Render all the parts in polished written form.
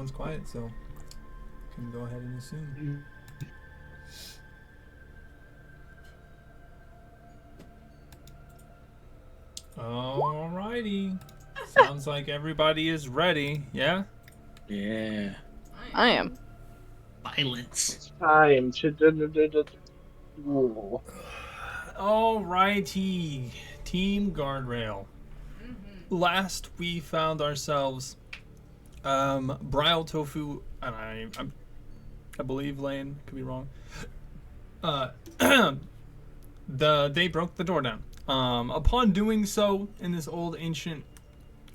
everyone's quiet, so can go ahead and assume. Alrighty. Sounds like everybody is ready, yeah? Yeah. I am. Violence. Time to duel. Alrighty. Team Guardrail. Last we found ourselves Brile Tofu, and I believe Lane, could be wrong. They broke the door down. Upon doing so in this old ancient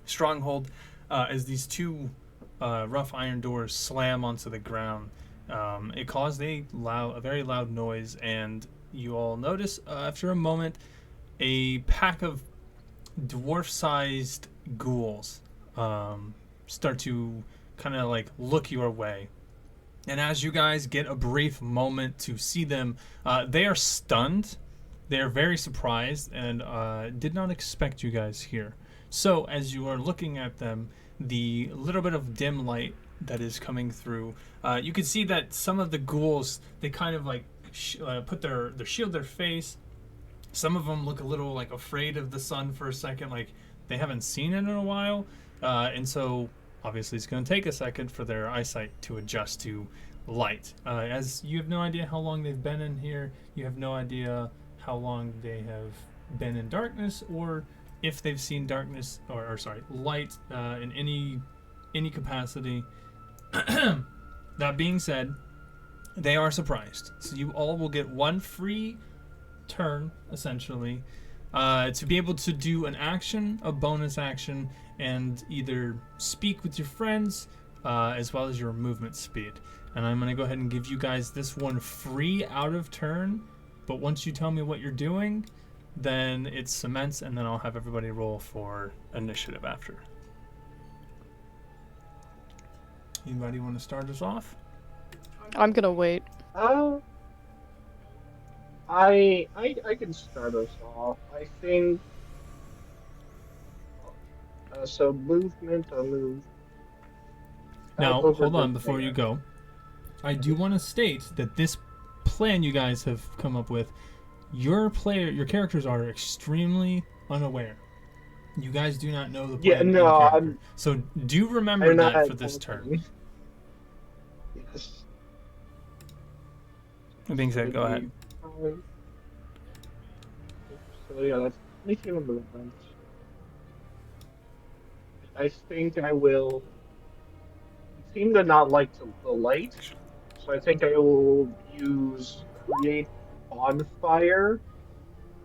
stronghold, as these two rough iron doors slam onto the ground, it caused a very loud noise, and you all notice after a moment a pack of dwarf-sized ghouls start to kind of like look your way. And as you guys get a brief moment to see them, they are stunned. They are very surprised and did not expect you guys here. So as you are looking at them, the little bit of dim light that is coming through, you can see that some of the ghouls, they kind of like put their shield their face. Some of them look a little like afraid of the sun for a second, like they haven't seen it in a while. And so obviously it's going to take a second for their eyesight to adjust to light. As you have no idea how long they've been in here, you have no idea how long they have been in darkness, or if they've seen darkness or light in any capacity. That being said, they are surprised. So you all will get one free turn, essentially, to be able to do an action, a bonus action, and either speak with your friends as well as your movement speed. And I'm going to go ahead and give you guys this one free out of turn, but once you tell me what you're doing, then it cements, and then I'll have everybody roll for initiative after. Anybody want to start us off? I'm gonna wait. I can start us off. I think so. Movement. I'll move. Now, over hold on the before you there. go. I do want to state that this plan you guys have come up with, your characters are extremely unaware. You guys do not know the plan. Yeah, in no, character. So do remember that for this turn. Yes. That being said, go ahead. So yeah, that's making a movement. I think I will. Seem to not like the light, so I think I will use create bonfire.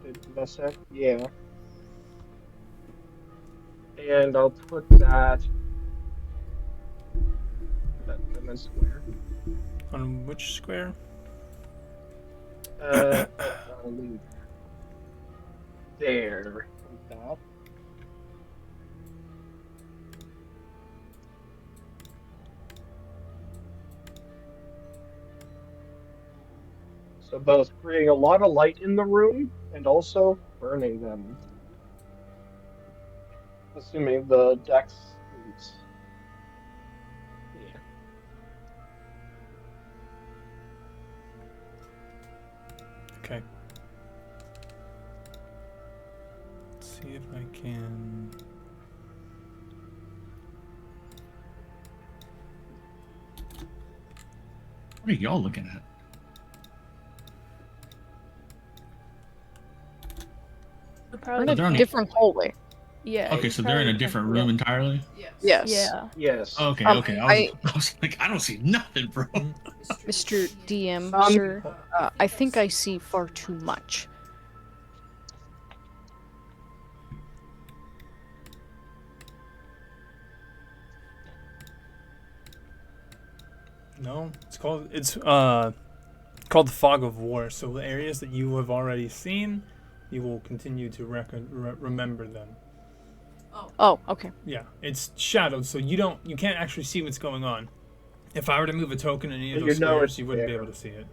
Did I mess up? Yeah. And I'll put that in the square. On which square? I'll leave there. Like that. So both creating a lot of light in the room and also burning them. Assuming the dex is... Yeah. Okay. Let's see if I can... What are y'all looking at? We're in a different hallway. Yeah. Okay, so they're in a different room entirely? Yes. Yeah. Yes. Okay, Um, okay. I- I was like, I don't see nothing, bro. Mr. DM, Um, sir, I think I see far too much. No, it's called the Fog of War. So the areas that you have already seen, you will continue to remember them. Oh, okay. Yeah, it's shadowed, so you can't actually see what's going on. If I were to move a token in any of You those know squares, it's you wouldn't be there. able to see it.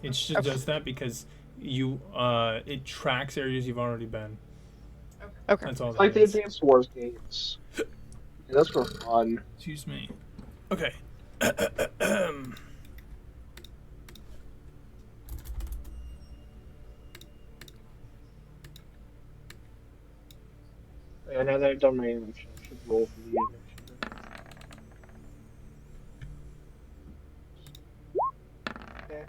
It just Okay. does that because it tracks areas you've already been. Okay. That's all It's like that the is. Advanced Wars games. Yeah, those were fun. Excuse me. Okay. Yeah, now that I've done my action, I should roll for the initiative. Okay.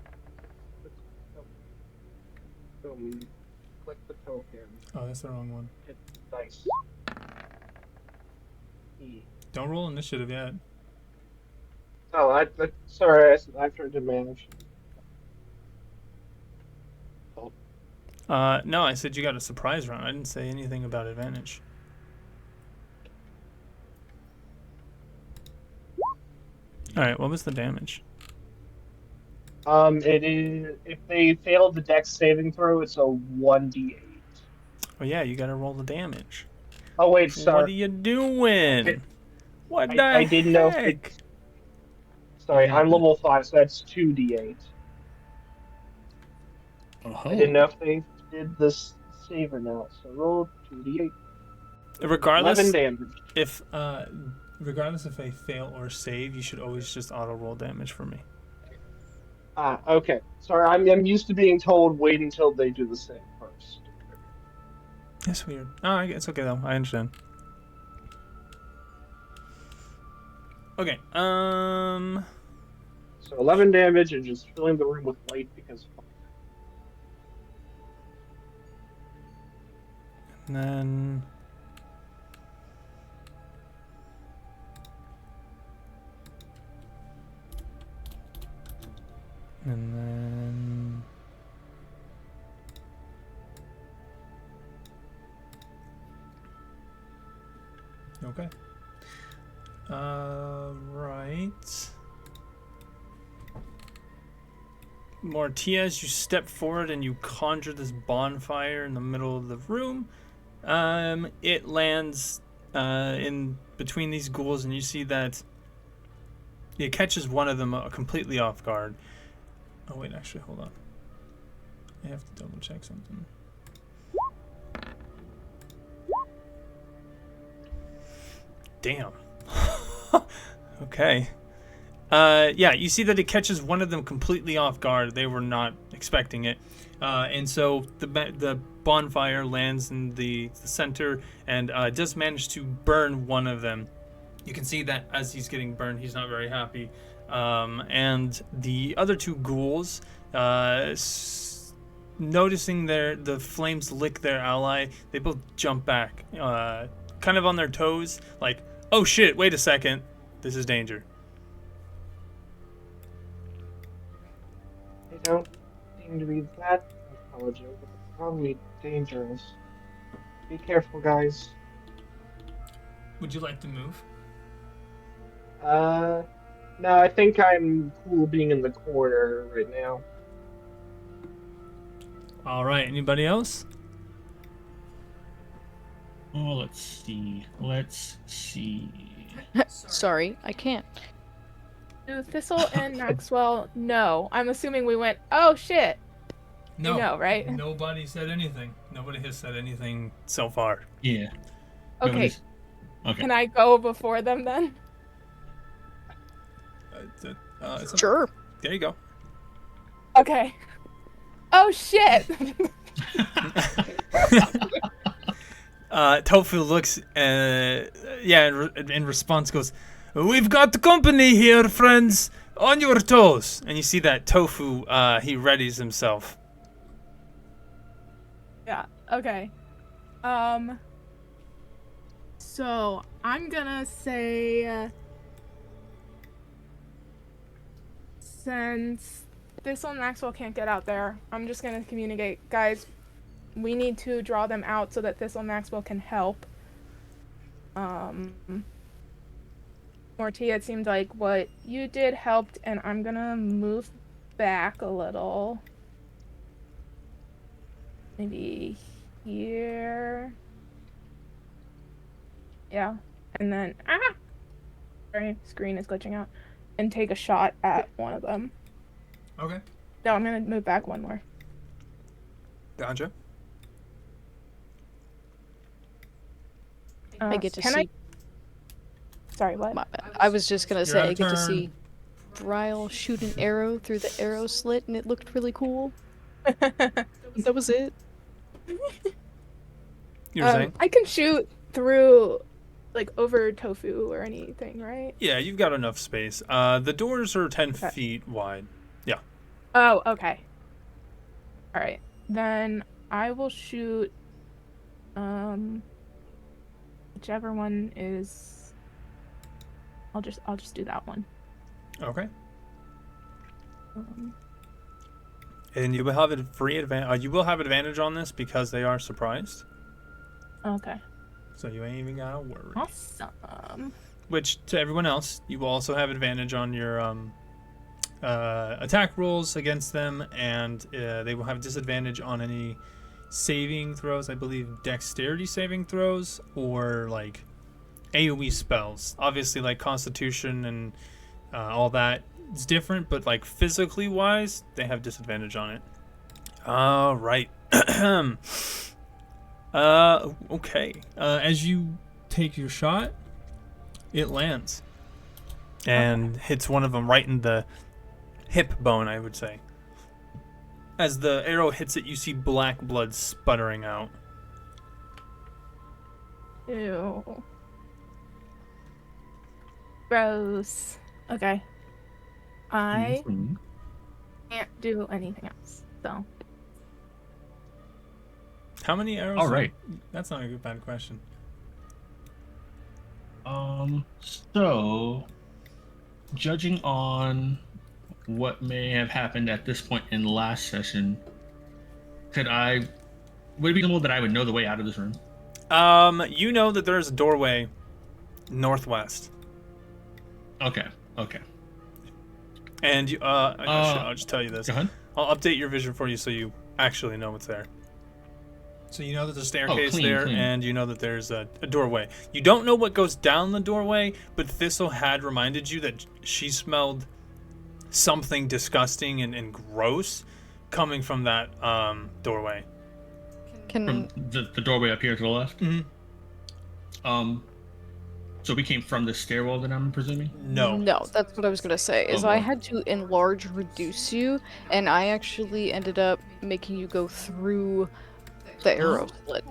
Click the token. Oh, that's the wrong one. Hit dice. E. Don't roll initiative yet. Oh, sorry, I tried to manage. No, I said you got a surprise round. I didn't say anything about advantage. All right, what was the damage? It is if they fail the dex saving throw, it's a 1d8. Oh yeah, you gotta roll the damage. Oh wait, What are sorry. you doing? What the I didn't know if heck? it. Sorry, I'm level 5, so that's 2d8. Oh. I didn't know if they did this save or not, so roll 2d8. Regardless, 11 damage. regardless if they fail or save, you should always just auto roll damage for me. Ah, okay. Sorry, I'm used to being told wait until they do the save first. That's weird. Oh, it's okay though. I understand. Okay. So 11 damage and just filling the room with light because. And then. And then. Okay. Right. Mortias, you step forward and you conjure this bonfire in the middle of the room. It lands in between these ghouls, and you see that it catches one of them completely off guard. Oh wait, actually, hold on. I have to double check something. Damn. Okay. Yeah, you see that it catches one of them completely off guard. They were not expecting it. And so the bonfire lands in the center and does manage to burn one of them. You can see that as he's getting burned, he's not very happy. And the other two ghouls, noticing the flames lick their ally, they both jump back, kind of on their toes, like, oh shit, wait a second, this is danger. They don't seem to be that intelligent, but they're probably dangerous. Be careful, guys. Would you like to move? No, I think I'm cool being in the corner right now. All right, anybody else? Oh, let's see. Let's see. Sorry, I can't. Do Thistle and Maxwell know? I'm assuming we went, oh shit. No. You know, right? Nobody said anything. Nobody has said anything so far. Yeah. Okay. Nobody's- Okay. Can I go before them then? Sure. There you go. Okay. Oh shit. Tofu looks, in response goes, "We've got company here, friends. On your toes." And you see that Tofu, he readies himself. Yeah, okay. So I'm gonna say since Thistle and Maxwell can't get out there, I'm just gonna communicate, guys, we need to draw them out so that Thistle and Maxwell can help. Mortia, it seemed like what you did helped, and I'm gonna move back a little. Maybe here. Yeah. And then sorry, screen is glitching out. And take a shot at one of them. Okay. No, I'm gonna move back one more. Gotcha. I get to can see. Sorry, what? My bad. I was just gonna say out I of get to turn. see Bryle shoot an arrow through the arrow slit, and it looked really cool. That was it. You were saying? I can shoot through, like, over tofu or anything, right? Yeah, you've got enough space. The doors are 10 Okay. feet wide. Yeah. Oh, okay. All right. Then I will shoot whichever one is I'll just do that one. Okay. Um, And you will have you will have advantage on this because they are surprised. okay. So you ain't even gotta worry. Awesome. Which to everyone else, you will also have advantage on your attack rolls against them, and they will have disadvantage on any saving throws. I believe dexterity saving throws or like AoE spells. Obviously, like Constitution and all that is different, but like physically wise, they have disadvantage on it. All right. Okay. As you take your shot, it lands and hits one of them right in the hip bone, I would say. As the arrow hits it, you see black blood sputtering out. Ew. Gross. Okay. I Mhm. can't do anything else. So How many arrows? All right. That's not a good bad question. So, judging on what may have happened at this point in last session, would it be reasonable that I would know the way out of this room? You know that there's a doorway northwest. Okay. And I'll just tell you this. Go ahead. I'll update your vision for you so you actually know what's there. So you know that there's a staircase clean. and you know that there's a doorway. You don't know what goes down the doorway, but Thistle had reminded you that she smelled something disgusting and gross coming from that doorway. From the doorway up here to the left? Mm-hmm. So we came from the stairwell, then I'm presuming? No. No, that's what I was gonna say. Is Oh, I boy. had to enlarge reduce you, and I actually ended up making you go through the arrow slit.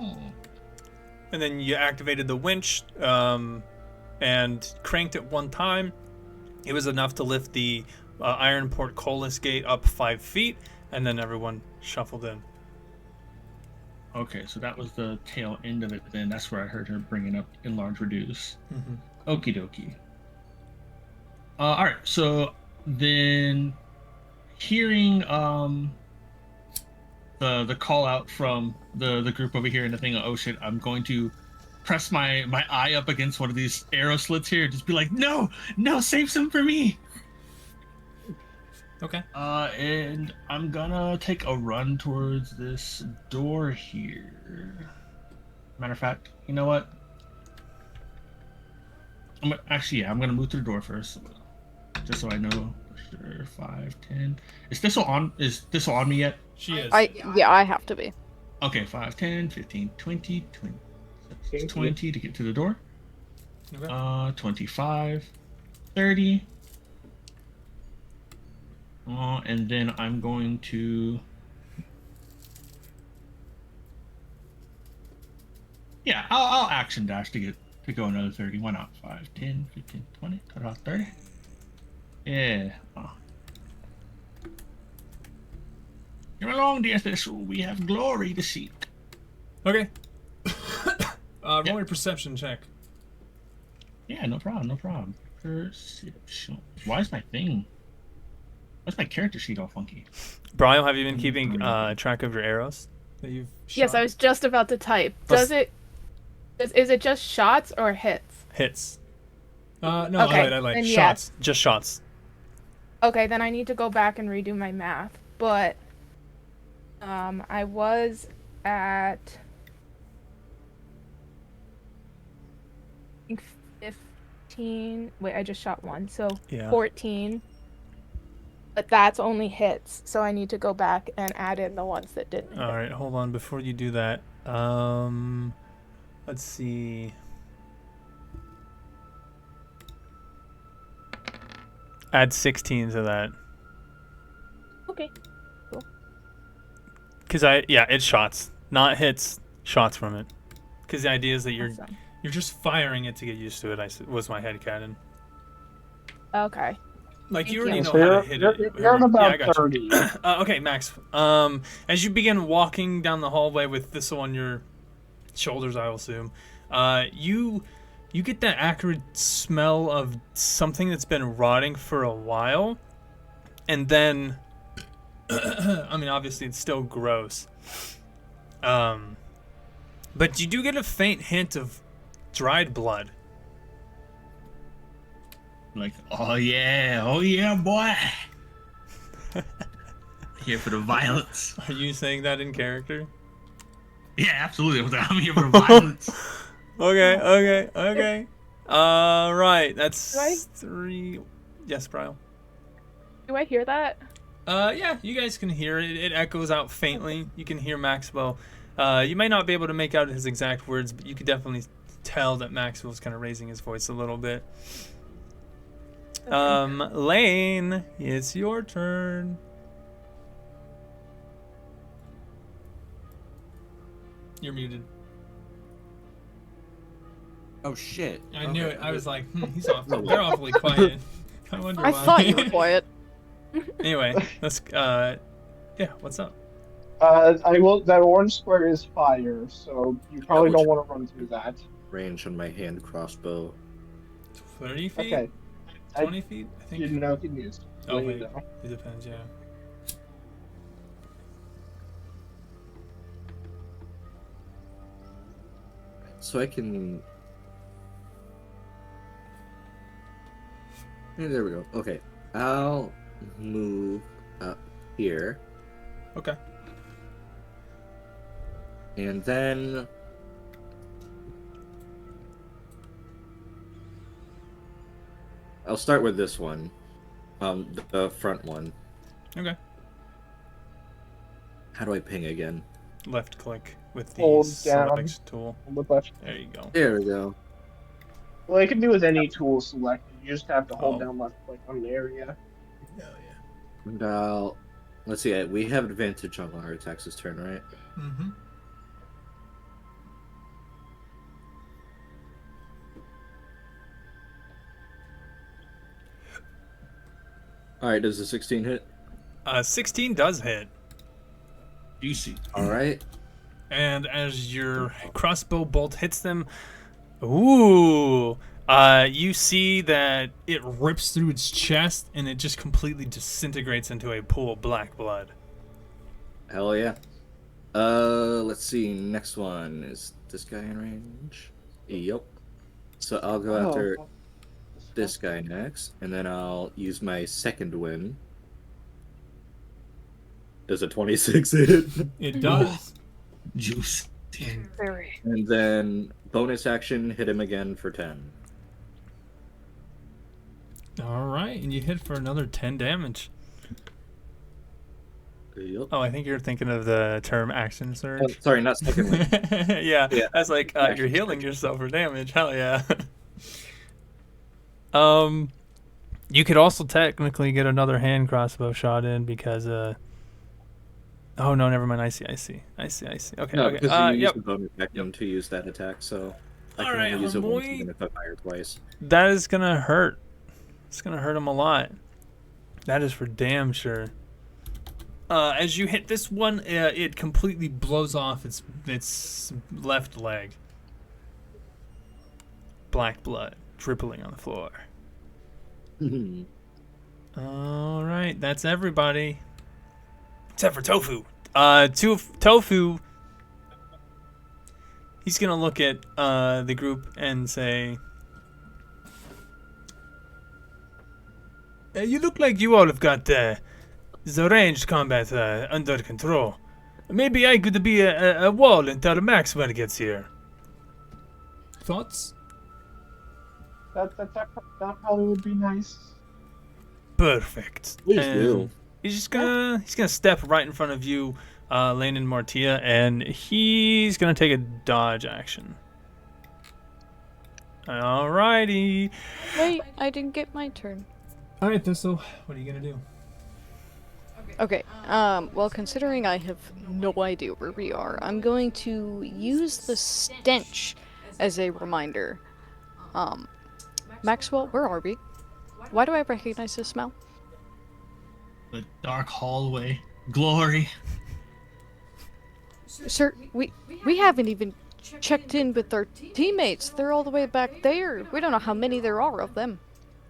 And then you activated the winch and cranked it one time. It was enough to lift the iron portcullis gate up 5 feet, and then everyone shuffled in. Okay, so that was the tail end of it then. That's where I heard her bringing up enlarge reduce. Mm-hmm. Okie dokie. Alright, so then hearing the call out from the group over here and the thing, oh shit, I'm going to press my eye up against one of these arrow slits here, just be like, no, save some for me. Okay. And I'm gonna take a run towards this door here. Matter of fact, you know what? I'm gonna move through the door first, just so I know for sure. 5, 10. Is Thistle on me yet? She is. I have to be. Okay, 5, 10, 15, 20, 20 to get to the door. Okay. 25, 30. And then I'm going to... Yeah, I'll action dash to go another 30. Why not? 5, 10, 15, 20, 30. Yeah. Come along, dear Thistle. We have glory to seek. Okay. Roll Yeah. a perception check. Yeah, no problem. Perception. Why's my character sheet all funky? Brian, have you been keeping track of your arrows that you've shot? yes, I was just about to type. Let's- Is it just shots or hits? Hits. No, Okay, I like then shots. Just shots. Okay, then I need to go back and redo my math. But I was at I think 15. Wait, I just shot one, so Yeah. 14. But that's only hits, so I need to go back and add in the ones that didn't hit. All right, hold on. Before you do that, let's see. Add 16 to that. Okay. Cause it's shots, not hits. Shots from it. Cause the idea is that you're Awesome. just firing it to get used to it. Was my headcanon. Okay. Like you Thank already you. know So how you're, to hit you're, it. you're at Yeah, I about got 30. you. Okay, Max. As you begin walking down the hallway with Thistle on your shoulders, I will assume, you get that acrid smell of something that's been rotting for a while, and then, I mean, obviously it's still gross. But you do get a faint hint of dried blood. Like, oh yeah, boy. Here for the violence. Are you saying that in character? Yeah, absolutely. I'm here for the violence. Okay. Right. That's Right? 3. Yes, Brian. Do I hear that? Yeah, you guys can hear it. It echoes out faintly. You can hear Maxwell. You may not be able to make out his exact words, but you could definitely tell that Maxwell's kind of raising his voice a little bit. Lane, it's your turn. You're muted. Oh shit. I knew it. I was like, he's awful. They're awfully quiet. I wonder I why. thought you were quiet. Anyway, let's. Yeah. What's up? I will. That orange square is fire, so you probably Double don't want to run through that. Range on my hand crossbow. 30 feet? Okay. 20 feet? I think. You know if you use. Oh wait, it depends. Yeah. So I can. Yeah, there we go. Okay. I'll move up here. Okay. And then. I'll start with this one. The front one. Okay. How do I ping again? Left click with the Hold select tool. With that. There you go. There we go. Well, it can do with any tool selected. You just have to hold Oh. down left click on the area. Hell yeah. And let's see. We have advantage on our attacks this turn, right? Mm-hmm. All right. Does the 16 hit? 16 does hit. Juicy. All right. And as your crossbow bolt hits them, ooh, you see that it rips through its chest and it just completely disintegrates into a pool of black blood. Hell yeah. Let's see. Next one is this guy in range. Yep. So I'll go after this guy next, and then I'll use my second win. Does a 26 hit? It does. Juice. Very. And then bonus action, hit him again for 10. All right, and you hit for another 10 damage. Yep. Oh, I think you're thinking of the term action Oh, surge. sorry, not second win. Yeah, Yeah. that's like Action you're healing surge. yourself for damage. Hell yeah. You could also technically get another hand crossbow shot in because oh no, never mind. I see. Okay, No, okay. because you Yep. used the bonus action to use that attack, so I can Alright, only use it once homeboy. even if I fire twice. That is gonna hurt. It's gonna hurt him a lot. That is for damn sure. As you hit this one, it completely blows off its left leg. Black blood dribbling on the floor. All right, that's everybody. Except for Tofu. Tofu. He's gonna look at the group and say, "You look like you all have got the ranged combat under control. Maybe I could be a wall until Maxwell gets here." Thoughts? That probably would be nice. Perfect. Please And do. He's gonna step right in front of you, Lane and Martia, and he's gonna take a dodge action. Alrighty. Wait, I didn't get my turn. All right, Thistle. What are you gonna do? Okay, well, considering I have no idea where we are, I'm going to use the stench as a reminder. Maxwell, where are we? Why do I recognize this smell? The dark hallway. Glory. Sir, we haven't even checked in with our teammates. They're all the way back there. We don't know how many there are of them.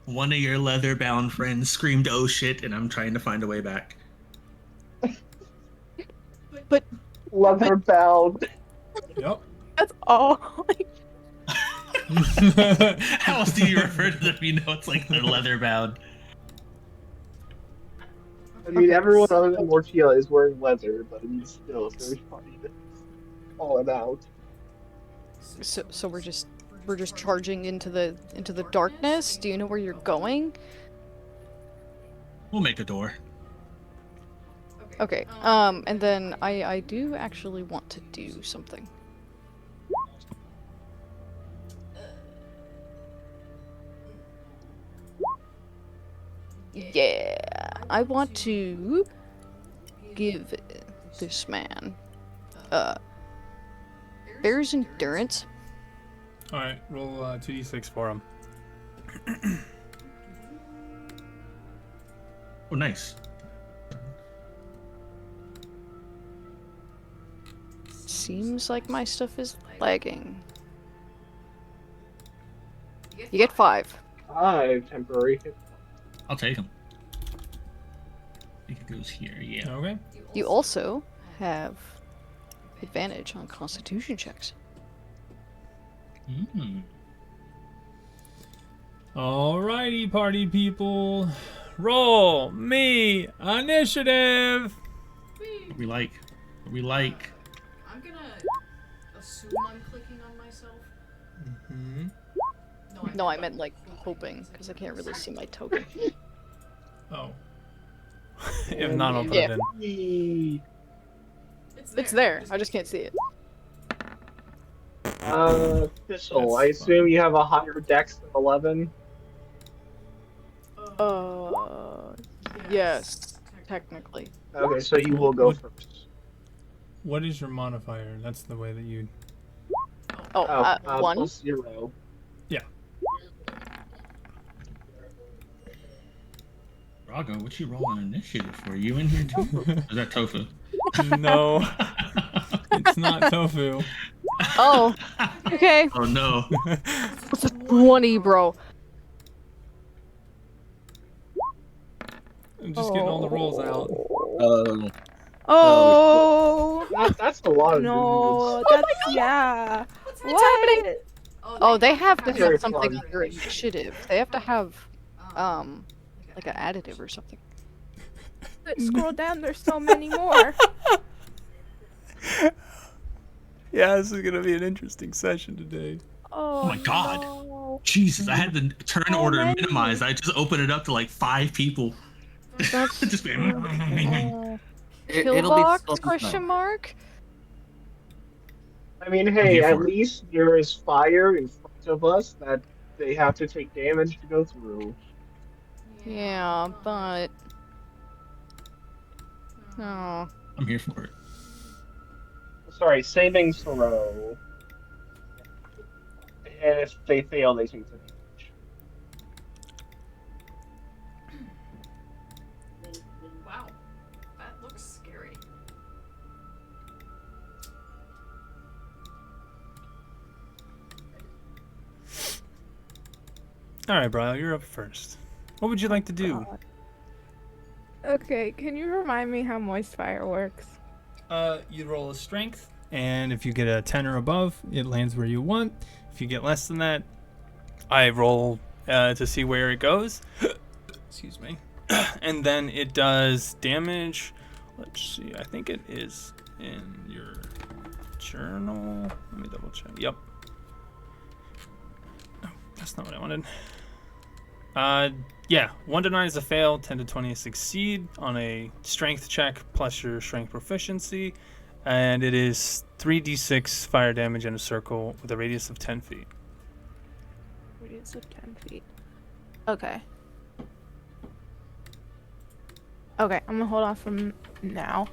One of your leather-bound friends screamed, "Oh shit!" and I'm trying to find a way back. But Leather bound. Yep. That's all. How else do you refer to them? You know, it's like they're leather-bound. I mean, Okay. everyone other than Mortia is wearing leather, but I mean, still, it's very funny to call it out. so we're just charging into the darkness. Do you know where you're going? We'll make a door. Okay. And then I do actually want to do something. Yeah, I want to give this man bear's endurance. All right, roll 2d6 for him. Oh, nice. Seems like my stuff is lagging. You get 5. 5 temporary hit. I'll take him. I think it goes here. Yeah. Okay. You also have advantage on Constitution checks. Mm. Alrighty, party people. Roll me initiative. What we like. What we like. I'm gonna assume I'm clicking on myself. Mm-hmm. No, I meant like hoping, because I can't really see my token. Oh. If not, I'll put Yeah. it in. Yee. It's there, I just can't see it. Thistle, I That's assume fine. you have a higher dex than 11? Yes, technically. Okay, so you will go What- first. What is your modifier? That's the way that you. Oh, 1. Plus 0. Drago, what you rolling initiative for? You in here too? Or is that Tofu? No, it's not tofu. Oh, okay. Oh no. What's a 20, bro? I'm just getting all the rolls out. Oh That's a lot of no, dudes. that's yeah. What's happening? Oh, they have to Very have something fun. on their initiative. They have to have, like an additive or something. Scroll down. There's so many more. Yeah, this is gonna be an interesting session today. Oh, my God. no. Jesus, I had the turn So order many. minimized. I just opened it up to like 5 people. That's Just be- oh. It'll be Pillbox? slow Question time. mark? I mean, hey, here at for it. least there is fire in front of us that they have to take damage to go through. Yeah, but oh, I'm here for it. Sorry, saving throw. And if they fail, they take the damage. wow, that looks scary. All right, Brian, you're up first. What would you like to do? Okay, can you remind me how moist fire works? You roll a strength, and if you get a 10 or above, it lands where you want. If you get less than that, I roll to see where it goes. Excuse me. And then it does damage. Let's see. I think it is in your journal. Let me double check. Yep. Oh, that's not what I wanted. Yeah, 1 to 9 is a fail, 10 to 20 is succeed on a strength check plus your strength proficiency, and it is 3d6 fire damage in a circle with a radius of 10 feet. Radius of 10 feet. Okay. Okay, I'm gonna hold off from now.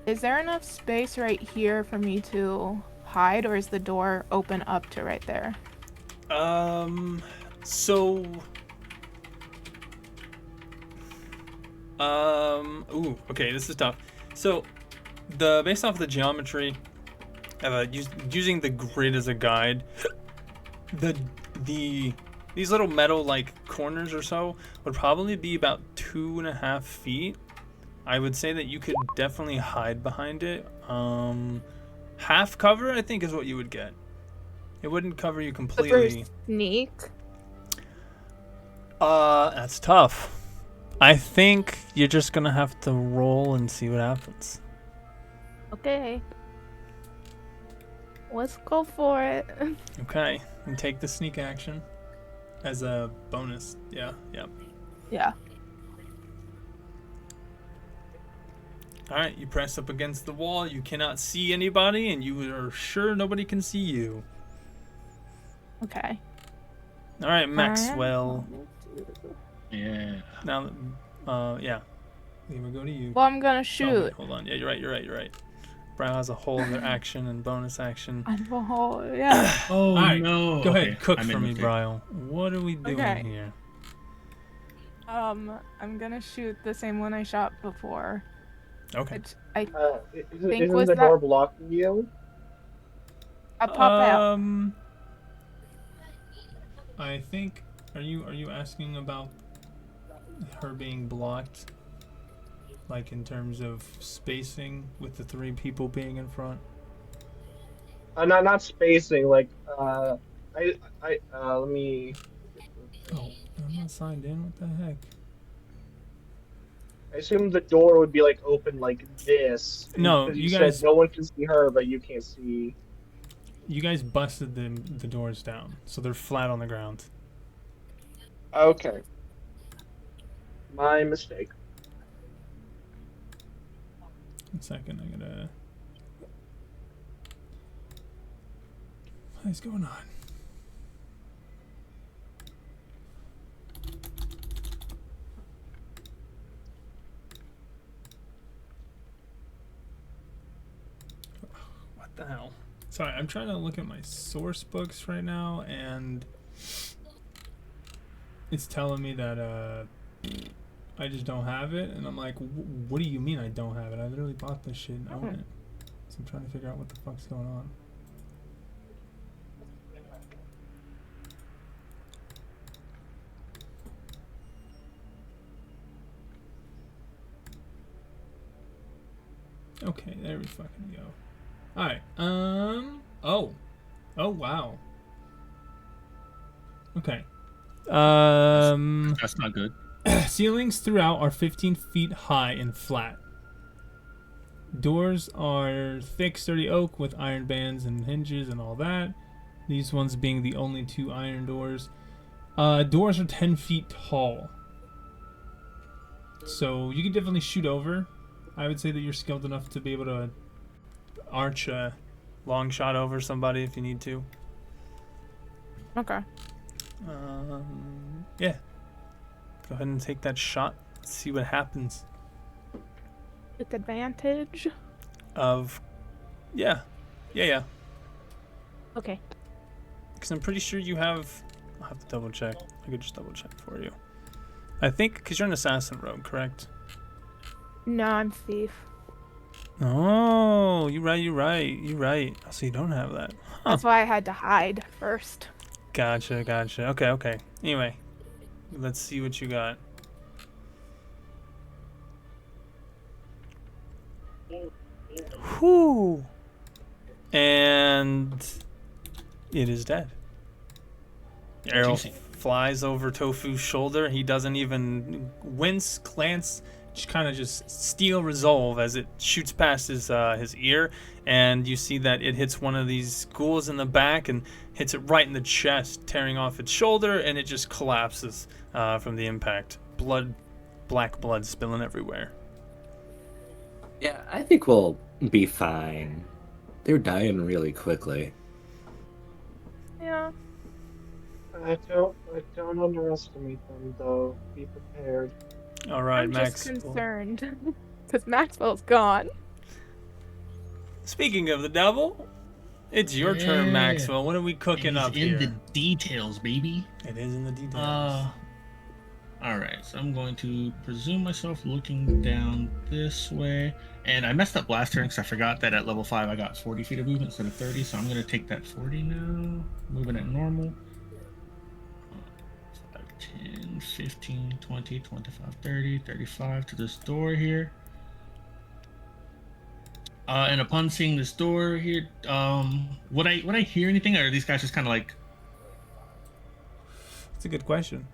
Is there enough space right here for me to hide, or is the door open up to right there? So ooh, okay, this is tough. So based off the geometry using the grid as a guide, the these little metal like corners or so would probably be about 2.5 feet. I would say that you could definitely hide behind it. Half cover, I think, is what you would get. It wouldn't cover you But completely. for sneak? That's tough. I think you're just gonna have to roll and see what happens. Okay. Let's go for it. Okay, and take the sneak action as a bonus. Yeah. Yeah. All right, you press up against the wall. You cannot see anybody, and you are sure nobody can see you. Okay. All right, Maxwell. Yeah. Now, yeah. Here we go to you. Well, I'm gonna Oh, shoot. wait, hold on. Yeah, you're right. Brown has a whole other action and bonus action. Yeah. Oh Alright, no. Go Okay, ahead, cook I made for a me, mistake. Brian. What are we doing Okay. here? I'm gonna shoot the same one I shot before. Okay. Which I Isn't think was the that door blocking you? a pop out. I think. Are you asking about her being blocked? Like in terms of spacing with the 3 people being in front? Not spacing. Like let me. Oh, I'm not signed in. What the heck? I assume the door would be like open like this. No, Because you you said guys. no one can see her, but you can't see. You guys busted the doors down, so they're flat on the ground. Okay. My mistake. 1 second, I gotta. What is going on? What the hell? Sorry, I'm trying to look at my source books right now, and it's telling me that I just don't have it, and I'm like, what do you mean I don't have it? I literally bought this shit and own it. So I'm trying to figure out what the fuck's going on. Okay, there we fucking go. Alright, oh, wow. Okay. That's not good. Ceilings throughout are 15 feet high and flat. Doors are thick, sturdy oak with iron bands and hinges and all that. These ones being the only 2 iron doors. Doors are 10 feet tall. So you can definitely shoot over. I would say that you're skilled enough to be able to arch a long shot over somebody if you need to. Okay. Yeah. Go ahead and take that shot. See what happens. With advantage. Yeah. Okay. Because I'm pretty sure you have. I'll have to double check. I could just double check for you. I think because you're an assassin rogue, correct? No, I'm thief. Oh, you're right. So you don't have that. Huh. That's why I had to hide first. Gotcha. Okay. Anyway, let's see what you got. Whew. And it is dead. Arrow Juicy. flies over Tofu's shoulder. He doesn't even wince, glance, just kind of just steel resolve as it shoots past his ear, and you see that it hits one of these ghouls in the back and hits it right in the chest, tearing off its shoulder, and it just collapses from the impact. Black blood spilling everywhere. Yeah, I think we'll be fine. They're dying really quickly. Yeah. I don't underestimate them though. Be prepared. All right, I'm Max. just concerned because Maxwell's gone. Speaking of the devil, it's your turn, Yeah. Maxwell. What are we cooking It's up in here? the details, baby. It is in the details. All right, so I'm going to presume myself looking down this way. And I messed up last turn because I forgot that at level 5 I got 40 feet of movement instead of 30. So I'm going to take that 40 now, moving at normal. 5, 10, 15, 20, 25, 30, 35 to this door here. And upon seeing this door here, would I hear anything, or are these guys just kind of like That's a good question.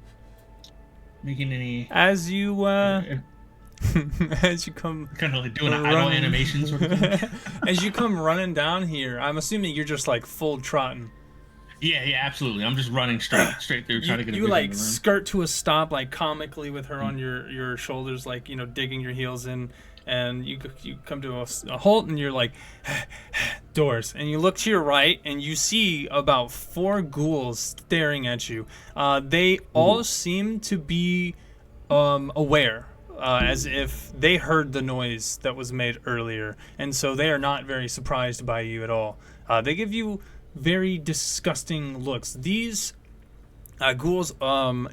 making any As you as you come kind of like doing an idle animation sort of thing? as you come running down here, I'm assuming you're just like full trotting. Yeah, absolutely. I'm just running straight through, trying to get a You visual like of the room. skirt to a stop, like comically with her on your shoulders, like, you know, digging your heels in, and you come to a halt, and you're like, doors, and you look to your right, and you see about 4 ghouls staring at you. They all seem to be aware, as if they heard the noise that was made earlier, and so they are not very surprised by you at all. They give you very disgusting looks. These ghouls,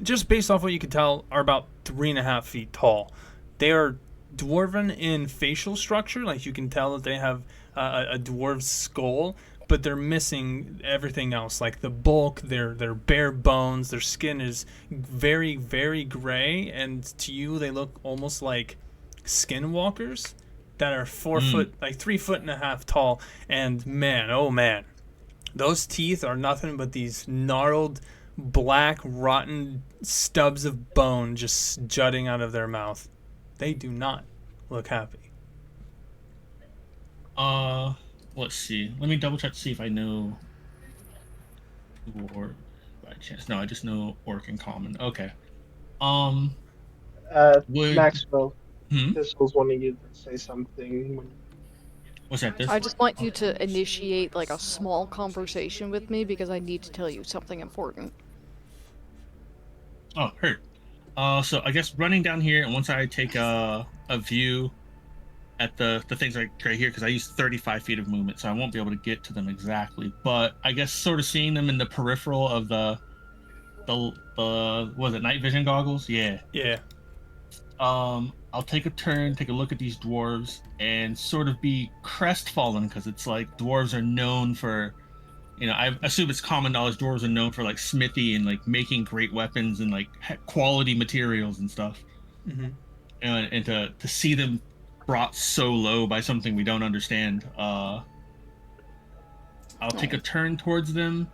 just based off what you can tell, are about 3.5 feet tall. They are dwarven in facial structure, like you can tell that they have a dwarf's skull, but they're missing everything else, like the bulk. They're bare bones. Their skin is very, very gray, and to you they look almost like skinwalkers that are 4 foot, like 3.5 feet tall. And man, oh man, those teeth are nothing but these gnarled, black, rotten stubs of bone just jutting out of their mouth. They do not look happy. Let's see. Let me double check to see if I know Orc by chance. No, I just know Orc in common. Okay. Would Maxwell, Hmm? this was wanting you to say something. What's that? This? I just want you to initiate like a small conversation with me because I need to tell you something important. Oh, heard. So I guess running down here, and once I take a view at the things right here, because I use 35 feet of movement, so I won't be able to get to them exactly. But I guess sort of seeing them in the peripheral of the was it night vision goggles? Yeah. Yeah. I'll take a turn, take a look at these dwarves, and sort of be crestfallen because it's like dwarves are known for, you know, I assume it's common knowledge dwarves are known for like smithy and like making great weapons and like quality materials and stuff. Mm-hmm. And to see them brought so low by something we don't understand, I'll take a turn towards them,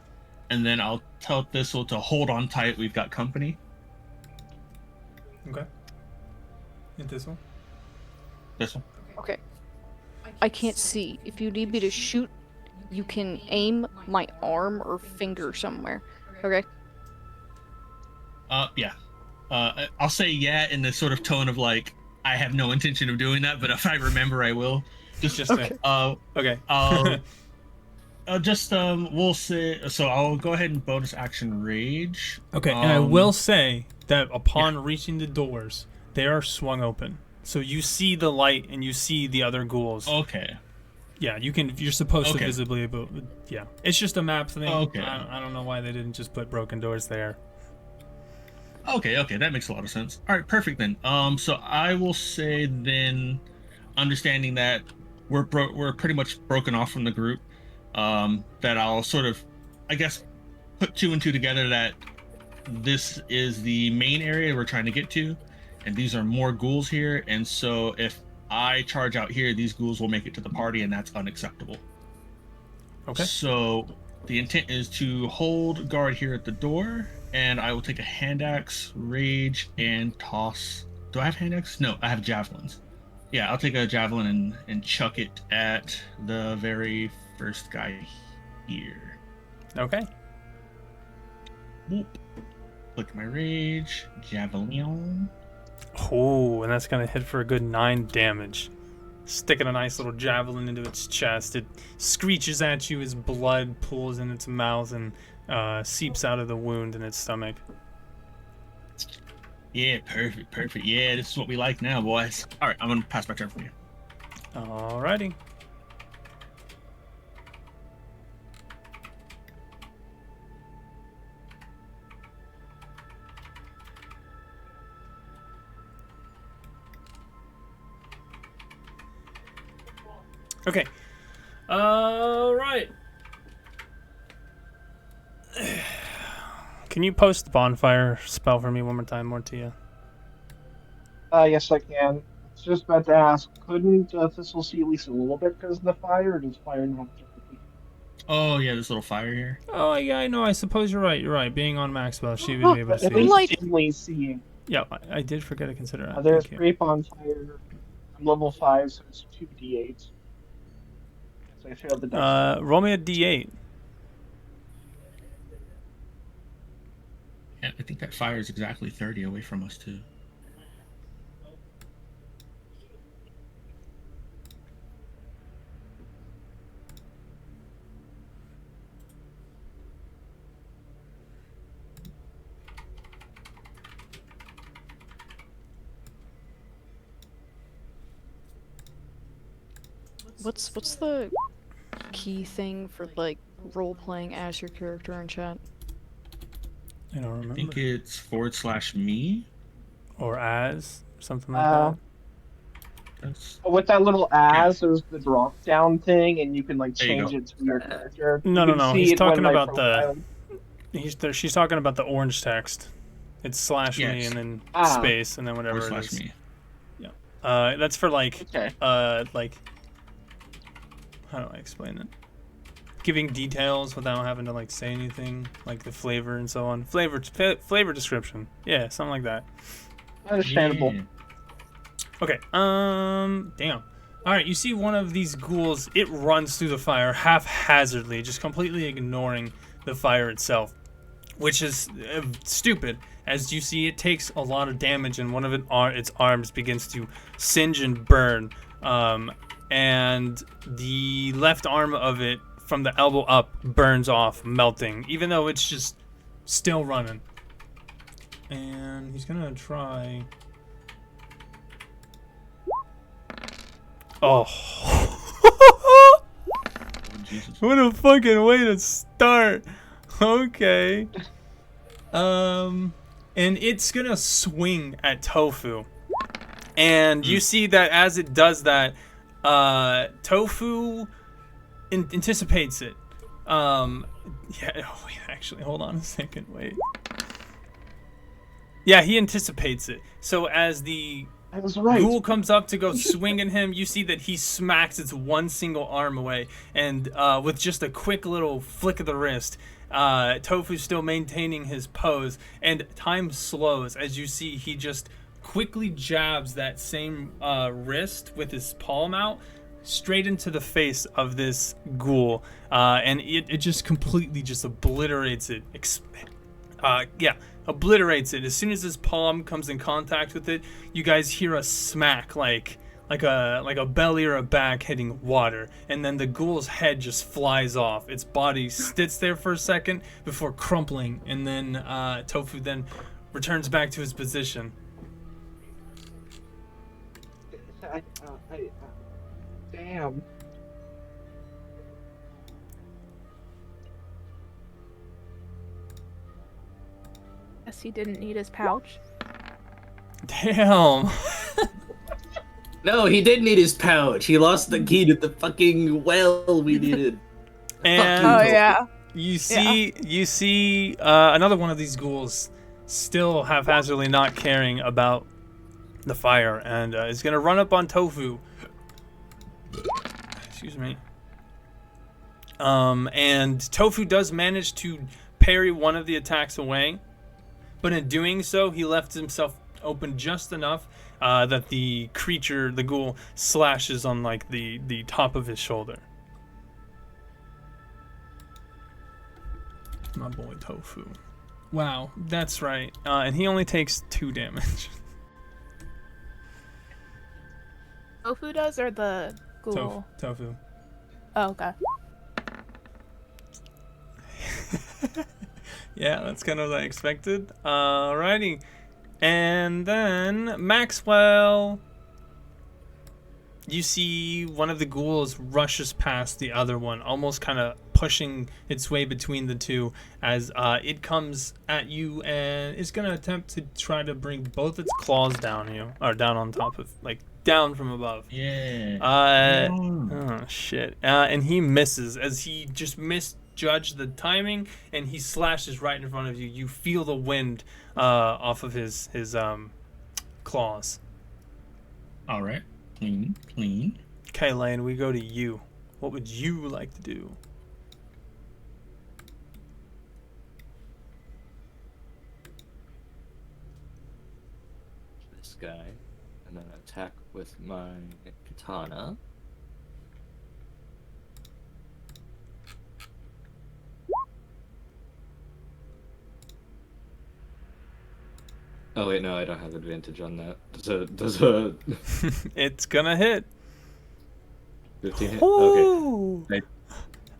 and then I'll tell Thistle to hold on tight. We've got company. Okay. And this one? This one. Okay. I can't see. If you need me to shoot, you can aim my arm or finger somewhere. Okay? Yeah. I'll say yeah in the sort of tone of like, I have no intention of doing that, but if I remember, I will. Just Okay. okay. We'll say, so I'll go ahead and bonus action rage. Okay, and I will say that upon reaching the doors, they are swung open. So you see the light and you see the other ghouls. Okay. Yeah, you're supposed to Okay. visibly, but yeah. It's just a map thing. Okay. I don't know why they didn't just put broken doors there. Okay, that makes a lot of sense. All right, perfect then. So I will say then, understanding that we're pretty much broken off from the group, that I'll sort of, I guess, put 2 and 2 together that this is the main area we're trying to get to, and these are more ghouls here, and so if I charge out here, these ghouls will make it to the party, and that's unacceptable. Okay. So the intent is to hold guard here at the door, and I will take a hand axe, rage, and toss. Do I have hand axe? No, I have javelins. Yeah, I'll take a javelin and chuck it at the very first guy here. Okay. Boop. Click my rage, javelin. Oh, and that's gonna hit for a good 9 damage. Sticking a nice little javelin into its chest. It screeches at you as blood pools in its mouth and seeps out of the wound in its stomach. Yeah, perfect. Yeah, this is what we like now, boys. All right, I'm gonna pass my turn for you. Alrighty. Okay. Alright. Can you post the bonfire spell for me one more time, Mortia? Yes, I can. It's just about to ask, couldn't Thistle see at least a little bit because of the fire, or does fire not directly? Oh yeah, this little fire here. Oh, yeah, I know. I suppose you're right. You're right. Being on max spell, she would be able to At see. least Like- dimly seeing. Yeah, I did forget to consider that. There's Thank you. Grape on Fire. I'm level 5, so it's 2d8. So I failed the dex. Roll me a d8. Yeah, I think that fire is exactly 30 away from us too. What's the key thing for like role playing as your character in chat? I don't remember. I think it's /me. Or as something like Uh, that. That's With that little as, there's the drop down thing, and you can like There you change go. it to your character. No, You no, can no. see He's it when talking I about profile. She's talking about the orange text. It's /me Yes. and then Ah. space and then whatever it is. /me. That's for like Okay. like how do I explain it? Giving details without having to like say anything, like the flavor and so on. Flavor description. Yeah, something like that. Understandable. Yeah. Okay. Damn. All right. You see one of these ghouls. It runs through the fire haphazardly, just completely ignoring the fire itself, which is stupid. As you see, it takes a lot of damage, and one of its arms begins to singe and burn. And the left arm of it, from the elbow up, burns off, melting, even though it's just still running. And he's gonna try. Oh. Oh, Jesus. What a fucking way to start. Okay. And it's gonna swing at Tofu. And you see that as it does that, Tofu anticipates it. Yeah, oh, wait, actually, hold on a second, wait. Yeah, he anticipates it. So as the I was right. ghoul comes up to go swing at him, you see that he smacks its one single arm away, and with just a quick little flick of the wrist, Tofu's still maintaining his pose, and time slows as you see he just quickly jabs that same wrist with his palm out straight into the face of this ghoul, and it just completely just obliterates it. Obliterates it. As soon as his palm comes in contact with it, you guys hear a smack like a belly or a back hitting water, and then the ghoul's head just flies off. Its body sits there for a second before crumpling, and then Tofu then returns back to his position. Damn. Guess he didn't need his pouch. Damn. No, he did need his pouch. He lost the key to the fucking well we needed. And you, Oh Tofu. yeah. you see another one of these ghouls still haphazardly not caring about the fire, and is gonna run up on Tofu. Excuse me. And Tofu does manage to parry one of the attacks away, but in doing so, he left himself open just enough that the creature, the ghoul, slashes on like the top of his shoulder. My boy Tofu. Wow, that's right. And he only takes 2 damage. Tofu does or the ghoul? Tofu. Oh, okay. Yeah, that's kind of what I expected. Alrighty. And then Maxwell, you see one of the ghouls rushes past the other one, almost kind of pushing its way between the two as it comes at you and it's going to attempt to try to bring both its claws down you, or down on top of, like, down from above. Yeah. Oh, shit. And he misses as he just misjudged the timing and he slashes right in front of you. You feel the wind off of his claws. All right. Clean. Okay, Lane, we go to you. What would you like to do? This guy, and then attack with my katana. Oh wait, no, I don't have advantage on that. Does a It's gonna hit. 15 hit? Ooh. Okay.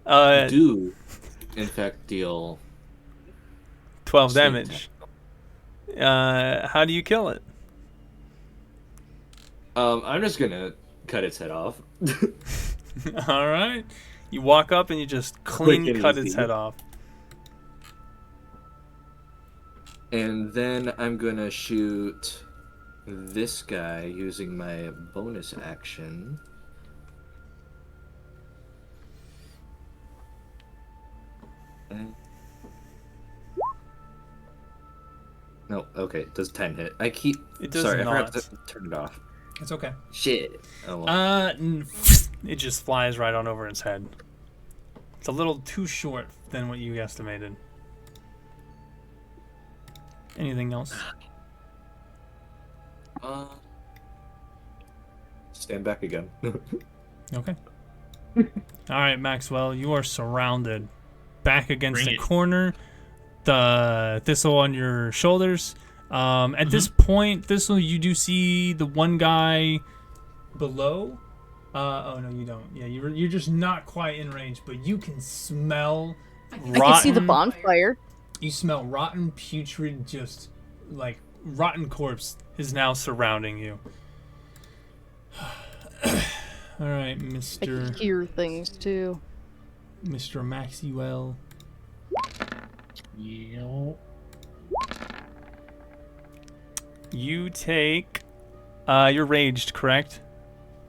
I do, in fact, deal 12 sneak damage. How do you kill it? I'm just gonna cut its head off. All right. You walk up and you just clean Quick and cut its easy. head off. And then I'm gonna shoot this guy using my bonus action. No, okay, it does 10 hit. I keep. It does Sorry, not. I forgot to turn it off. It's okay. Shit. Oh, well. It just flies right on over its head. It's a little too short than what you estimated. Anything else? Stand back again. Okay. All right, Maxwell, you are surrounded. Back against Bring the it. corner. The Thistle on your shoulders. At this point, Thistle, you do see the one guy below. Oh no, you don't. Yeah, you're just not quite in range, but you can smell rotten. I can see the bonfire. You smell rotten, putrid, just like rotten corpse is now surrounding you. All right, I can Mr. hear things too. Maxwell. Yeah. You take. You're raged, correct?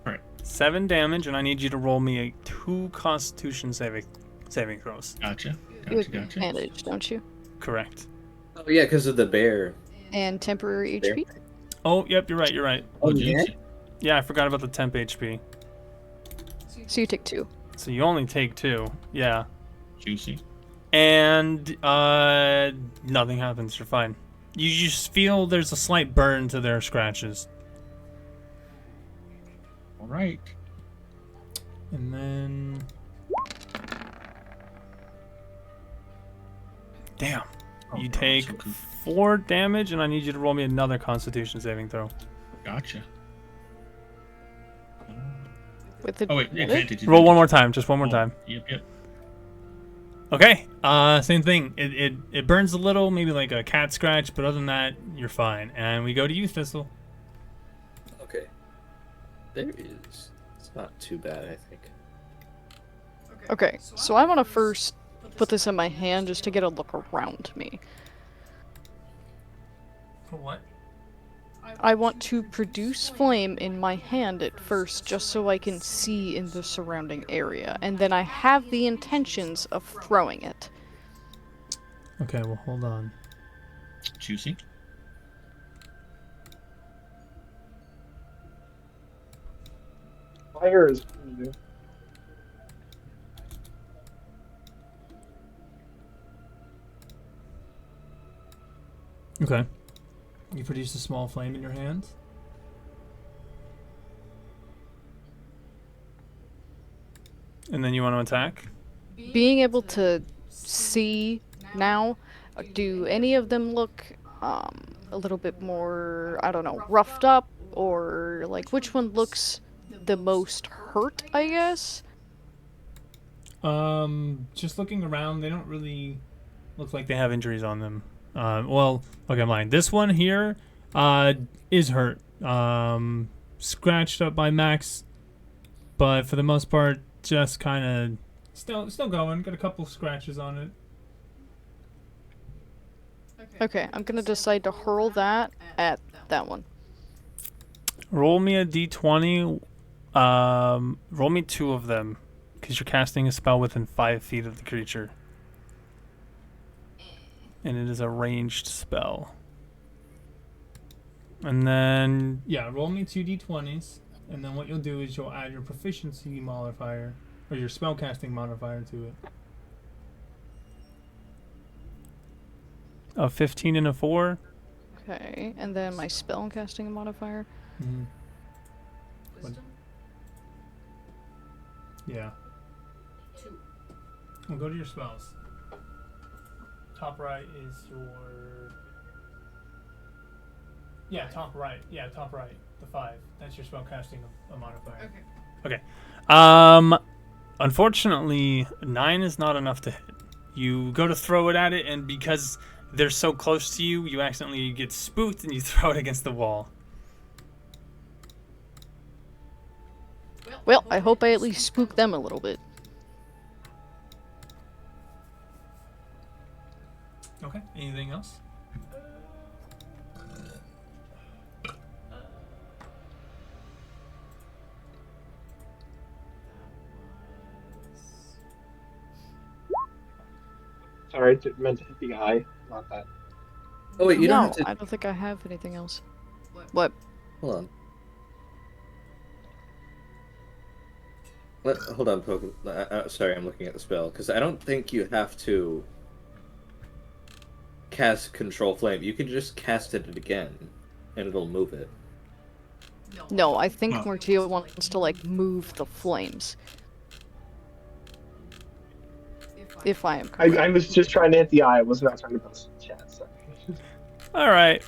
Correct. 7 damage, and I need you to roll me 2 Constitution saving throws. Gotcha. You have Gotcha. advantage, don't you? Correct. Oh yeah, because of the bear. And temporary There. HP. Oh, yep, you're right. Oh yeah? Yeah, I forgot about the temp HP. So you take 2. So you only take 2. Yeah. Juicy. And nothing happens. You're fine. You just feel there's a slight burn to their scratches. All right. And then... Damn. Oh, You God, take so good. 4 damage, and I need you to roll me another Constitution saving throw. Gotcha. With the Oh wait, advantage. Roll one more time. Just one more time. Yep. Okay. Same thing. It burns a little, maybe like a cat scratch, but other than that, you're fine. And we go to you, Thistle. Okay. There is. It's not too bad, I think. Okay, so I want to first put this in my hand just to get a look around me. For what? I want to produce flame in my hand at first just so I can see in the surrounding area, and then I have the intentions of throwing it. Okay, well, hold on. Juicy. Fire is cool. Okay. You produce a small flame in your hand. And then you want to attack? Being able to see now, do any of them look a little bit more, I don't know, roughed up, or like which one looks the most hurt, I guess? Just looking around, they don't really look like they have injuries on them. Well, okay, I'm lying. This one here, Is hurt. Scratched up by Max, but for the most part, just kind of still going. Got a couple scratches on it. Okay, I'm gonna decide to hurl that at that one. Roll me a d20. Roll me 2 of them, because you're casting a spell within 5 feet of the creature, and it is a ranged spell. And then roll me 2 d20s, and then what you'll do is you'll add your proficiency modifier or your spellcasting modifier to it. A 15 and a 4. Okay, and then my spell casting modifier. Mm-hmm. Yeah. 2. We'll go to your spells. Top right is your... Yeah, top right. Yeah, top right. The 5. That's your spell casting a modifier. Okay. Okay. Unfortunately, 9 is not enough to hit. You go to throw it at it, and because they're so close to you, you accidentally get spooked and you throw it against the wall. Well, I hope I at least spook them a little bit. Okay. Anything else? Sorry, I meant to hit the eye, not that. Oh wait, you don't No, have to. I don't think I have anything else. What? Hold on. Hold on, Poke. Sorry, I'm looking at the spell because I don't think you have to cast Control Flame. You can just cast it again, and it'll move it. No, I think Oh. Mortia wants to, like, move the flames. If I am correct. I was just trying to hit the eye. I was not trying to post in chat. Sorry. All right.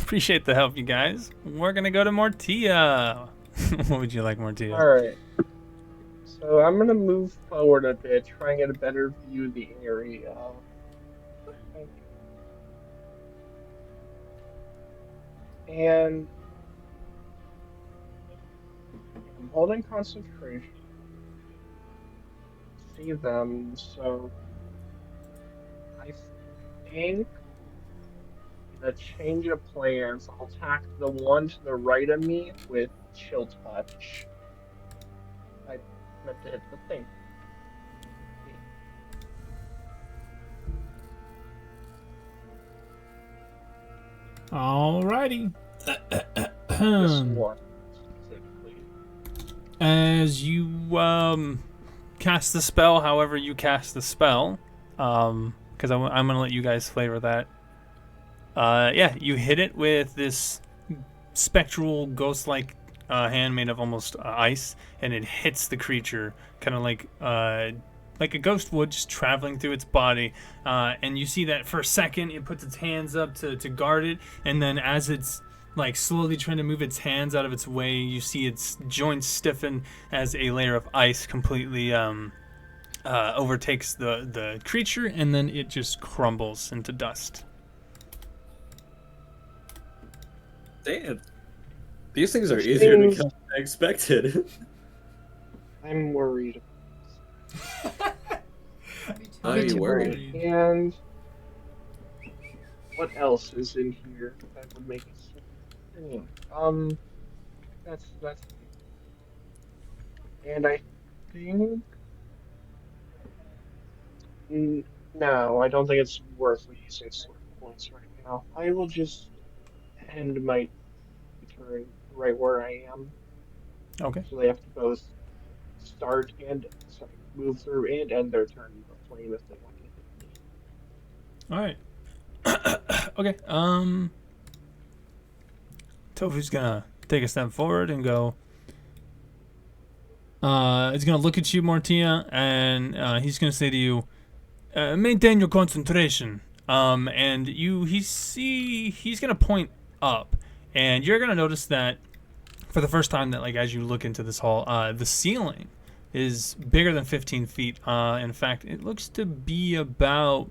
Appreciate the help, you guys. We're gonna go to Mortia. What would you like, Mortia? All right. So I'm gonna move forward a bit, try and get a better view of the area. Thank you. And I'm holding concentration. See them, so I think the change of plans. I'll attack the one to the right of me with Chill Touch. I meant to hit the thing. Alrighty. This one specifically. As you cast the spell, however you cast the spell, because I'm gonna let you guys flavor that. Yeah, you hit it with this spectral, ghost-like hand made of almost ice, and it hits the creature, kind of like a ghost would, just traveling through its body. And you see that for a second, it puts its hands up to guard it, and then as it's like slowly trying to move its hands out of its way, you see its joints stiffen as a layer of ice completely overtakes the creature, and then it just crumbles into dust. Damn. These things are easier to kill than I expected. I'm worried. Are you worried? And what else is in here that would make it so? That's. And I think. No, I don't think it's worth using sword points right now. I will just end my turn right where I am. Okay. So they have to both start and move through and end their turn in the flame if they want to hit me. All right. Okay. Tofu's gonna take a step forward and go. He's gonna look at you, Mortia, and he's gonna say to you, "Maintain your concentration." And he's gonna point up, and you're gonna notice that for the first time that, like, as you look into this hall, the ceiling is bigger than 15 feet. In fact, it looks to be about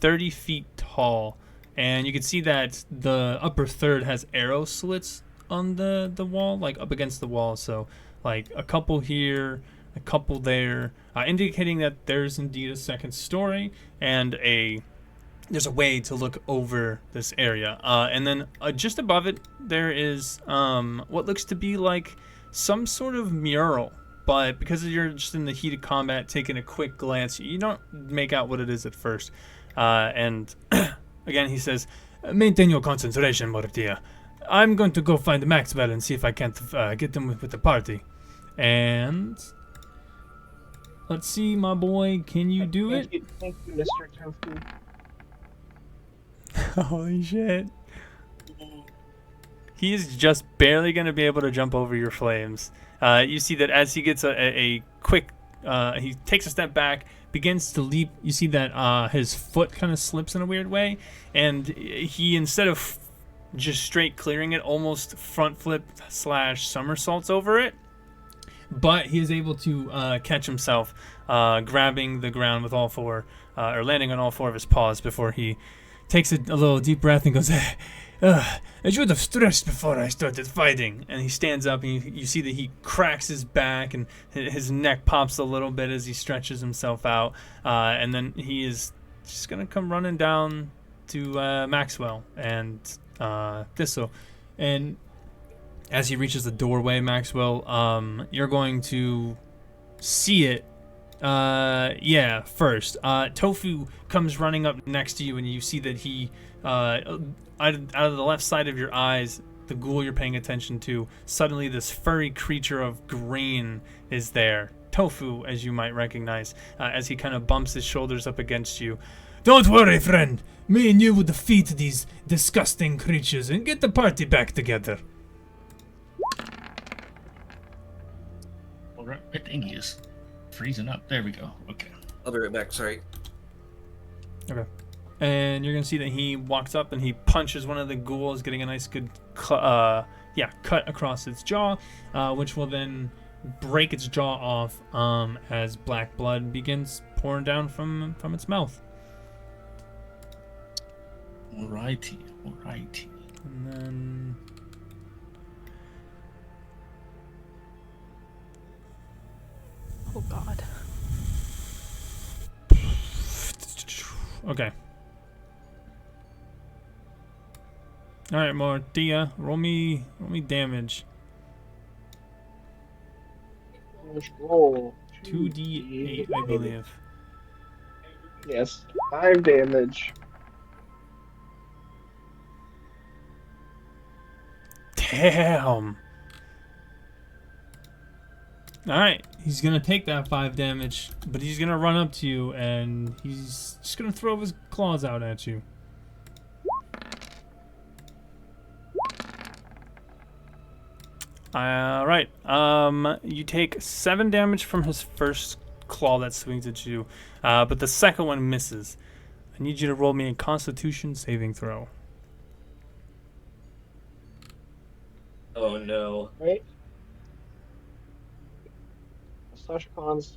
30 feet tall, and you can see that the upper third has arrow slits on the wall, like up against the wall. So like a couple here, a couple there, indicating that there's indeed a second story and there's a way to look over this area. And then just above it, there is what looks to be like some sort of mural. But because you're just in the heat of combat, taking a quick glance, you don't make out what it is at first. And again, he says, maintain your concentration, Mortia. I'm going to go find Maxwell and see if I can't get them with the party. And let's see, my boy, can you do it? Thank you, Mr. Tofu. Holy shit. He is just barely going to be able to jump over your flames. You see that as he gets a quick, he takes a step back, begins to leap. You see that his foot kind of slips in a weird way, and he, instead of just straight clearing it, almost front flip / somersaults over it. But he is able to catch himself, grabbing the ground with all four, or landing on all four of his paws before he takes a little deep breath and goes, I should have stretched before I started fighting. And he stands up, and you see that he cracks his back, and his neck pops a little bit as he stretches himself out. And then he is just going to come running down to Maxwell and Thistle. And as he reaches the doorway, Maxwell, you're going to see it. First. Tofu comes running up next to you, and you see that he, out of the left side of your eyes, the ghoul you're paying attention to, suddenly this furry creature of green is there. Tofu, as you might recognize, as he kind of bumps his shoulders up against you. Don't worry, friend. Me and you will defeat these disgusting creatures and get the party back together. Alright, I think he is freezing up. There we go. Okay. I'll be right back. Sorry. Okay. And you're going to see that he walks up and he punches one of the ghouls, getting a nice good cut across its jaw, which will then break its jaw off as black blood begins pouring down from its mouth. Alrighty. And then... Oh god. Okay. All right, Mortia, roll me damage. Let's roll 2d8, I believe. Yes, 5 damage. Damn. Alright, he's gonna take that 5 damage, but he's gonna run up to you and he's just gonna throw his claws out at you. Alright, you take 7 damage from his first claw that swings at you, but the second one misses. I need you to roll me a Constitution saving throw. Oh no. Right? Slash cons.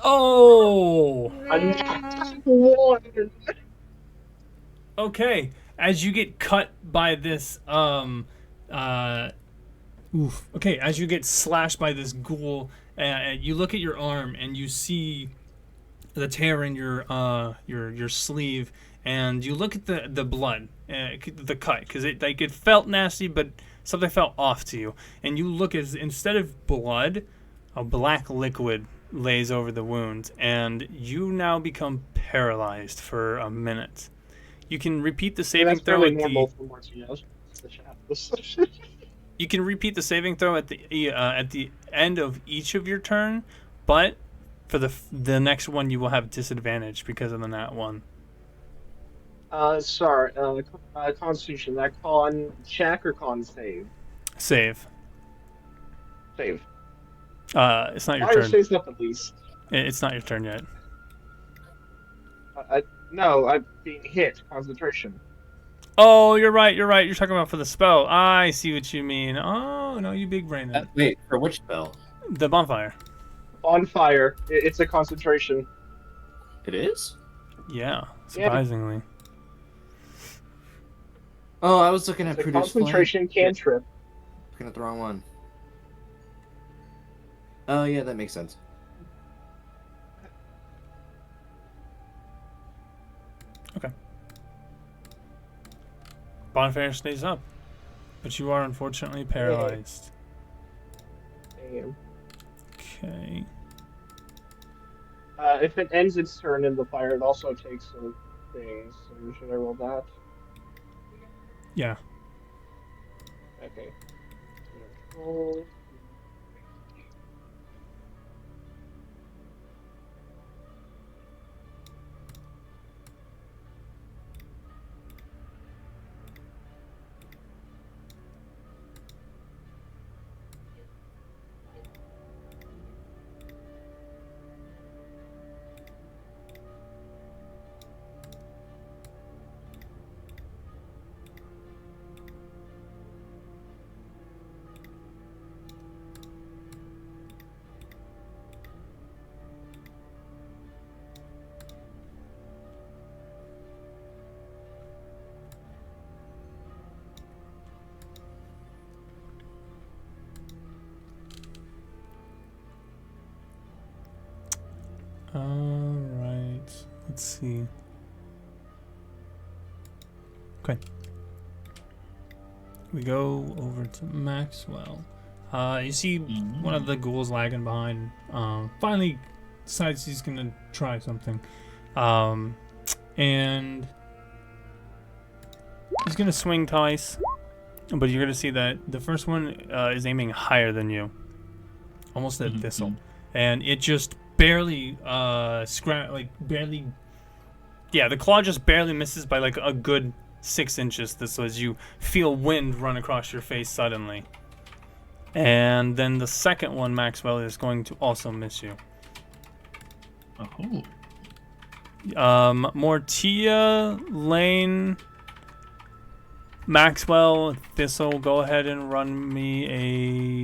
Oh! One. Okay, as you get cut by this, Okay, as you get slashed by this ghoul, you look at your arm and you see the tear in your sleeve, and you look at the blood, the cut, because it felt nasty, but something felt off to you. And you look, as instead of blood, a black liquid lays over the wound, and you now become paralyzed for a minute. You can repeat the saving throw at You can repeat the saving throw at the end of each of your turn, but for the next one you will have disadvantage because of the nat 1. Sorry. Constitution. That con check or con save? Save. Save. It's not your turn. Say stuff at least. It's not your turn yet. No, I'm being hit. Concentration. Oh, you're right. You're talking about for the spell. I see what you mean. Oh, no, you big brain. Wait, for which spell? The bonfire. On fire. It's a concentration. It is? Yeah, Yeah. surprisingly. Oh, I was looking It's at a Produce Flame. concentration cantrip. Looking at the wrong one. Oh, yeah, that makes sense. Okay. Bonfire stays up, but you are unfortunately paralyzed. Damn. Okay. If it ends its turn in the fire, it also takes some things. So should I roll that? Yeah. Okay. Roll. Alright. Let's see. Okay. We go over to Maxwell. You see one of the ghouls lagging behind. Finally decides he's gonna try something. And he's gonna swing twice. But you're gonna see that the first one is aiming higher than you. Almost at Thistle. And it just barely barely, yeah, the claw just barely misses by like a good 6 inches. This as you feel wind run across your face suddenly. And then the second one, Maxwell, is going to also miss you. Oh. Mortia, Lane, Maxwell, Thistle, go ahead and run me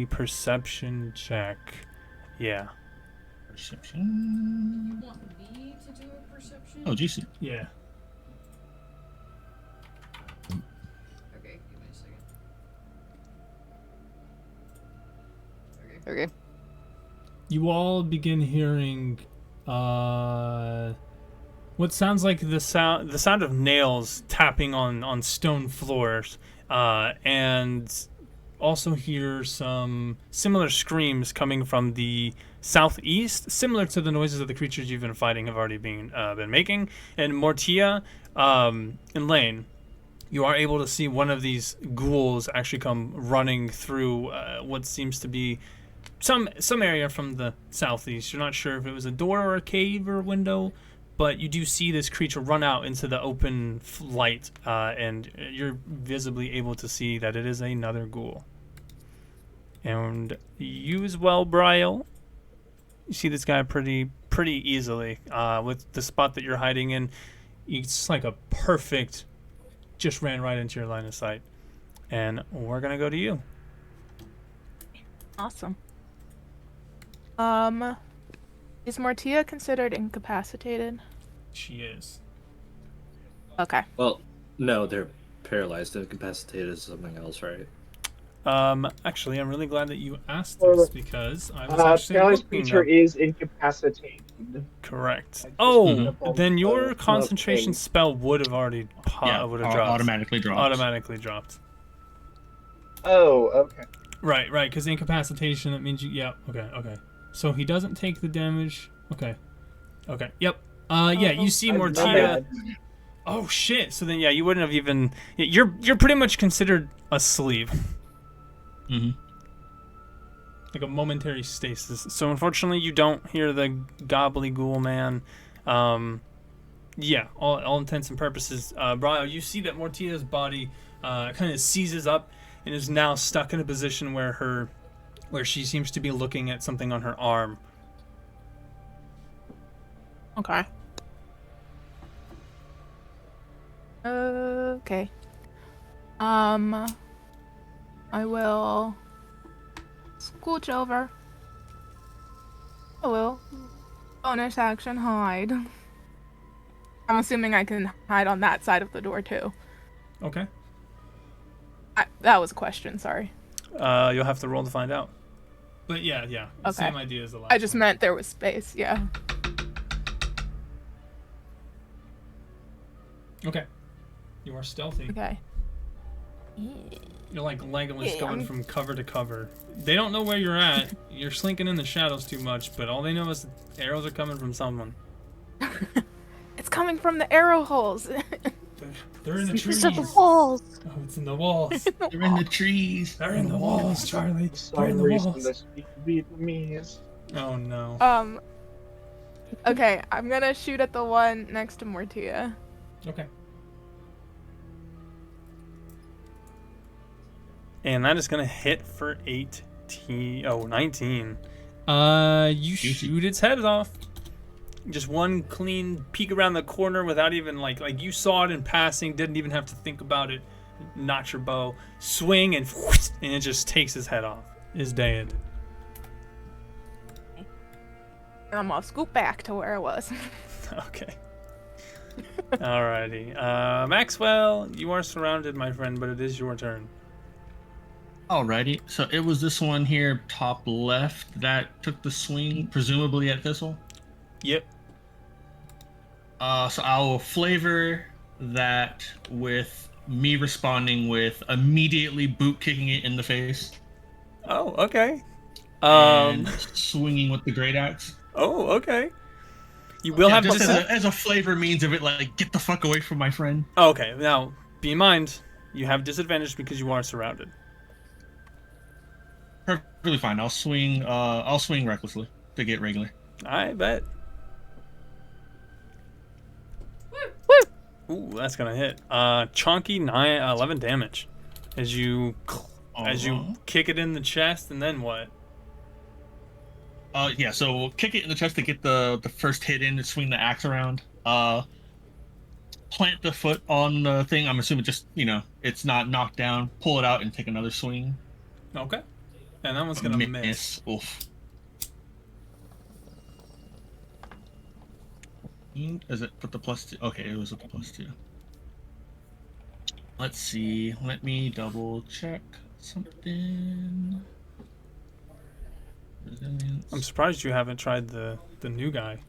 a perception check. Yeah. Perception. You want me to do a perception? Oh, GC. Yeah. Okay, give me a second. Okay. You all begin hearing what sounds like the sound of nails tapping on stone floors, and also hear some similar screams coming from the southeast, similar to the noises of the creatures you've been fighting have already been making. And Mortia and Lane, you are able to see one of these ghouls actually come running through what seems to be some area from the southeast. You're not sure if it was a door or a cave or a window, but you do see this creature run out into the open light, and you're visibly able to see that it is another ghoul. And you as well, Brielle. You see this guy pretty easily with the spot that you're hiding in. It's like a perfect, just ran right into your line of sight. And we're gonna go to you. Awesome. Is Mortia considered incapacitated? She is. Okay. Well, no, they're paralyzed. Incapacitated is something else, right? Actually, I'm really glad that you asked this because I was actually paralyzed looking creature up. is incapacitated. Correct. I just Oh, looked up all then the- your the concentration things. spell would have already would have dropped. Automatically dropped. Automatically dropped. Oh, okay. Right, because incapacitation, that means you... Yeah, okay. So he doesn't take the damage. Okay, yep. Yeah, you see My Mortia... bad. Oh, shit. So then, yeah, you wouldn't have even... You're pretty much considered asleep. Mm-hmm. Like a momentary stasis. So unfortunately, you don't hear the gobbly-ghoul man. Yeah, all intents and purposes. Brian, you see that Mortia's body kind of seizes up and is now stuck in a position where she seems to be looking at something on her arm. Okay. Okay. I will scooch over I will. Bonus action hide. I'm assuming I can hide on that side of the door too. Okay. That was a question, sorry. You'll have to roll to find out. But yeah. Okay. Same idea as the last I just one. meant there was space, yeah. Okay. You are stealthy. Okay. You're like Legolas Yeah, going I'm- from cover to cover. They don't know where you're at. You're slinking in the shadows too much, but all they know is the arrows are coming from someone. It's coming from the arrow holes. They're in the trees. It's at the walls. Oh, it's in the walls. They're in the trees. They're in the walls, Charlie. For They're in some the reason, walls. they speak Vietnamese. Oh no. Okay, I'm gonna shoot at the one next to Mortia. Okay. And that is gonna hit for 19. You shoot its head off. Just one clean peek around the corner without even like you saw it in passing, didn't even have to think about it. Notch your bow, swing, and it just takes his head off. Is dead. And I'm gonna scoot back to where I was. Okay. Alrighty. Maxwell, you are surrounded, my friend, but it is your turn. Alrighty, so it was this one here, top left, that took the swing, presumably at Thistle. Yep. So I will flavor that with me responding with immediately boot kicking it in the face Oh, okay. and swinging with the great axe. Oh, okay. You will Yeah, have just dis- as a flavor means of it, like, get the fuck away from my friend. Oh, okay. Now, be in mind, you have disadvantage because you are surrounded. Perfectly fine. I'll swing recklessly to get regular. I bet. Ooh, that's gonna hit. Chonky 11 damage as you kick it in the chest, and then what? Yeah, so we'll kick it in the chest to get the first hit in and swing the axe around. Plant the foot on the thing. I'm assuming just, it's not knocked down. Pull it out and take another swing. Okay. And that one's gonna miss. Oof. Is it with the +2? Okay, it was with the +2. Let's see. Let me double check something. Resilience. I'm surprised you haven't tried the new guy.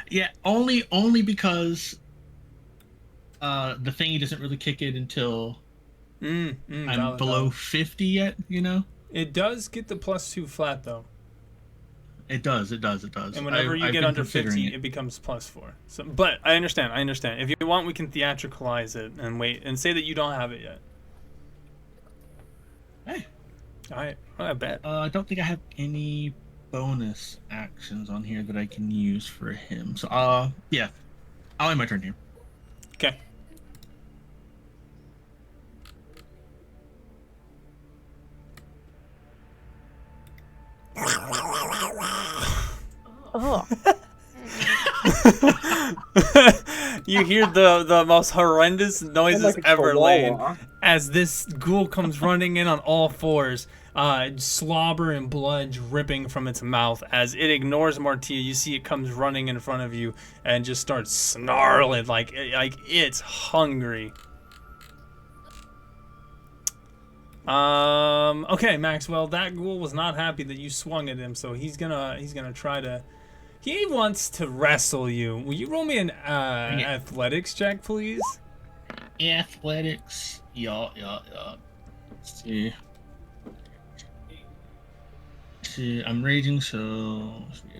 Yeah, only because the thingy doesn't really kick in until I'm Valid, below valid. 50 yet, It does get the +2 flat though, It does. and whenever you I've get been under considering 50, it becomes +4. So, but I understand. If you want, we can theatricalize it and wait and say that you don't have it yet. Hey. I bet. I don't think I have any bonus actions on here that I can use for him. So, yeah. I'll end my turn here. Okay. Oh. You hear the most horrendous noises Like a ever laid chihuahua. as this ghoul comes running in on all fours, slobber and blood dripping from its mouth. As it ignores Martia, you see it comes running in front of you and just starts snarling like it's hungry. Okay, Maxwell, that ghoul was not happy that you swung at him, so he's gonna try to. He wants to wrestle you. Will you roll me an athletics check, please? Athletics. Yeah. Let's see. I'm raging, so.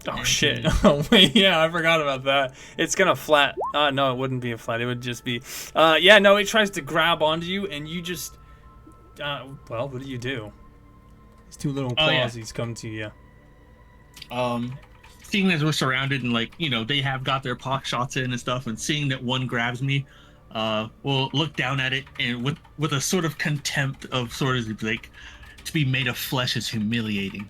Oh shit! Oh wait, yeah, I forgot about that. It's gonna flat. No, it wouldn't be a flat. It would just be. Yeah, no, it tries to grab onto you, and you just. Well, what do? These two little clawsies come to you. Seeing as we're surrounded and they have got their pot shots in and stuff, and seeing that one grabs me, we'll look down at it and with a sort of contempt of like, to be made of flesh is humiliating.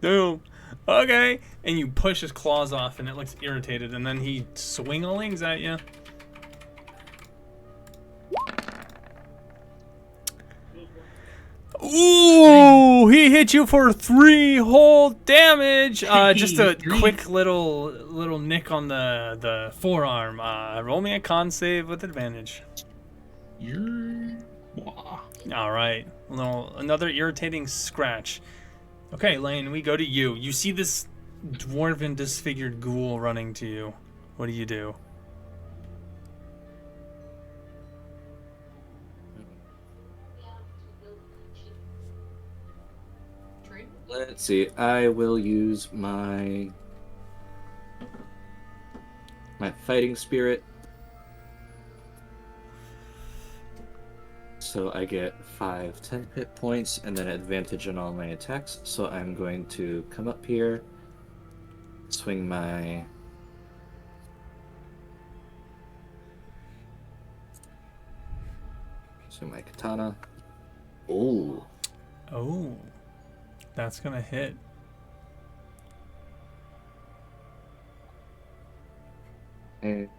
Damn. Okay. And you push his claws off, and it looks irritated, and then he swing-a-lings at you. Ooh, he He hit you for 3 whole damage. Just a Three. quick little nick on the forearm. Roll me a con save with advantage. Wah. All right, another irritating scratch. Okay, Lane, we go to you. You see this dwarven disfigured ghoul running to you. What do you do? Trade? Let's see. I will use my fighting spirit. So I get 10 hit points and then advantage on all my attacks. So I'm going to come up here, swing my katana. Oh. Oh, that's gonna hit. And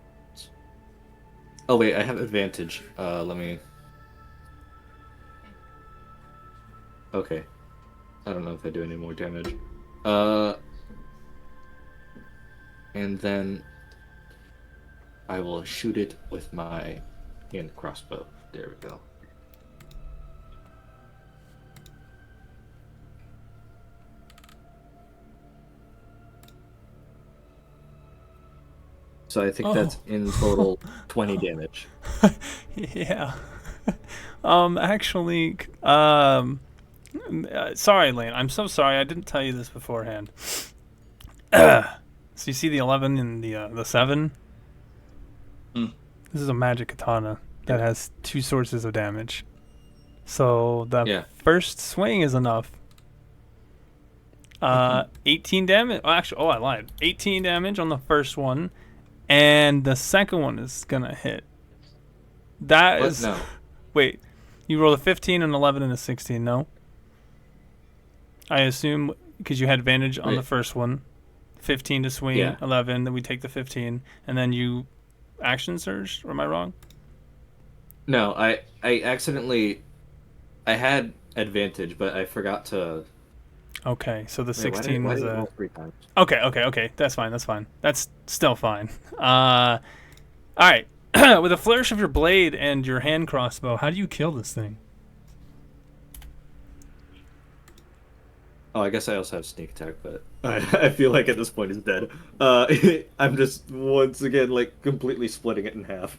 oh wait, I have advantage. Let me. Okay. I don't know if I do any more damage. And then I will shoot it with my hand crossbow. There we go. So I think that's in total 20 damage. Yeah. Actually, sorry, Lane. I'm so sorry. I didn't tell you this beforehand. So you see the 11 and the 7? Hmm. This is a magic katana that has 2 sources of damage. So the first swing is enough. 18 damage. Oh, actually, I lied. 18 damage on the first one, and the second one is gonna hit. That What? is. No. Wait, you rolled a 15, an 11, and a 16. No. I assume because you had advantage on the first one. 15 to swing, 11. Then we take the 15, and then you action surge. Or am I wrong? No, I accidentally. I had advantage, but I forgot to. Okay, so the Wait, 16 why was did I a. roll 3 times? Okay. That's fine. That's still fine. All right. With a flourish of your blade and your hand crossbow, how do you kill this thing? Oh, I guess I also have sneak attack, but I feel like at this point it's dead. I'm just once again like completely splitting it in half.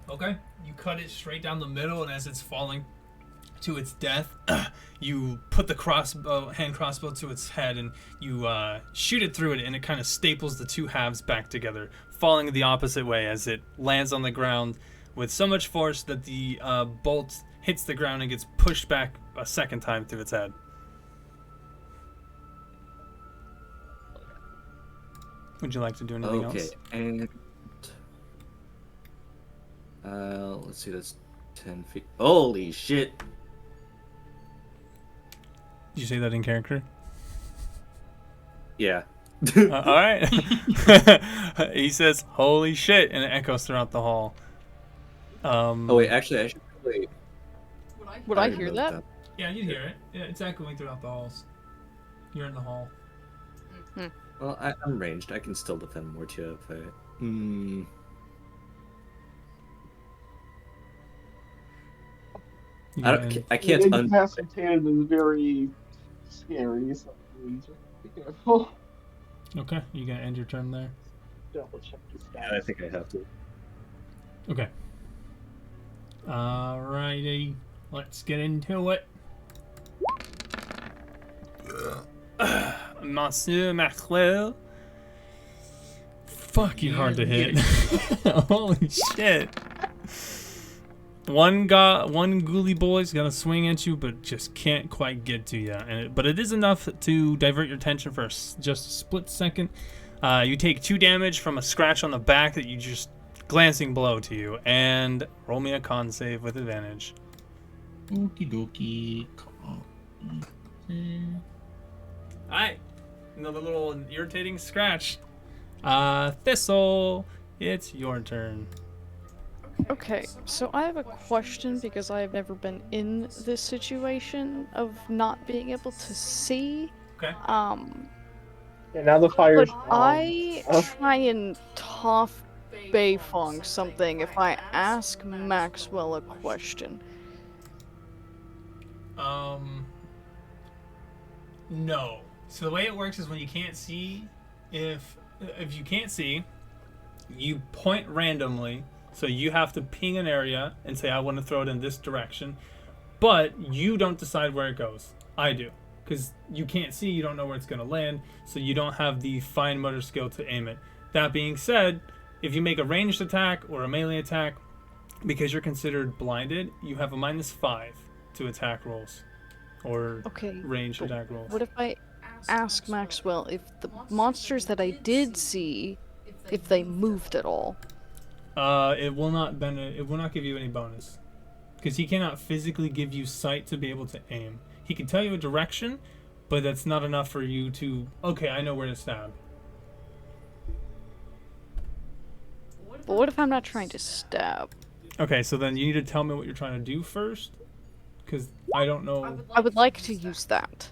Okay. You cut it straight down the middle, and as it's falling to its death, you put the hand crossbow to its head, and you shoot it through it, and it kind of staples the 2 halves back together, falling the opposite way as it lands on the ground with so much force that the bolt hits the ground and gets pushed back a second time through its head. Would you like to do anything else? Okay, and let's see, that's 10 feet. Holy shit! Did you say that in character? Yeah. All right. He says, "Holy shit!" and it echoes throughout the hall. Oh wait, actually, I should probably. Would I hear that? that. Yeah, you hear it. Yeah, it's echoing throughout the halls. You're in the hall. Well, I'm ranged. I can still defend Mortia if I. I can't. Incapacitated is very scary, so we just be careful. Okay, you gonna end your turn there? Double check the stats. Yeah, I think I have to. Okay. Alrighty, let's get into it. Monsieur Maclel. Fucking hard to hit. Holy shit. One ghoulie boy's gonna swing at you, but just can't quite get to you. But it is enough to divert your attention for just a split second. You take 2 damage from a scratch on the back that you just glancing blow to you, and roll me a con save with advantage. Okie dokie. Alright, another little irritating scratch. Thistle, it's your turn. Okay, so I have a question because I have never been in this situation of not being able to see. Okay. Yeah, now the Could fire's gone. I try and tough Beifong something if I ask Maxwell a question? No. So the way it works is when you can't see, if you can't see, you point randomly. So you have to ping an area and say, I want to throw it in this direction. But you don't decide where it goes. I do. Because you can't see, you don't know where it's going to land, so you don't have the fine motor skill to aim it. That being said, if you make a ranged attack or a melee attack, because you're considered blinded, you have a -5 to attack rolls. Or Okay, ranged but attack rolls. what if I ask Maxwell if the monsters that I did see, if they moved at all? It will not give you any bonus. Because he cannot physically give you sight to be able to aim. He can tell you a direction, but that's not enough for you to, okay, I know where to stab. But what if I'm not trying to stab? Okay, so then you need to tell me what you're trying to do first. Because I don't know. I would like to use that.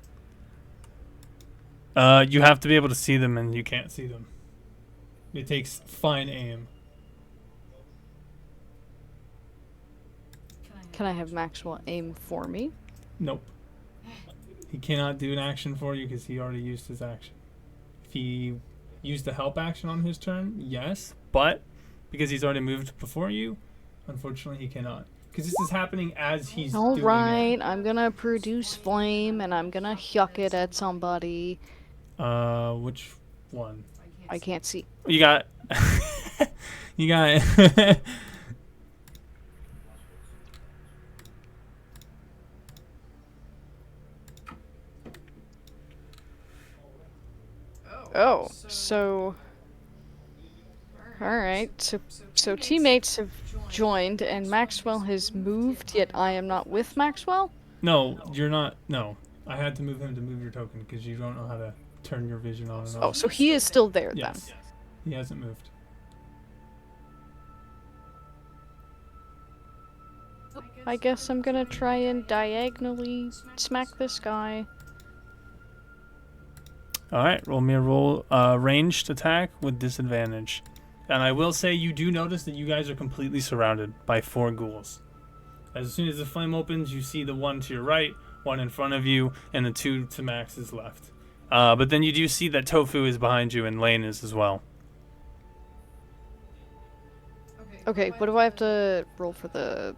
You have to be able to see them, and you can't see them. It takes fine aim. Can I have Maxwell aim for me? Nope. He cannot do an action for you because he already used his action. If he used the help action on his turn, yes. But because he's already moved before you, unfortunately he cannot. Because this is happening as he's doing it. Alright, I'm gonna produce flame and I'm gonna yuck it at somebody. Which one? I can't see. You got... you got... Oh, so... Alright, so teammates have joined and Maxwell has moved, yet I am not with Maxwell? No, you're not... No. I had to move him to move your token because you don't know how to turn your vision on and off. Oh, so he is still there Yes. then. He hasn't moved. I guess I'm gonna try and diagonally smack this guy. Alright, roll me a ranged attack with disadvantage. And I will say you do notice that you guys are completely surrounded by 4 ghouls. As soon as the flame opens, you see the one to your right, one in front of you, and the 2 to Max's left. But then you do see that Tofu is behind you and Lane is as well. Okay, what do I have to roll for the...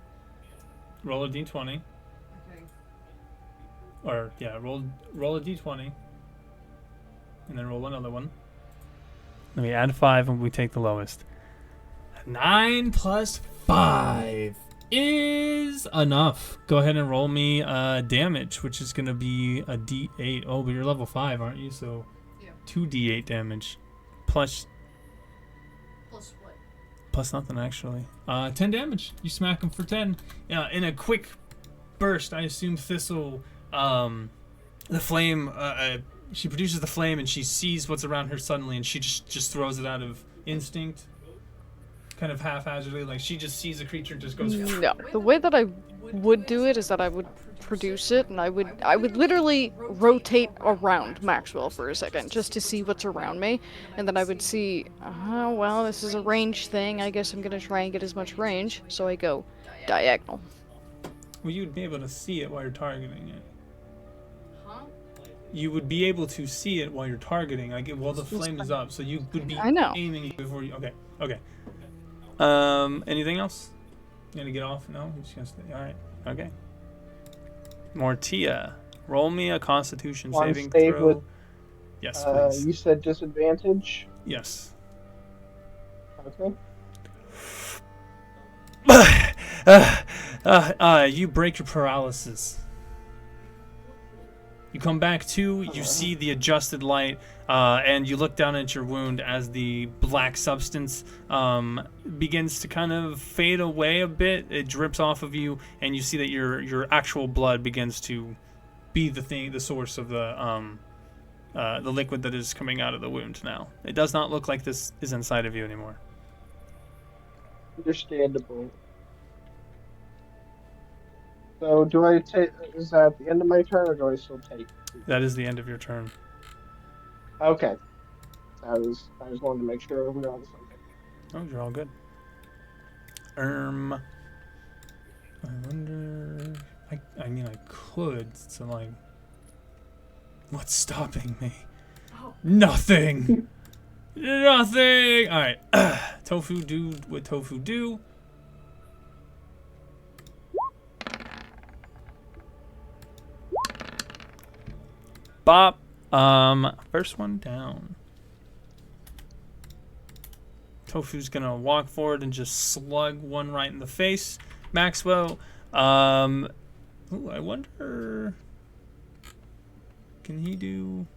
Roll a d20. Okay. Or, yeah, roll a d20. And then roll another one. Then we add 5 and we take the lowest. 9 plus 5 is enough. Go ahead and roll me damage, which is going to be a d8. Oh, but you're level 5, aren't you? So Yeah. 2d8 damage. Plus Plus what? plus nothing, actually. 10 damage. You smack him for 10. Yeah, in a quick burst, I assume Thistle, the flame, she produces the flame and she sees what's around her suddenly and she just throws it out of instinct. Kind of haphazardly, like she just sees a creature and just goes... No, the way that I would do it is that I would produce it and I would literally rotate around Maxwell for a second just to see what's around me, and then I would see, oh well, this is a range thing, I guess I'm gonna try and get as much range, so I go diagonal. Well, you'd be able to see it while you're targeting it. Huh? You would be able to see it while you're targeting, like while the flame is up, so you would be I know. aiming before you... Okay. Anything else? You gonna get off? No? You're just gonna stay? Alright. Okay. Mortia, roll me a Constitution One saving save throw. with, Yes, please. you said disadvantage? Yes. Okay. You break your paralysis. You come back to, you see the adjusted light, and you look down at your wound as the black substance begins to kind of fade away a bit. It drips off of you, and you see that your actual blood begins to be the source of the liquid that is coming out of the wound now. It does not look like this is inside of you anymore. Understandable. So do I take? Is that the end of my turn, or do I still take? That is the end of your turn. Okay. I just wanted to make sure we were on the same page. Oh, you're all good. I wonder. I mean, I could. So like, what's stopping me? Oh. Nothing. Nothing. All right. Tofu do what tofu do. Bop. First one down. Tofu's gonna walk forward and just slug one right in the face. Maxwell. Ooh, I wonder. Can he do?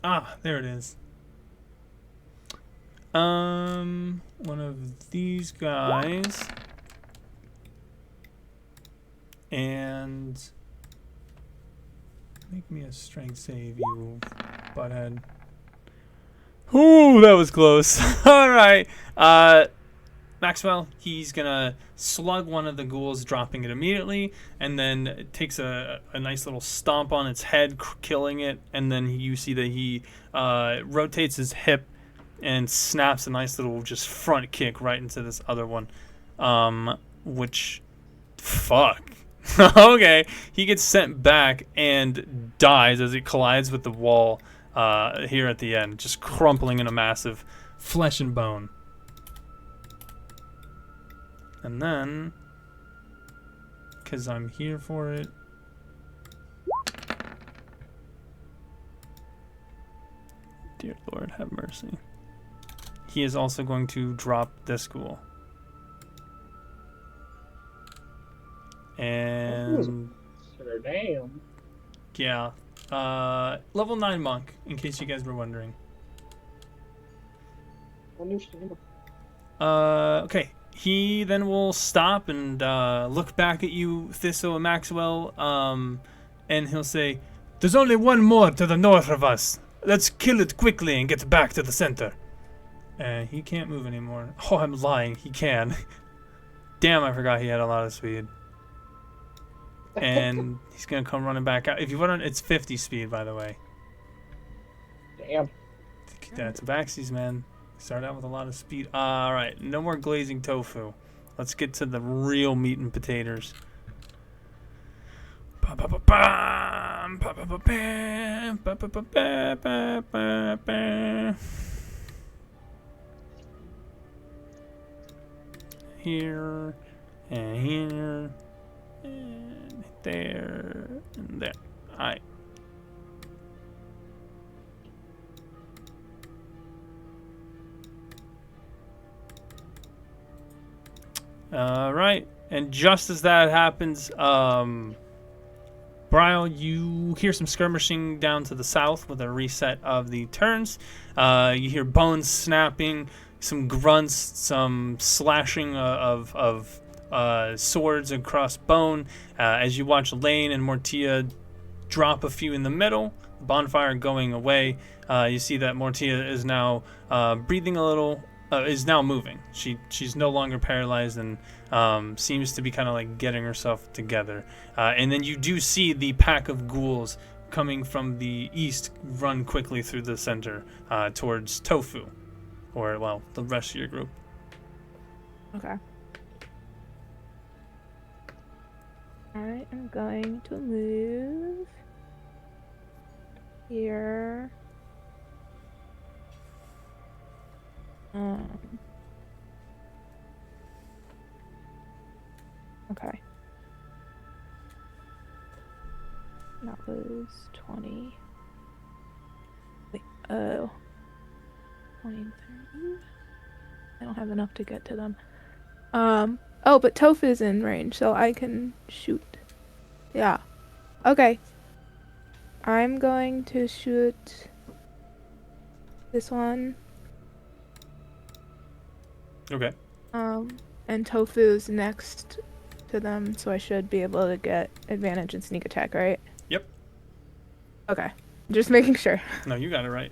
Ah, there it is. One of these guys. And make me a strength save, you butthead. Ooh, that was close. All right. Maxwell, he's gonna slug one of the ghouls, dropping it immediately, and then takes a nice little stomp on its head, killing it, and then you see that he rotates his hip and snaps a nice little just front kick right into this other one, which, fuck. Okay, he gets sent back and dies as it collides with the wall here at the end, just crumpling in a massive flesh and bone. And then, because I'm here for it, dear Lord, have mercy. He is also going to drop this ghoul. And Damn. yeah, level 9 monk, in case you guys were wondering. Understandable. Okay. He then will stop and look back at you, Thistle and Maxwell, and he'll say, "There's only one more to the north of us. Let's kill it quickly and get back to the center." He can't move anymore. Oh, I'm lying. He can. Damn, I forgot he had a lot of speed. And he's going to come running back out. If you want to, it's 50 speed, by the way. Damn. That's Baxies, man. Start out with a lot of speed. All right, no more glazing tofu. Let's get to the real meat and potatoes. Here and here and there and there. All right. All right, and just as that happens, Bryle, you hear some skirmishing down to the south with a reset of the turns. You hear bones snapping, some grunts, some slashing of swords across bone. As you watch Lane and Mortia drop a few in the middle, bonfire going away, you see that Mortia is now breathing a little. Is now moving. She's no longer paralyzed and seems to be kind of like getting herself together. And then you do see the pack of ghouls coming from the east run quickly through the center towards Tofu, or well, the rest of your group. Okay. I am going to move here. Okay. That was 20. Wait, 20 and 30. I don't have enough to get to them. Oh, but Tofu's in range, so I can shoot. Yeah. Okay. I'm going to shoot this one. Okay. and Tofu's next to them, so I should be able to get advantage and sneak attack, right? Yep. Okay. Just making sure. No, you got it right.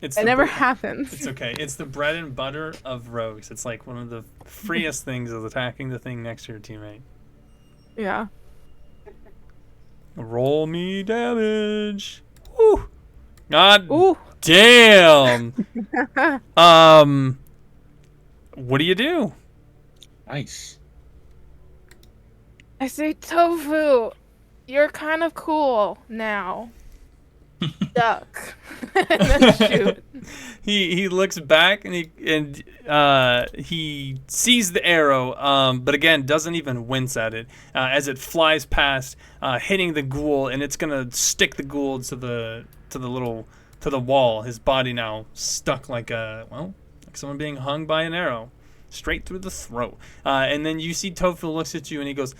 It's It the never bre- happens. It's okay. It's the bread and butter of rogues. It's like one of the freest things is attacking the thing next to your teammate. Yeah. Roll me damage. Woo. God Ooh. damn. What do you do? Nice. I say, Tofu, you're kind of cool now. Duck. And then shoot. He looks back and he sees the arrow, but again doesn't even wince at it as it flies past, hitting the ghoul, and it's gonna stick the ghoul to the wall. His body now stuck like someone being hung by an arrow, straight through the throat. And then you see Tofu looks at you and he goes,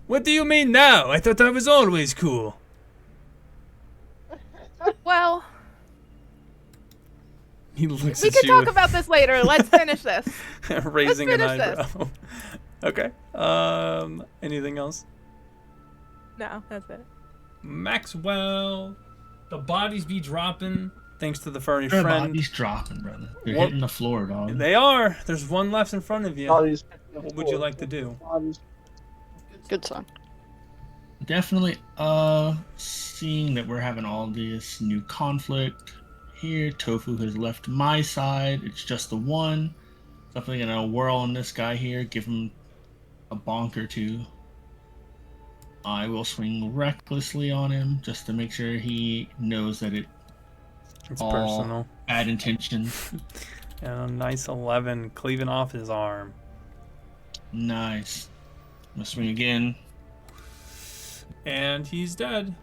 "What do you mean now? I thought I was always cool." Well, He looks we at can you talk with- about this later. Let's finish this. raising an finish eyebrow. Okay. Anything else? No, that's it. Maxwell, the bodies be dropping thanks to the furry Their friend. bodies dropping, brother. They're What- hitting the floor, dog. They are. There's one left in front of you. Bodies- What would you like to do? Bodies- Good son. Definitely, seeing that we're having all this new conflict here, Tofu has left my side. It's just the one. Definitely gonna whirl on this guy here, give him a bonk or two. I will swing recklessly on him just to make sure he knows that it's It's all personal. bad intentions. And a nice 11 cleaving off his arm. Nice. I'm gonna swing again. And he's dead.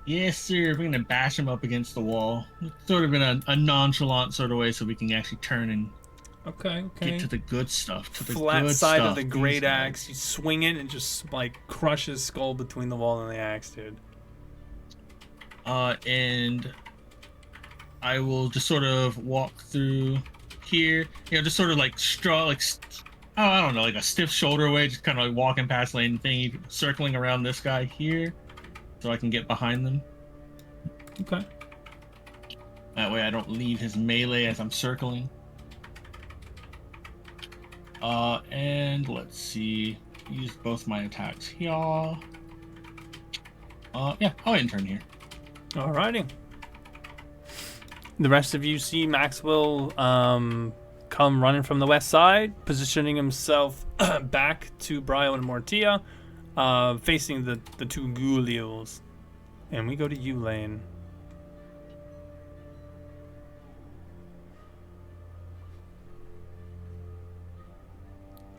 Yes, sir. We're gonna bash him up against the wall, sort of in a nonchalant sort of way, so we can actually turn and Okay. get to the good stuff. To the Flat good side stuff. of the These great guys. axe. You swing it and just like crush his skull between the wall and the axe, dude. And I will just sort of walk through here. Just sort of like I don't know, like a stiff shoulder way, just kind of like walking past lane thingy, circling around this guy here, so I can get behind them. Okay. That way I don't leave his melee as I'm circling. And let's see. Use both my attacks here. Yeah, I'll end turn here. Alrighty. The rest of you see Maxwell come running from the west side, positioning himself back to Brio and Mortia, facing the two Ghoulios. And we go to you, Lane.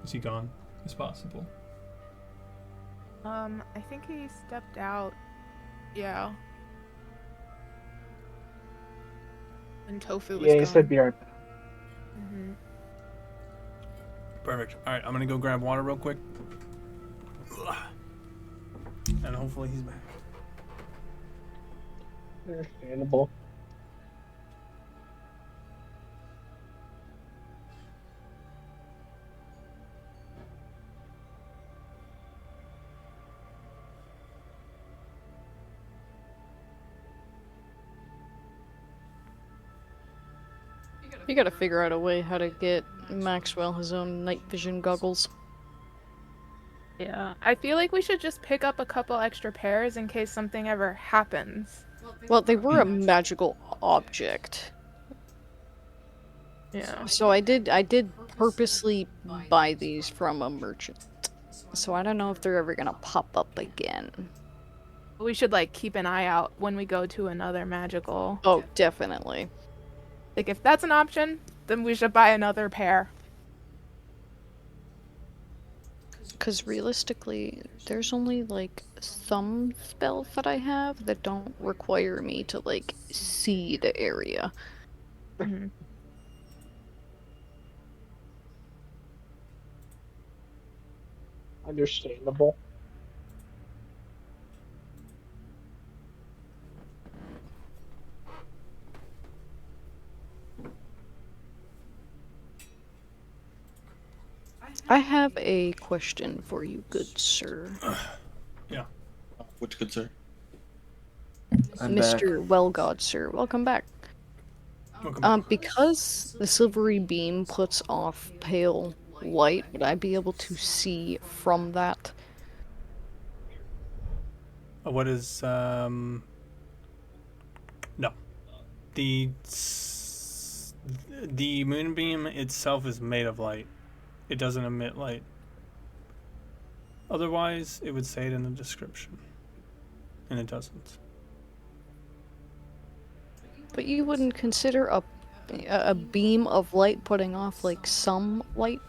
Is he gone? As possible. I think he stepped out. Yeah. And Tofu was Yeah, he gone. said be right back. Mhm. Perfect. Alright, I'm gonna go grab water real quick. And hopefully he's back. Understandable. You gotta figure out a way how to get Maxwell his own night vision goggles. Yeah. I feel like we should just pick up a couple extra pairs in case something ever happens. Well, they were a magical object. Yeah. So I did purposely buy these from a merchant. So I don't know if they're ever gonna pop up again. We should like keep an eye out when we go to another magical. Oh, definitely. Like if that's an option, then we should buy another pair. Because realistically, there's only like some spells that I have that don't require me to like see the area. Mhm. Understandable. I have a question for you, good sir. Which good sir? I'm back. Mr. Wellgod, sir. Welcome back. Welcome back. Because the silvery beam puts off pale light, would I be able to see from that? What is no. The the moonbeam itself is made of light. It doesn't emit light. Otherwise, it would say it in the description. And it doesn't. But you wouldn't consider a beam of light putting off like some light?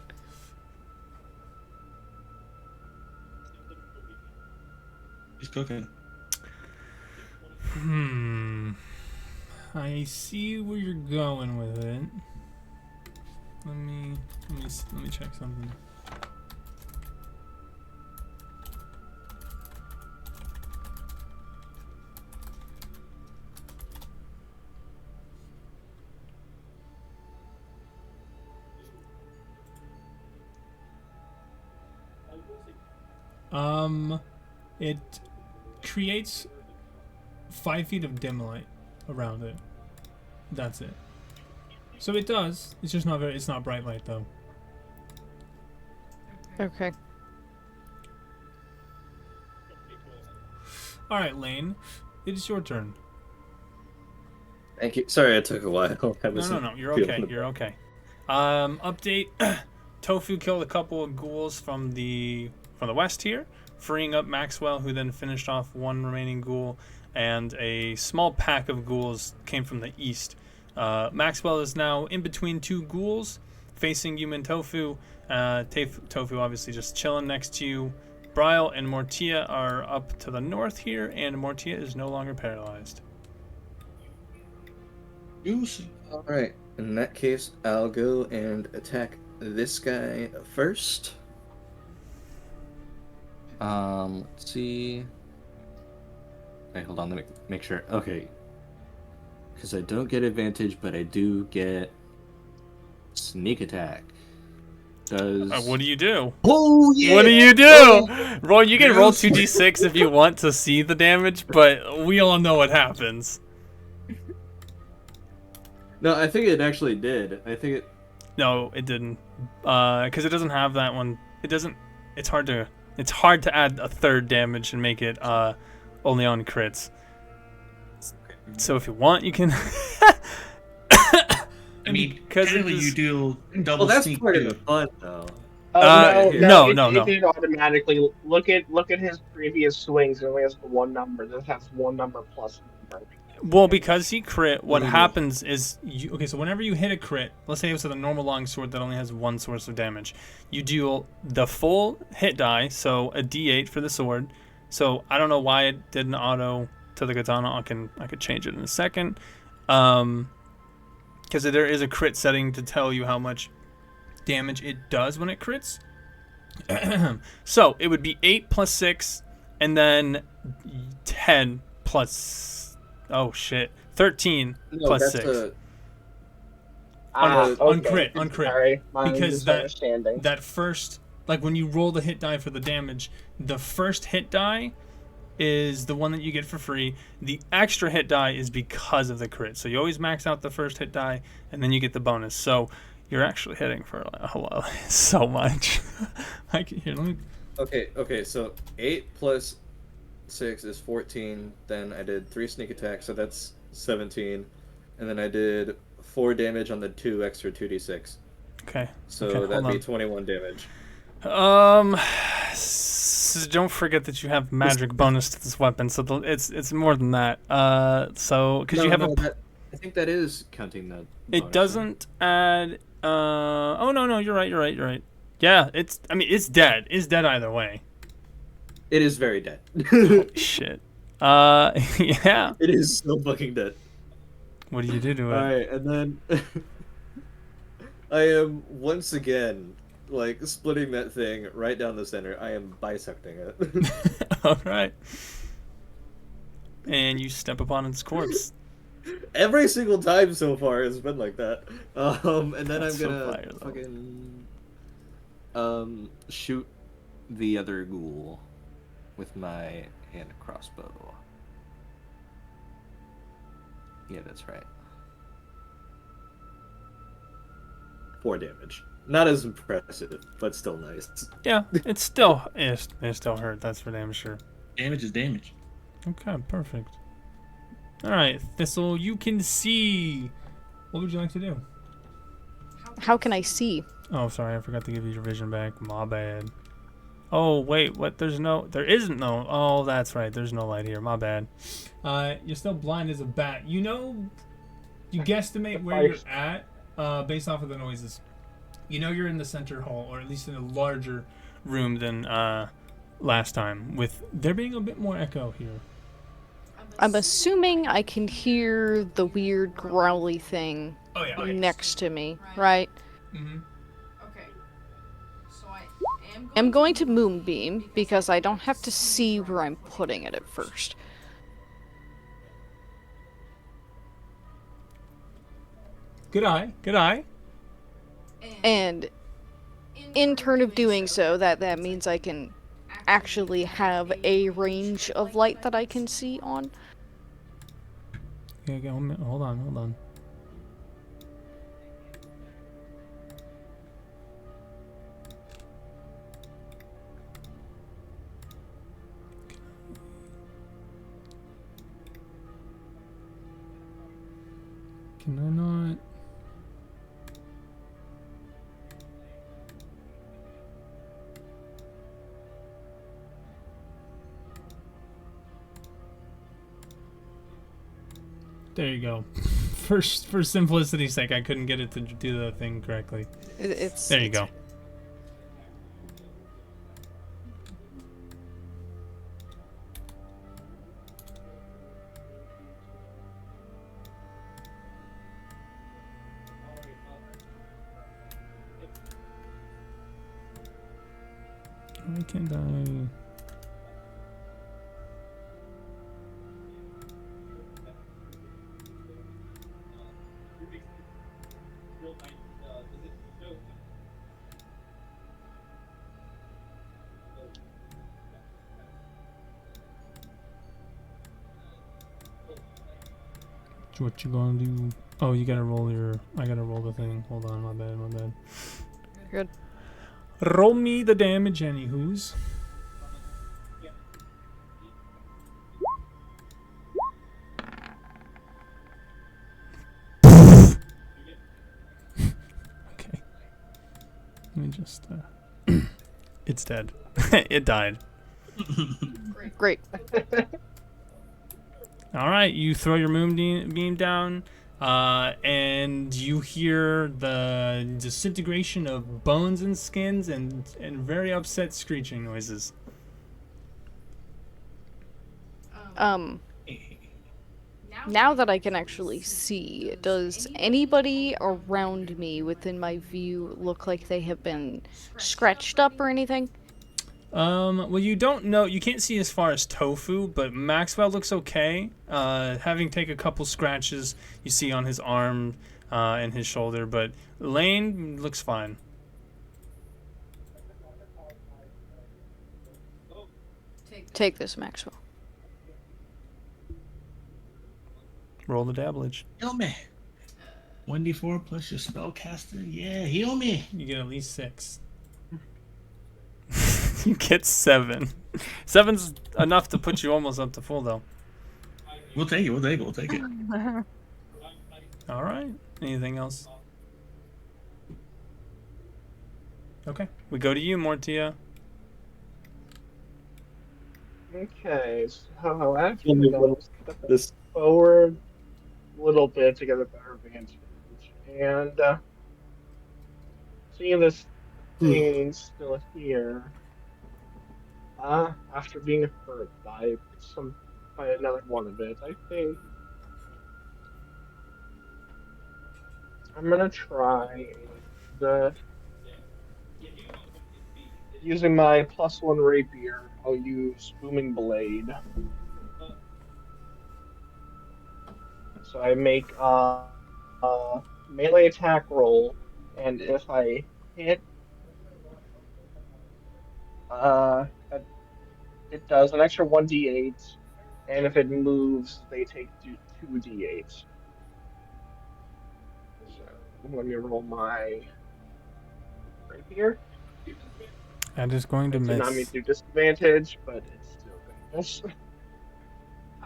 He's cooking. I see where you're going with it. Let me check something. It creates 5 feet of dim light around it. That's it. So it does. It's just not very. It's not bright light though. Okay. All right, Lane. It is your turn. Thank you. Sorry, it took a while. No. You're okay. You're okay. Update. Tofu killed a couple of ghouls from the west here, freeing up Maxwell, who then finished off one remaining ghoul, and a small pack of ghouls came from the east. Maxwell is now in between two ghouls, facing you and Tofu. Tofu obviously just chilling next to you. Bryle and Mortia are up to the north here, and Mortia is no longer paralyzed. All right. In that case, I'll go and attack this guy first. Let's see. Wait, hold on. Let me make sure. Okay. Because I don't get advantage, but I do get sneak attack. Does What do you do? Oh yeah! What do you do? Oh. Roll. You can roll 2d6 if you want to see the damage, but we all know what happens. No, I think it actually did. I think it. No, it didn't. Because it doesn't have that one. It doesn't. It's hard to add a third damage and make it only on crits. So if you want, you can. I mean, because technically you do double Well, that's sneak part too. of the fun, though. No. It did automatically look at his previous swings. It only has the one number. This has one number plus number. Well, because he crit, what Mhm. happens is so whenever you hit a crit, let's say it's with a normal longsword that only has one source of damage, you deal the full hit die, so a D8 for the sword. So I don't know why it didn't auto to the katana. I could change it in a second. Because there is a crit setting to tell you how much damage it does when it crits. So it would be 8 plus 6, and then 10 plus. Oh shit! 13 plus 6 on crit. Sorry, my Because misunderstanding. that first, like when you roll the hit die for the damage, the first hit die is the one that you get for free. The extra hit die is because of the crit. So you always max out the first hit die, and then you get the bonus. So you're actually hitting for so much. Here, let me. Okay. So 8 plus 6 is 14. Then I did 3 sneak attacks, so that's 17. And then I did 4 damage on the 2 extra 2d6. Okay. So okay, that'd be 21 damage. Don't forget that you have magic bonus to this weapon, so it's more than that. So because you have I think that is counting the. It bonus, doesn't add. Oh no, you're right. Yeah, it's dead. It's dead either way. It is very dead. Holy shit. Yeah. It is so fucking dead. What do you do to it? Alright, and then I am once again like splitting that thing right down the center. I am bisecting it. All right. And you step upon its corpse. Every single time so far has been like that. And then That's I'm so gonna fire, though. fucking Shoot the other ghoul with my hand crossbow. Yeah, that's right. 4 damage. Not as impressive, but still nice. Yeah, it still hurt. That's for damn sure. Damage is damage. Okay, perfect. All right, Thistle, you can see. What would you like to do? How can I see? Oh, sorry, I forgot to give you your vision back. My bad. Oh, wait, what? There isn't no. Oh, that's right. There's no light here. My bad. You're still blind as a bat. You guesstimate where you're at, based off of the noises. You know you're in the center hall, or at least in a larger room than last time, with there being a bit more echo here. I'm assuming I can hear the weird growly thing next to me, right? Mm-hmm. Okay. So I I'm going to moonbeam because I don't have to see where I'm putting it at first. Good eye. Good eye. And in turn of doing so, that means I can actually have a range of light that I can see on. Okay, hold on. Can I not? There you go. For simplicity's sake, I couldn't get it to do the thing correctly. There you go. Why can't I? What you gonna do? Oh, you gotta roll I gotta roll the thing. Hold on, my bad. Good. Roll me the damage, anywho's. Okay. Let me just. It's dead. It died. Great. All right, you throw your moonbeam down, and you hear the disintegration of bones and skins and very upset screeching noises. Now that I can actually see, does anybody around me within my view look like they have been scratched up or anything? Well, you don't know. You can't see as far as Tofu, but Maxwell looks okay. Having taken a couple scratches you see on his arm and his shoulder, but Lane looks fine. Take this, Maxwell. Roll the dabblage. Heal me. 1d4 plus your spellcaster. Yeah, heal me. You get at least 6. You get 7. 7's enough to put you almost up to full, though. We'll take it. All right. Anything else? Okay. We go to you, Mortia. Okay, so actually I'll step This forward a little bit to get a better vantage. And seeing this thing still here, after being hurt by another one of it, I think I'm gonna try the using my +1 rapier. I'll use booming blade. So I make a melee attack roll, and if I hit That it does an extra 1d8, and if it moves, they take 2d8. So let me roll my right here. That is going I to did not mean miss. to do disadvantage, but it's still gonna miss.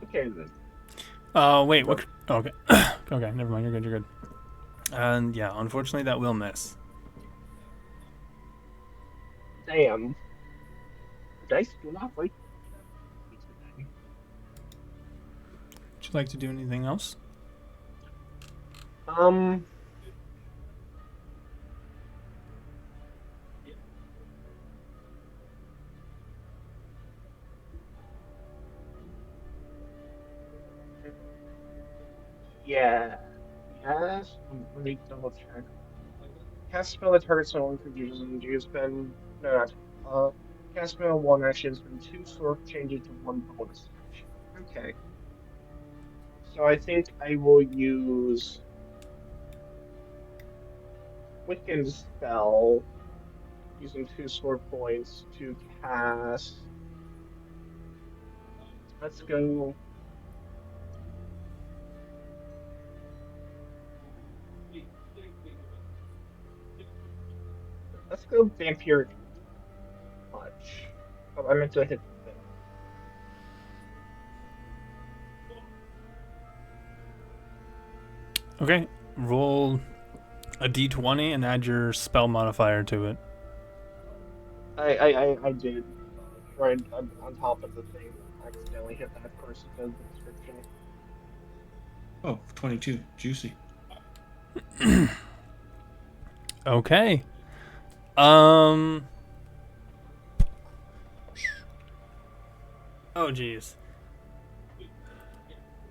Okay then. Wait, what? So, Okay. Okay, never mind. You're good. You're good. And yeah, unfortunately, that will miss. damn. The dice do not like me today. Would you like to do anything else? Um. Yeah. Yes. Let me double check. Cast spell that targets no one could use and you spend no not cast spell one action spend two sword changes to one bonus action. Okay. So I think I will use Quicken spell using two sword points to cast. Let's go. Let's go vampiric touch. Oh, I meant to hit the thing. Okay. Roll a d20 and add your spell modifier to it. I did. Right on top of the thing. Accidentally hit that first instead of the description. Oh, 22. Juicy. Okay. Um. Oh, geez.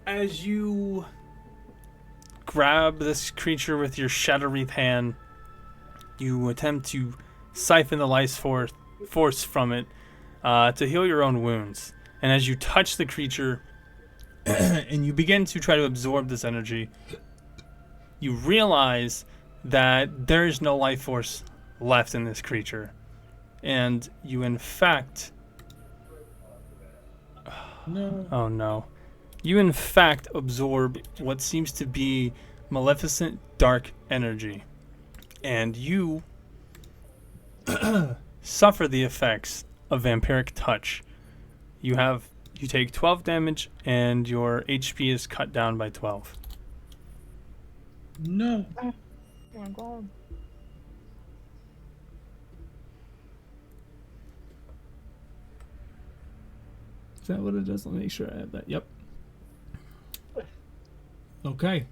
As you grab this creature with your Shadowwreath hand, you attempt to siphon the life force from it to heal your own wounds. And as you touch the creature and you begin to try to absorb this energy, you realize that there is no life force left in this creature. And you, in fact. No. Oh no. You, in fact, absorb what seems to be maleficent dark energy. And you suffer the effects of vampiric touch. You take 12 damage and your HP is cut down by 12. No. Oh my god. Is that what it does? Let me make sure I have that. Yep. Okay.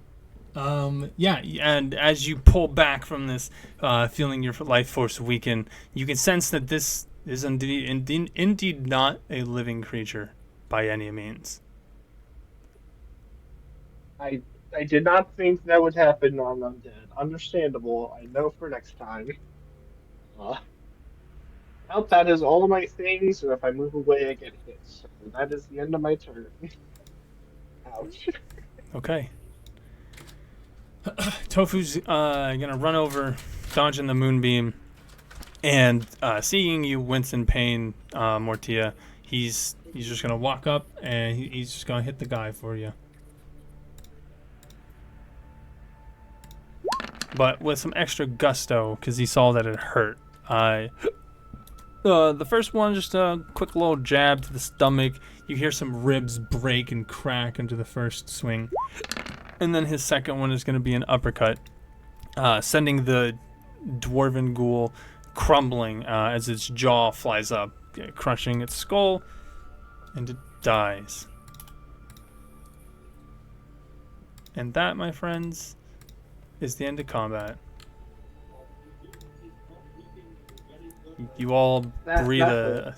Yeah, and as you pull back from this, feeling your life force weaken, you can sense that this is indeed not a living creature by any means. I did not think that would happen on Undead. Understandable. I know for next time. Uh, well, that is all of my things, and if I move away, I get hit. So that is the end of my turn. Ouch. Okay. Tofu's gonna run over, dodging the moonbeam, and seeing you wince in pain, Mortia, he's just gonna walk up and he's just gonna hit the guy for you. But with some extra gusto, because he saw that it hurt. The first one, just a quick little jab to the stomach. You hear some ribs break and crack into the first swing. And then his second one is going to be an uppercut, sending the dwarven ghoul crumbling as its jaw flies up, crushing its skull, and it dies. And that, my friends, is the end of combat. You all breathe a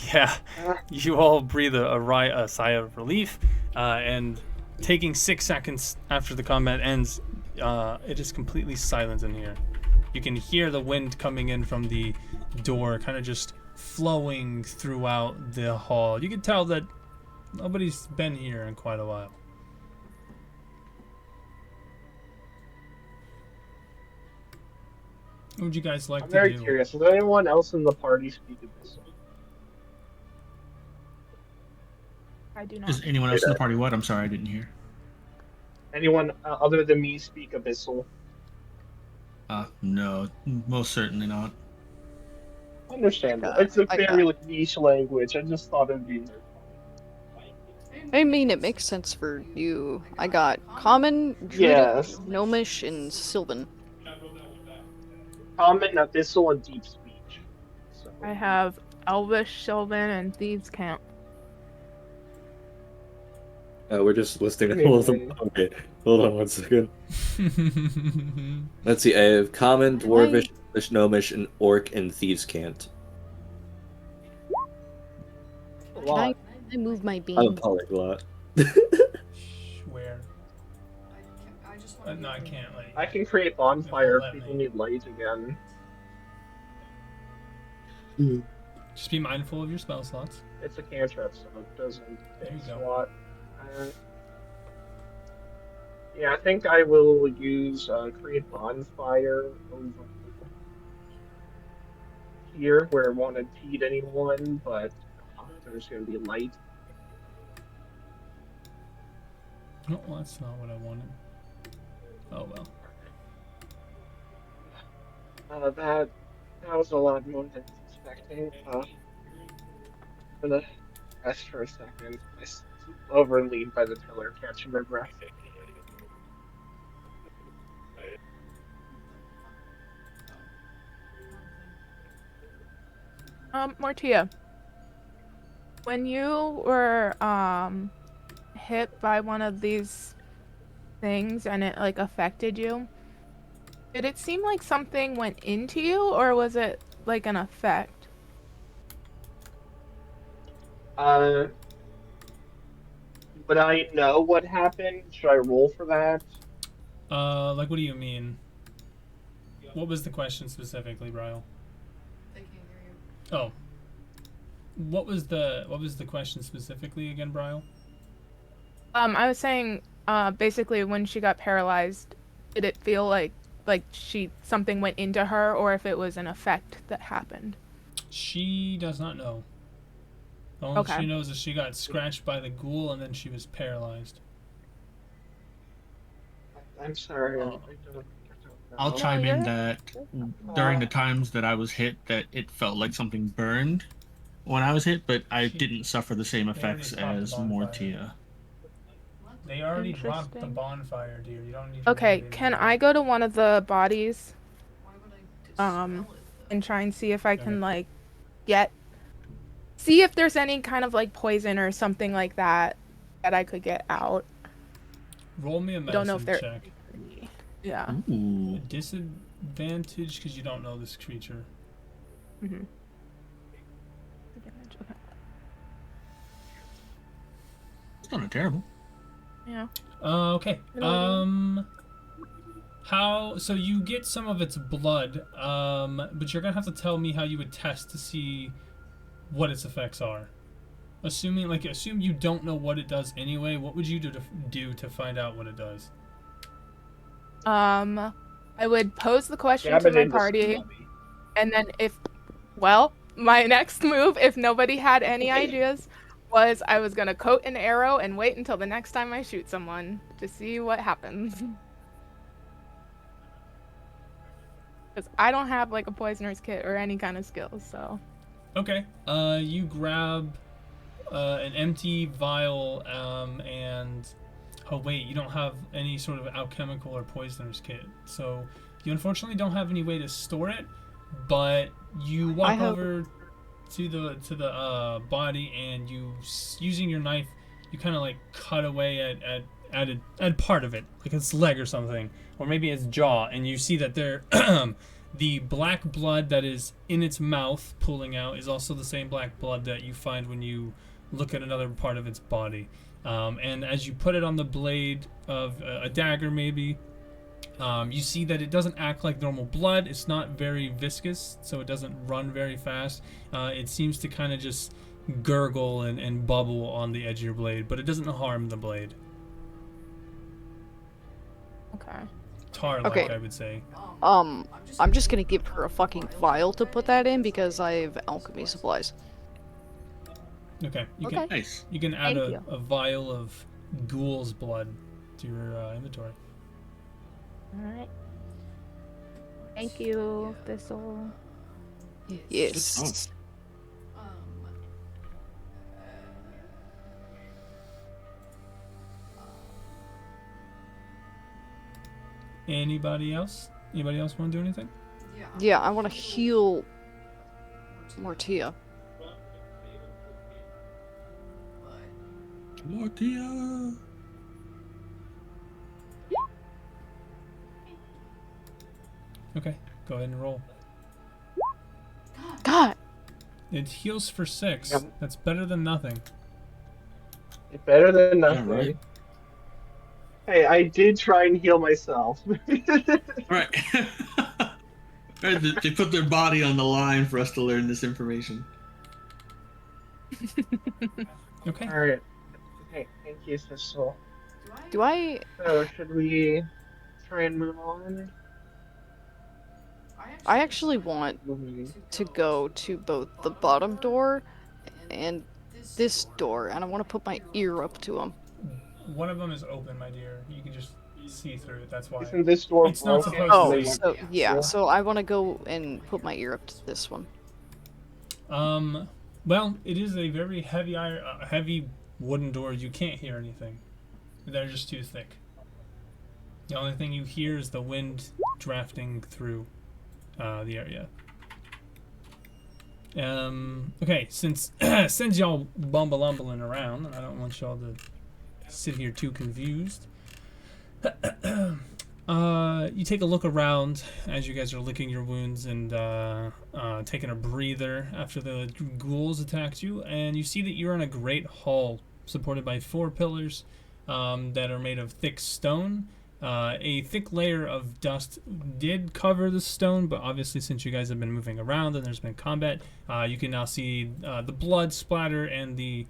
yeah. You all breathe a sigh of relief, and taking 6 seconds after the combat ends, it is completely silent in here. You can hear the wind coming in from the door, kind of just flowing throughout the hall. You can tell that nobody's been here in quite a while. What would you guys like I'm to very do? curious. Does anyone else in the party speak Abyssal? I do not. Does anyone else in the party what? I'm sorry, I didn't hear. Anyone other than me speak Abyssal? No, most certainly not. Understandable. Uh, It's a I- very like niche language. I just thought it'd be very funny. I mean, it makes sense for you. I got Common, Druidic, Yes. Gnomish, and Sylvan. Common, Abyssal, and Deep Speech. So I have Elvish, Sylvan, and Thieves' Camp. We're just listing all of them. Okay, hold on one second. Let's see. I have Common, Dwarvish, Gnomish, and Orc, and Thieves' Cant. a Can lot. I move my I'm a beam? polyglot. Where? I just want to. No, I can't. Like, I can create bonfire Let if people me. need light again. just be mindful of your spell slots. It's a cantrip, so it doesn't There you take go. a lot. Yeah, I think I will use create bonfire over here where it won't impede anyone, but there's going to be light. No, well, that's not what I wanted. Oh well. That was a lot more than I was expecting. I'm gonna rest for a second. I over and lean by the pillar, catching my breath. Mortia, when you were hit by one of these things and it like affected you, did it seem like something went into you, or was it like an effect? Would I know what happened? Should I roll for that? Like, what do you mean? What was the question specifically, Bryle? They can't hear you. Oh. What was the question specifically again, Bryle? I was saying, basically when she got paralyzed, did it feel like something went into her, or if it was an effect that happened? She does not know. All Okay. she knows is she got scratched by the ghoul and then she was paralyzed. I'm sorry, I Oh. don't know. I'll chime in you're- that during the times that I was hit, that it felt like something burned when I was hit, but I didn't suffer the same effects stopped the as bonfire. Mortia. They already dropped the Interesting. bonfire, dear. You don't need to Okay, motivate can them. I go to one of the bodies Why would I dispel it? and try and see if I can Okay. like see if there's any kind of like poison or something like that I could get out? Roll me a Don't know if medicine they're- check. Yeah. Ooh. Disadvantage because you don't know this creature. Mm-hmm. Okay. It's not terrible. Yeah. Okay. How? So you get some of its blood, but you're gonna have to tell me how you would test to see what its effects are. Assume you don't know what it does anyway. What would you do to find out what it does? I would pose the question Jab to it my into party, somebody. and then my next move, if nobody had any ideas, was I was gonna coat an arrow and wait until the next time I shoot someone to see what happens. Because I don't have like a poisoner's kit or any kind of skills, so. Okay. You grab an empty vial, and oh wait, you don't have any sort of alchemical or poisoner's kit, so you unfortunately don't have any way to store it. But you walk over to the body, and using your knife, you kind of like cut away at part of it, like its leg or something, or maybe its jaw, and you see that there. The black blood that is in its mouth pooling out is also the same black blood that you find when you look at another part of its body. And as you put it on the blade of a dagger maybe, you see that it doesn't act like normal blood. It's not very viscous, so it doesn't run very fast. It seems to kind of just gurgle and bubble on the edge of your blade, but it doesn't harm the blade. Okay. tar-like, Okay. I would say. I'm just gonna give her a fucking vial to put that in because I have alchemy supplies. Okay. Okay. Nice. You can add Thank you. a vial of ghoul's blood to your inventory. Alright. Thank you, Thistle. Yes. Um, Anybody else? Anybody else want to do anything? yeah. Yeah, I want to heal Mortia. But Mortia. Okay. Go ahead and roll. God. It heals for 6. Yep. That's better than nothing. It's better than Yeah, nothing. right. Hey, I did try and heal myself. Right. Right, they put their body on the line for us to learn this information. Okay. All right. Okay, thank you, Thistle. Do I? So, should we try and move on? I actually want Moving. to go to both the bottom door and this door, and I want to put my ear up to them. One of them is open, my dear. You can just see through it. That's why. Isn't this door It's not broken? supposed Oh, to They be. went so yeah, through? so I want to go and put my ear up to this one. Well, it is a very heavy wooden door. You can't hear anything. They're just too thick. The only thing you hear is the wind drafting through the area. Okay, since y'all bumbling around, and I don't want y'all to sit here too confused. You take a look around as you guys are licking your wounds and taking a breather after the ghouls attacked you, and you see that you're in a great hall supported by 4 pillars that are made of thick stone. A thick layer of dust did cover the stone, but obviously since you guys have been moving around and there's been combat, you can now see the blood splatter and the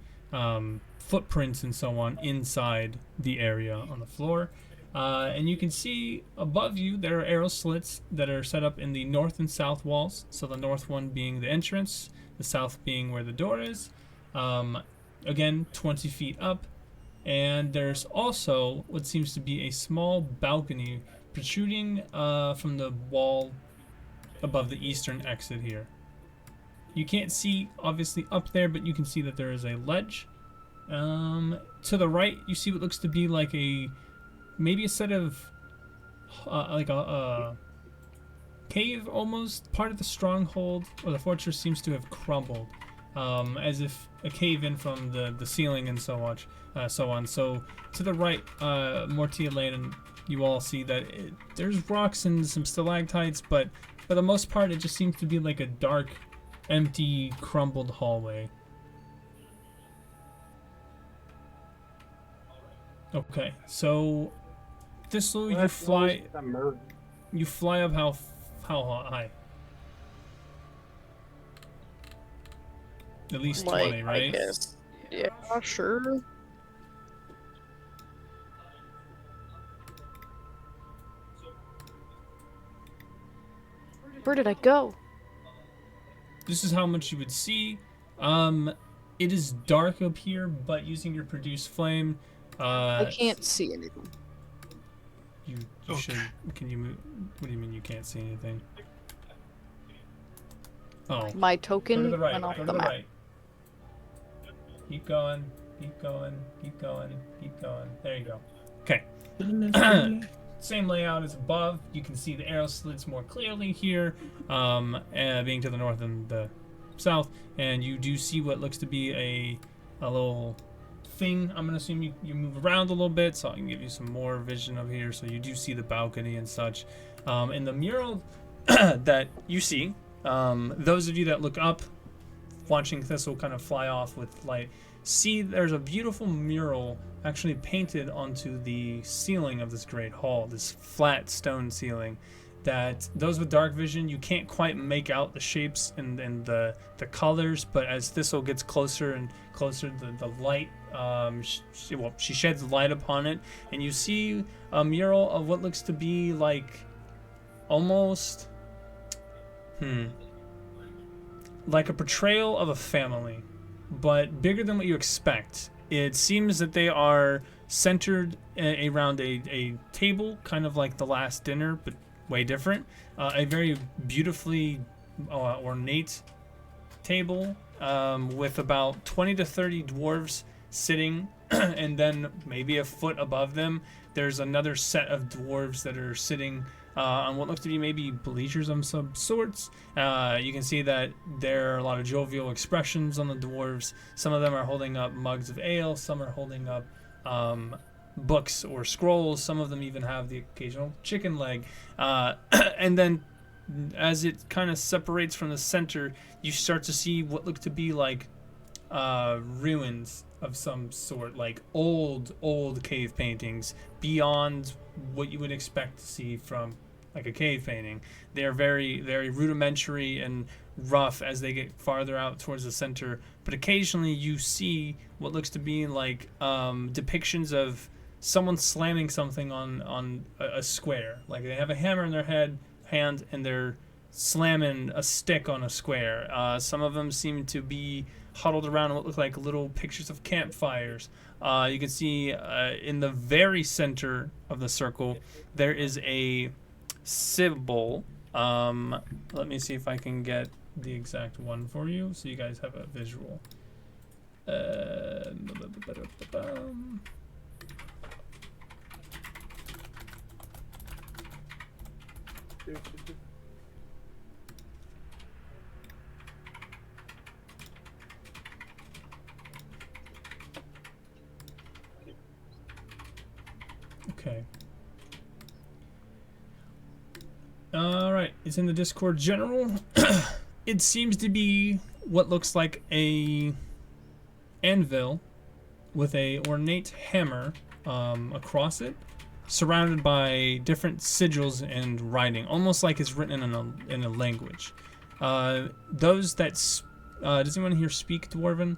footprints and so on inside the area on the floor. And you can see above you there are arrow slits that are set up in the north and south walls. So the north one being the entrance, the south being where the door is. Again, 20 feet up. And there's also what seems to be a small balcony protruding from the wall above the eastern exit here. You can't see obviously up there, but you can see that there is a ledge. To the right, you see what looks to be like maybe a set of like a cave almost. Part of the stronghold or the fortress seems to have crumbled, as if a cave in from the ceiling and so on. So to the right, Mortia Lane, and you all see that there's rocks and some stalactites, but for the most part, it just seems to be like a dark, empty, crumbled hallway. Okay, so Thistle, you fly up how high? At least 20, right? I guess. Yeah, sure. Where did I go? This is how much you would see. It is dark up here, but using your produce flame, I can't see anything. You should. Can you move? What do you mean you can't see anything? Oh. My Go token to the right. went off Go to the the map. right. Keep going. Keep going. Keep going. Keep going. There you go. Okay. Same layout as above. You can see the arrow slits more clearly here, being to the north and the south. And you do see what looks to be a little thing. I'm gonna assume you move around a little bit, so I can give you some more vision of here. So you do see the balcony and such. And the mural that you see, those of you that look up, watching Thistle kind of fly off with light, see there's a beautiful mural actually painted onto the ceiling of this great hall, this flat stone ceiling. that those with dark vision, you can't quite make out the shapes and the colors, but as Thistle gets closer and closer, the light, she sheds light upon it, and you see a mural of what looks to be like almost, like a portrayal of a family, but bigger than what you expect. It seems that they are centered around a table, kind of like the last dinner, but way different. A very beautifully ornate table with about 20 to 30 dwarves sitting, and then maybe a foot above them, there's another set of dwarves that are sitting on what looks to be maybe bleachers of some sorts. You can see that there are a lot of jovial expressions on the dwarves. Some of them are holding up mugs of ale, some are holding up books or scrolls, some of them even have the occasional chicken leg. And then as it kind of separates from the center, you start to see what look to be like ruins of some sort, like old cave paintings beyond what you would expect to see from like a cave painting. They're very, very rudimentary and rough as they get farther out towards the center, but occasionally you see what looks to be like depictions of someone slamming something on a square. Like they have a hammer in their hand and they're slamming a stick on a square. Some of them seem to be huddled around what look like little pictures of campfires. You can see in the very center of the circle there is a symbol. Let me see if I can get the exact one for you so you guys have a visual. Okay. Alright, it's in the Discord general. It seems to be what looks like a anvil with a ornate hammer across it, surrounded by different sigils and writing, almost like it's written in a language. Those that does anyone here speak Dwarven?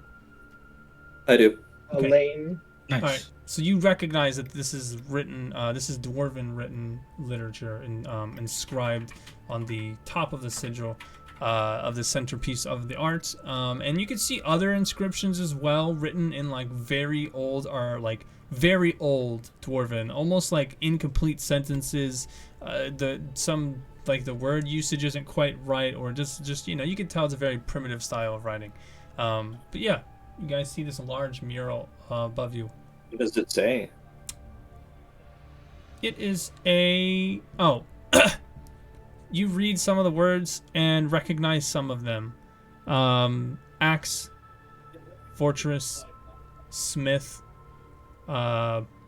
I do. Okay. Elaine. Nice. All right, so you recognize that this is written. This is Dwarven written literature and inscribed on the top of the sigil of the centerpiece of the art. And you can see other inscriptions as well, written in like very old Dwarven, almost like incomplete sentences. The word usage isn't quite right, or just you can tell it's a very primitive style of writing. But yeah. You guys see this large mural above you. What does it say? It is a... Oh. You read some of the words and recognize some of them. Axe, fortress, smith,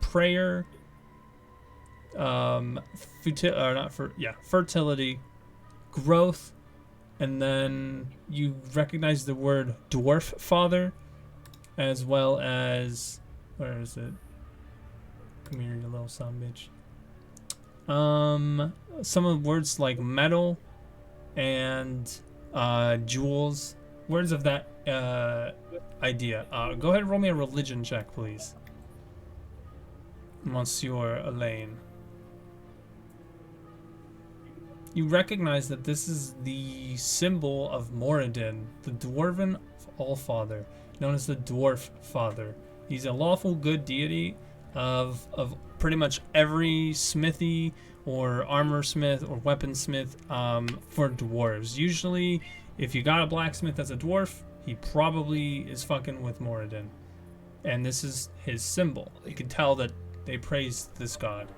prayer, fertility, growth, and then you recognize the word dwarf father, as well as, where is it? Come here, you little son bitch. Some of the words like metal and jewels, words of that idea. Go ahead and roll me a religion check, please, Monsieur Elaine. You recognize that this is the symbol of Moradin, the Dwarven Allfather, known as the Dwarf Father. He's a lawful good deity of pretty much every smithy or armor smith or weaponsmith for dwarves. Usually, if you got a blacksmith that's a dwarf, he probably is fucking with Moradin. And this is his symbol. You can tell that they praise this god.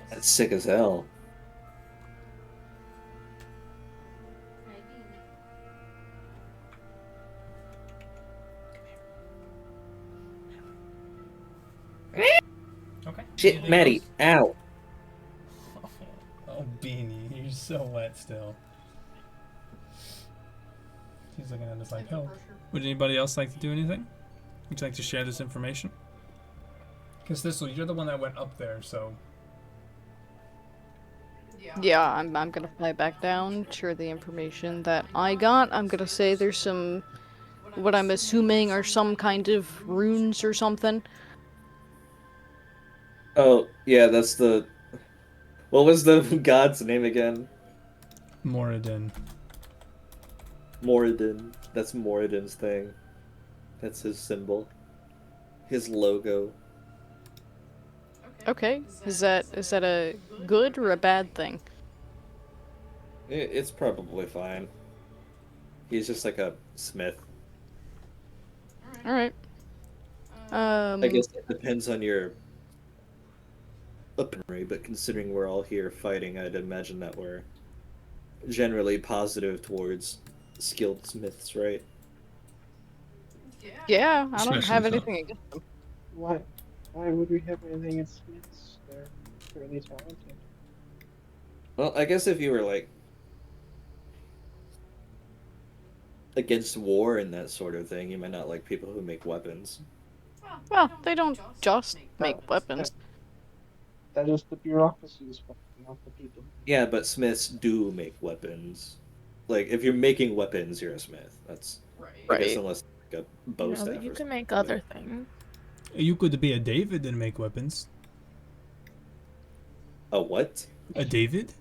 That's sick as hell. Okay. Shit, Maddie, ow. Oh, Beanie, you're so wet still. She's looking at us like, help. Would anybody else like to do anything? Would you like to share this information? Because Thistle, you're the one that went up there, so Yeah, I'm gonna fly back down, share the information that I got. I'm gonna say there's some, what I'm assuming are some kind of runes or something. Oh, yeah, that's the... What was the god's name again? Moradin. Moradin. That's Moradin's thing. That's his symbol. His logo. Okay, is that a good or a bad thing? It's probably fine. He's just like a smith. All right. I guess it depends on your weaponry, but considering we're all here fighting, I'd imagine that we're generally positive towards skilled smiths, right? Yeah, I don't Especially have so. anything against them. Why would we have anything in Smiths? They're fairly talented. Well, I guess if you were like against war and that sort of thing, you might not like people who make weapons. Well, they don't just make weapons. That is the bureaucracy's fault, not the people. Yeah, but smiths do make weapons. Like, if you're making weapons, you're a smith. That's I guess Right. unless like a bow No, staff. but you or can make something. other things. You could be a David and make weapons. A what? A David?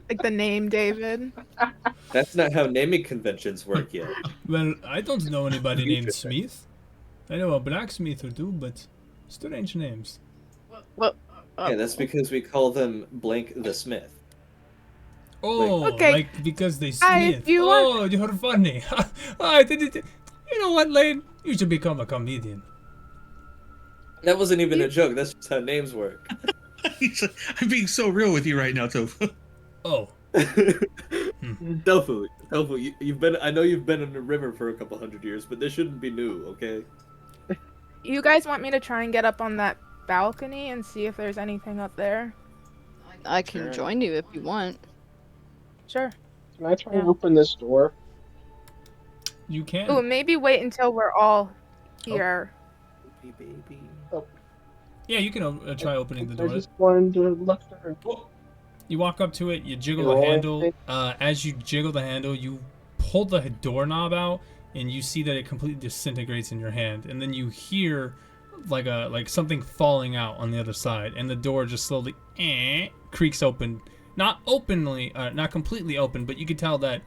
Like the name David. That's not how naming conventions work yet. Well, I don't know anybody named Smith. I know a blacksmith or two, but strange names. Well, Yeah, that's because we call them blank the smith. Oh, Okay. like because they Hi, Smith. you Oh, you're funny. I did it. You know what, Lane? You should become a comedian. That wasn't even a joke. That's just how names work. I'm being so real with you right now, Tofu. Oh, Tofu, you've been. I know you've been in the river for a couple hundred years, but this shouldn't be new, okay? You guys want me to try and get up on that balcony and see if there's anything up there? I can join you if you want. Sure. Can I try and Yeah. open this door? you can. Ooh, maybe wait until we're all here. Baby. Yeah, you can try opening the I door. just wanted to look there. You walk up to it, you jiggle You the roll handle. anything? As you jiggle the handle, you pull the doorknob out, and you see that it completely disintegrates in your hand. And then you hear like something falling out on the other side, and the door just slowly creaks open. Not openly, not completely open, but you could tell that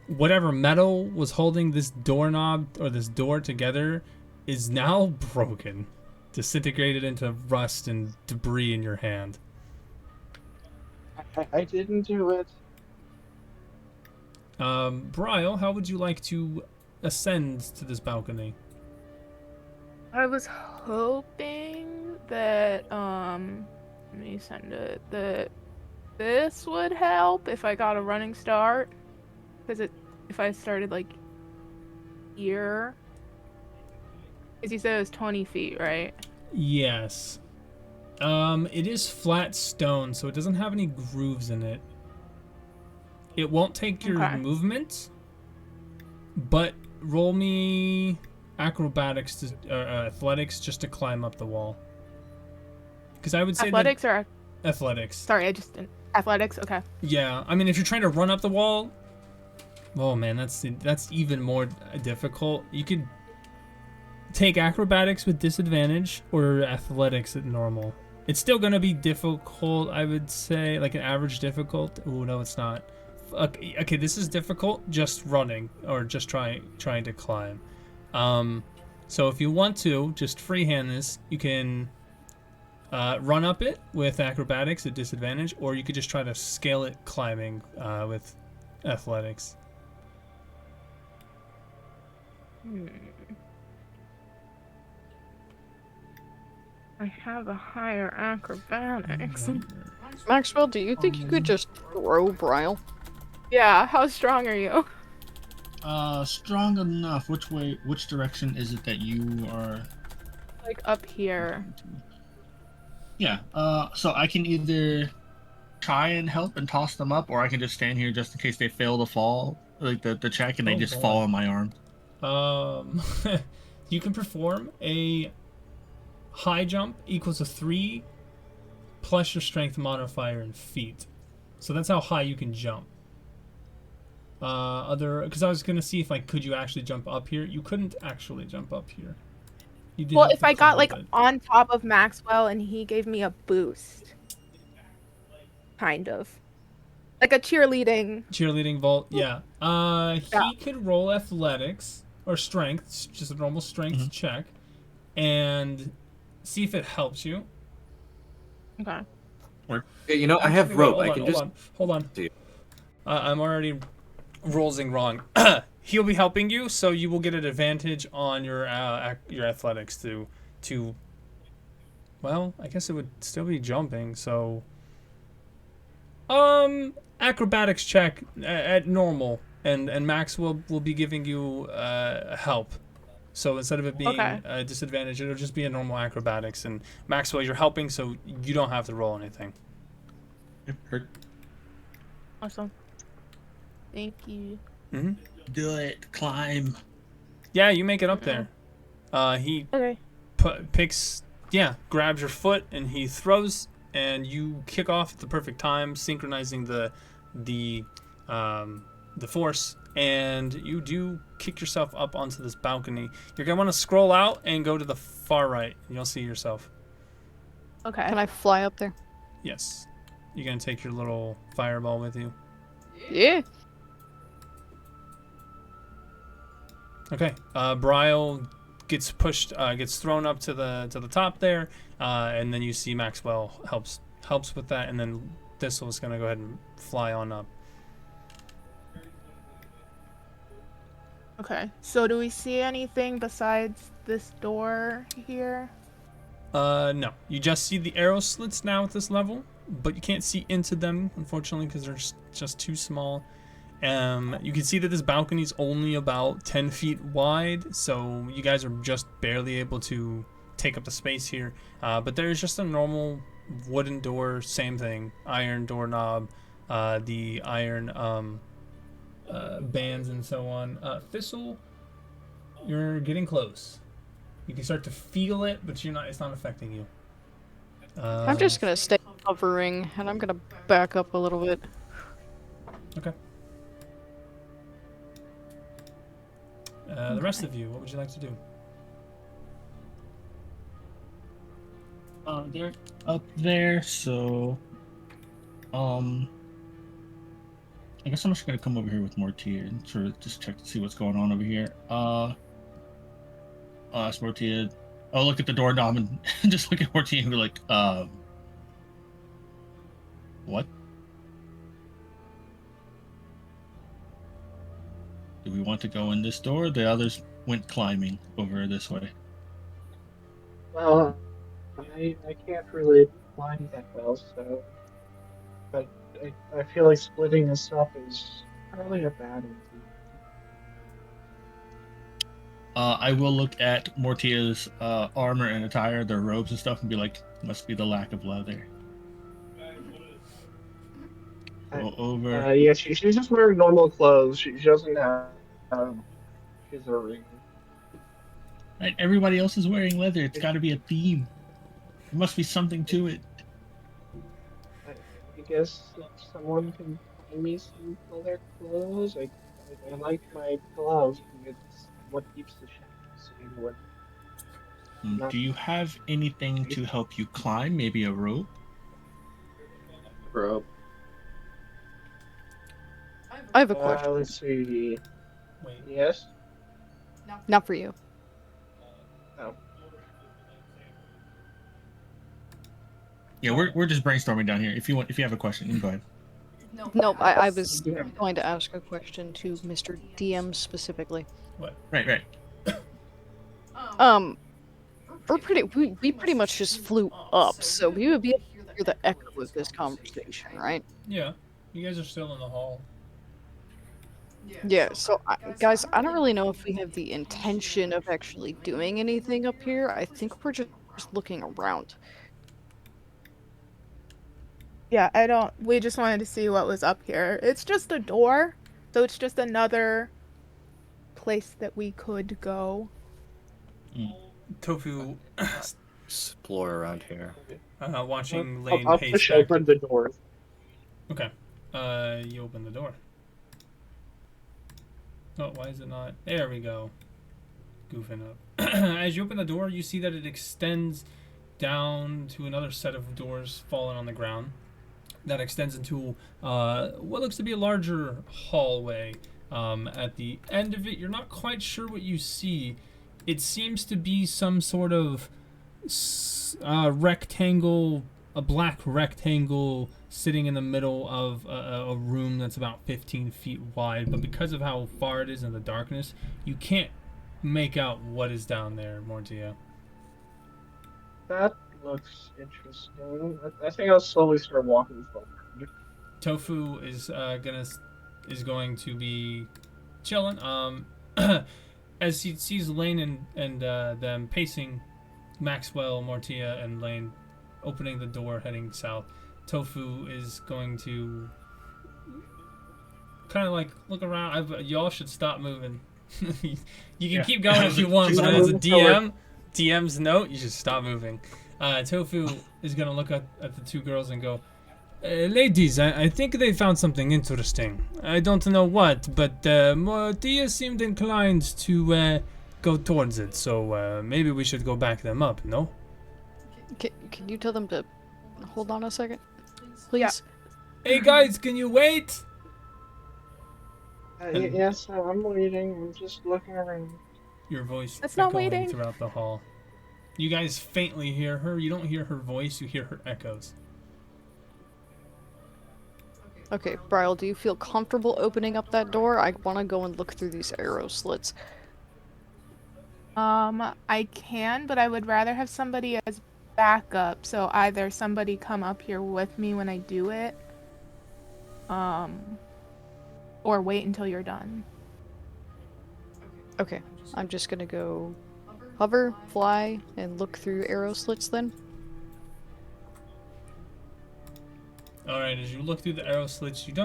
whatever metal was holding this doorknob or this door together is now broken, disintegrated into rust and debris in your hand. I didn't do it. Bryle, how would you like to ascend to this balcony? I was hoping that let me send it that this would help if I got a running start, because if I started like here, because you said it was 20 feet, right? Yes. It is flat stone, so it doesn't have any grooves in it. It won't take your Okay. movement, but roll me acrobatics or athletics just to climb up the wall. Because I would say Athletics or that athletics. sorry, I just didn't. Athletics. Okay. Yeah, I mean, if you're trying to run up the wall, oh man, that's even more difficult. You could take acrobatics with disadvantage or athletics at normal. It's still gonna be difficult, I would say, like an average difficult. Oh no, it's not. Okay, this is difficult just running or just trying to climb. So if you want to just freehand this, you can run up it with acrobatics at disadvantage, or you could just try to scale it climbing with athletics. I have a higher acrobatics. Maxwell, do you think you could just throw Bryle? Yeah, how strong are you? Strong enough. Which direction is it that you are? Like up here. Yeah. So I can either try and help and toss them up, or I can just stand here just in case they fail to fall, like the check, and they Oh, just boy. fall on my arm. You can perform a high jump equals a 3 plus your strength modifier in feet. So that's how high you can jump. Because I was gonna see if could you actually jump up here? You couldn't actually jump up here. You did Well, have if to I got climb, like but- on top of Maxwell and he gave me a boost, kind of, like a cheerleading vault, yeah. He Yeah. could roll athletics or strength, just a normal strength check, and see if it helps you. Okay. Yeah, you know, I have Actually, rope. wait, I can hold on. See. I'm already rolling wrong. He'll be helping you, so you will get an advantage on your athletics to. Well, I guess it would still be jumping. So, acrobatics check at normal, and Max will be giving you help. So instead of it being Okay. a disadvantage, it'll just be a normal acrobatics. And Maxwell, you're helping, so you don't have to roll anything. Awesome. Thank you. Mm-hmm. Do it. Climb. Yeah, you make it up there. He Okay. grabs your foot and he throws, and you kick off at the perfect time, synchronizing the force, and you do kick yourself up onto this balcony. You're gonna want to scroll out and go to the far right, and you'll see yourself. Okay. Can I fly up there? Yes. You're gonna take your little fireball with you. Yeah. Okay. Bryle gets pushed, gets thrown up to the top there, and then you see Maxwell helps with that, and then Thistle's gonna go ahead and fly on up. Okay. So do we see anything besides this door here? No. You just see the arrow slits now at this level, but you can't see into them, unfortunately, because they're just too small. You can see that this balcony is only about 10 feet wide, so you guys are just barely able to take up the space here. But there's just a normal wooden door, same thing, iron doorknob, the iron bands and so on. Thistle, you're getting close. You can start to feel it, but it's not affecting you. I'm just gonna stay hovering, and I'm gonna back up a little bit. Okay. The rest of you, what would you like to do? They're up there, so I guess I'm just gonna come over here with Mortia and sort of just check to see what's going on over here. Ask Mortia. I'll look at the doorknob and just look at Mortia and be like, what? Do we want to go in this door? The others went climbing over this way. Well, I can't really climb that well, so. But I feel like splitting this up is probably a bad idea. I will look at Mortia's armor and attire, their robes and stuff, and be like, must be the lack of leather. Go over. Yeah, she's just wearing normal clothes. She doesn't have she's a ring. Right, everybody else is wearing leather. It's got to be a theme. There must be something to it. I guess if someone can find me some leather clothes, I like my gloves. It's what keeps the shadows in. Do you have anything to help you climb? Maybe a rope? Rope. I have a question. Let's see. Wait. Yes? Not for you. Oh. Yeah, we're just brainstorming down here. If you have a question, you can go ahead. No, I was going to ask a question to Mr. DM specifically. What? Right. We pretty much just flew up, so we would be able to hear the echo of this conversation, right? Yeah. You guys are still in the hall. Yeah, so guys, I don't really know if we have the intention of actually doing anything up here. I think we're just looking around. Yeah, we just wanted to see what was up here. It's just a door, so it's just another place that we could go. Tofu explore around here. Watching Lane I'll pace push back. open the door. Okay. You open the door. Oh, why is it not? There we go. Goofing up. As you open the door, you see that it extends down to another set of doors fallen on the ground. That extends into what looks to be a larger hallway. At the end of it, you're not quite sure what you see. It seems to be some sort of rectangle, a black rectangle sitting in the middle of a room that's about 15 feet wide. But because of how far it is in the darkness, you can't make out what is down there, Mortia. That looks interesting. I think I'll slowly start walking forward. Tofu is going to be chilling. As he sees Lane and them pacing, Maxwell, Mortia, and Lane opening the door heading south, Tofu is going to kind of like look around. Y'all should stop moving. You can keep going if you want, but as a DM's note, you should stop moving. Tofu is gonna look at the two girls and go, ladies, I think they found something interesting. I don't know what, but Mortia seemed inclined to go towards it, so maybe we should go back them up, no? Can you tell them to hold on a second, please? Hey guys, can you wait? Yes, I'm waiting. I'm just looking around. Your voice That's not echoing waiting. throughout the hall. You guys faintly hear her. You don't hear her voice, you hear her echoes. Okay, Bryle, do you feel comfortable opening up that door? I want to go and look through these arrow slits. I can, but I would rather have somebody as backup. So either somebody come up here with me when I do it, or wait until you're done. Okay, I'm just gonna go hover, fly, and look through arrow slits then. Alright, as you look through the arrow slits, you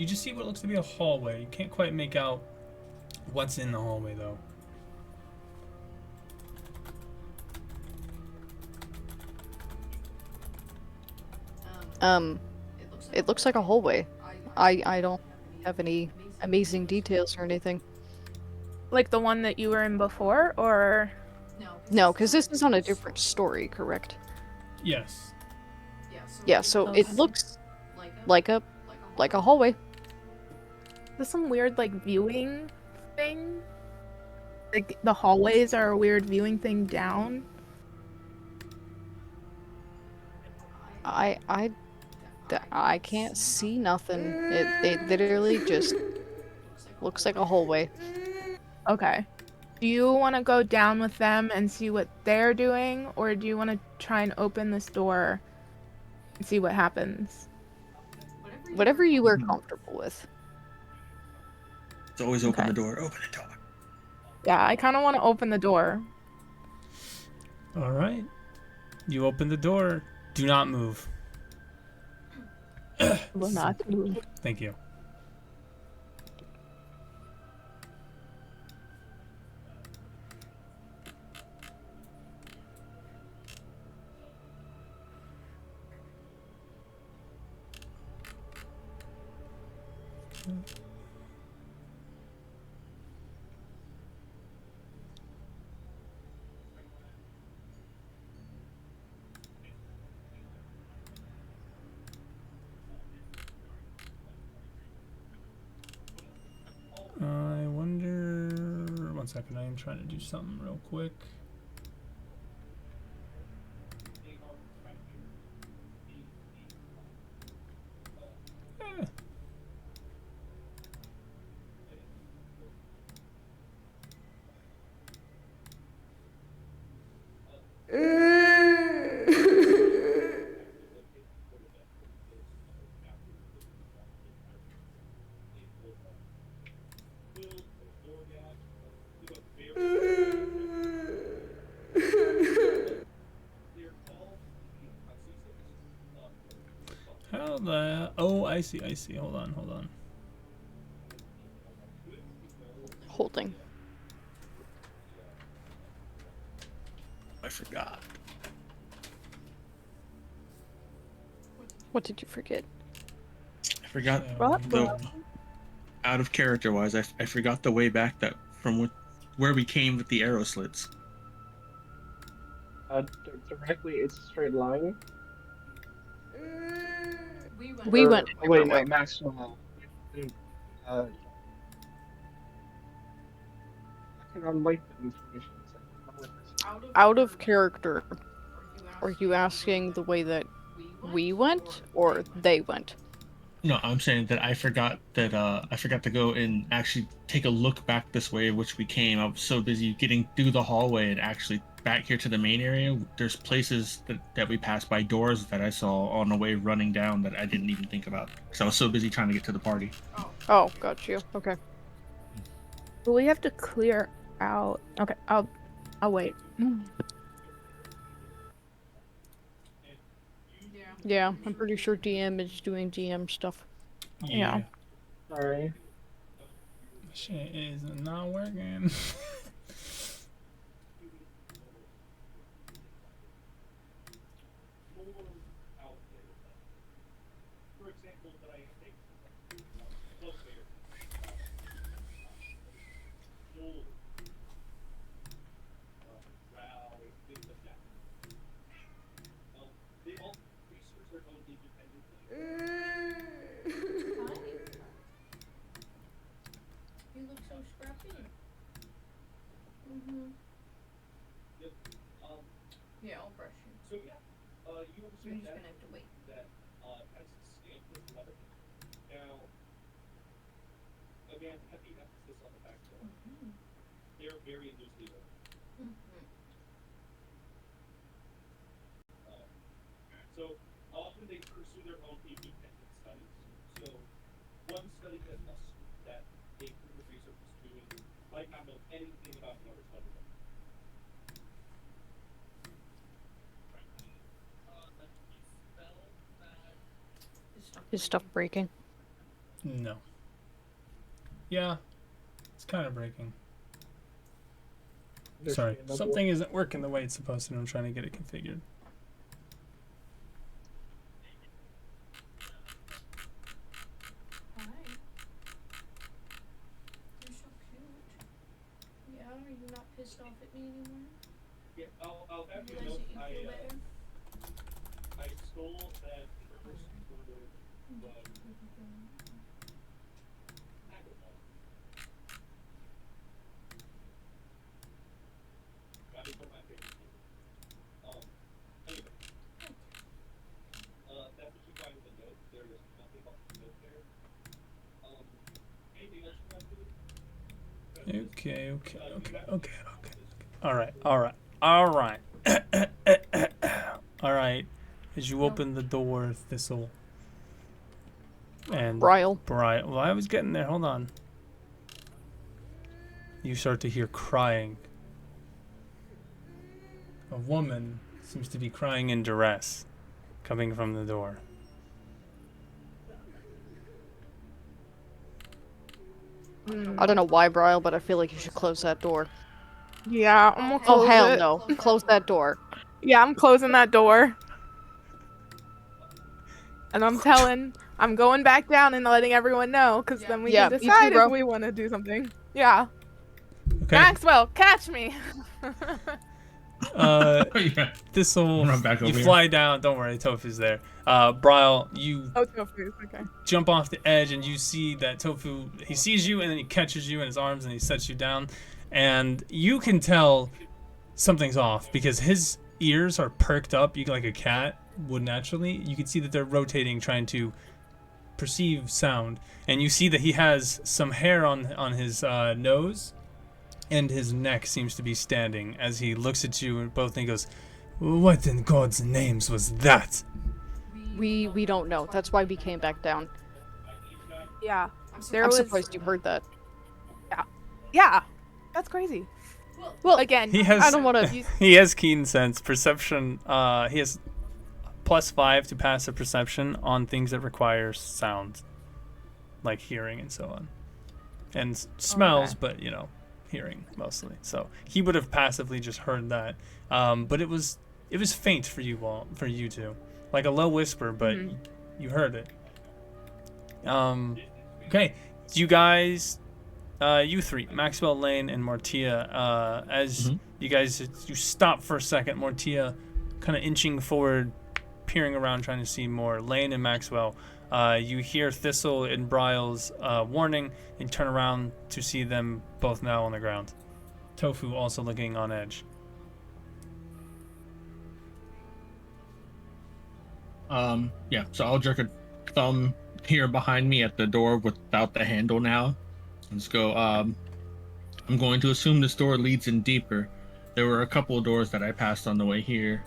just see what looks to be a hallway. You can't quite make out what's in the hallway though. It looks like a hallway. I don't have any amazing details or anything. Like the one that you were in before, or? No, because this is on a different story, correct? Yes. Yeah, so it looks like a hallway. Is this some weird like viewing thing? Like the hallways are a weird viewing thing down? I can't see nothing. It literally just looks like a hallway. Okay. Do you want to go down with them and see what they're doing, or do you want to try and open this door and see what happens? Whatever you are comfortable with. It's always open the door. Open the door. Yeah, I kind of want to open the door. Alright. You open the door. Do not move. Will not move. Thank you. I wonder... One second, I am trying to do something real quick. Eh. How the... Oh, I see. Hold on. Holding. I forgot. What did you forget? I forgot What? the out of character wise. I forgot the way back that from where we came with the arrow slits. Directly, it's a straight line. We went a Oh, wait, different way. no, Maxwell. Uh, I can unlike the information. So I don't know what this- Out of character. Are you asking the way that we went or they went? No, I'm saying that I forgot to go and actually take a look back this way, which we came. I was so busy getting through the hallway and actually back here to the main area. There's places that we passed by, doors that I saw on the way running down that I didn't even think about because I was so busy trying to get to the party. Oh, got you. Okay. But we have to clear out. Okay, I'll wait. Yeah, I'm pretty sure DM is doing GM stuff. Yeah. Sorry. Shit is not working. You look so scrappy. Mm-hmm. Yeah, I'll brush you. So yeah, you're just gonna have to wait. They're very loosely woven. So often they pursue their own independent studies. So one study that a group of researchers doing might not know anything about the other study. Is stuff breaking? No. Yeah, it's kind of breaking. Sorry, Understandable. something isn't working the way it's supposed to, and I'm trying to get it configured. Hi. You're so cute. Yeah, are you not pissed off at me anymore? Yeah, I'll have you Does know it you feel better? I stole that first photo from Axeholm. That is one of my favorite photos. Anyway. That's what you find in the note. There is nothing but the note there. Anything else you want to do? Okay. All right. As you open the door, Thistle and Ryle. Well, I was getting there. Hold on. You start to hear crying. A woman seems to be crying in duress, coming from the door. I don't know why, Ryle, but I feel like you should close that door. Yeah, I'm gonna Oh, close hell it. no. Close that door. Yeah, I'm closing that door. And I'm going back down and letting everyone know, because then we Yeah, can me too, decide bro. if we want to do something. Yeah. Okay. Maxwell, catch me! Yeah. Thistle, Run back you over here. fly down. Don't worry, Tofu's there. Bryle, you Oh, Tofu, okay. jump off the edge and you see that Tofu, he sees you and then he catches you in his arms and he sets you down. And you can tell something's off because his ears are perked up, like a cat would naturally. You can see that they're rotating, trying to perceive sound. And you see that he has some hair on his nose, and his neck seems to be standing as he looks at you and both and he goes, "What in God's names was that?" We don't know. That's why we came back down. Yeah. I'm surprised you heard that. Yeah. That's crazy. Well, Again, He has I don't want to. he has keen sense, perception. He has +5 to passive perception on things that require sound, like hearing and so on, and smells, Okay. but hearing mostly. So he would have passively just heard that, but it was faint for you two, like a low whisper, but You heard it. Okay. Do you guys, you three, Maxwell, Lane, and Mortia, as you guys, you stop for a second, Mortia kind of inching forward, peering around, trying to see more. Lane and Maxwell, you hear Thistle and Bryle's warning, and turn around to see them both now on the ground. Tofu also looking on edge. Yeah, so I'll jerk a thumb here behind me at the door without the handle now. Let's go. I'm going to assume this door leads in deeper. There were a couple of doors that I passed on the way here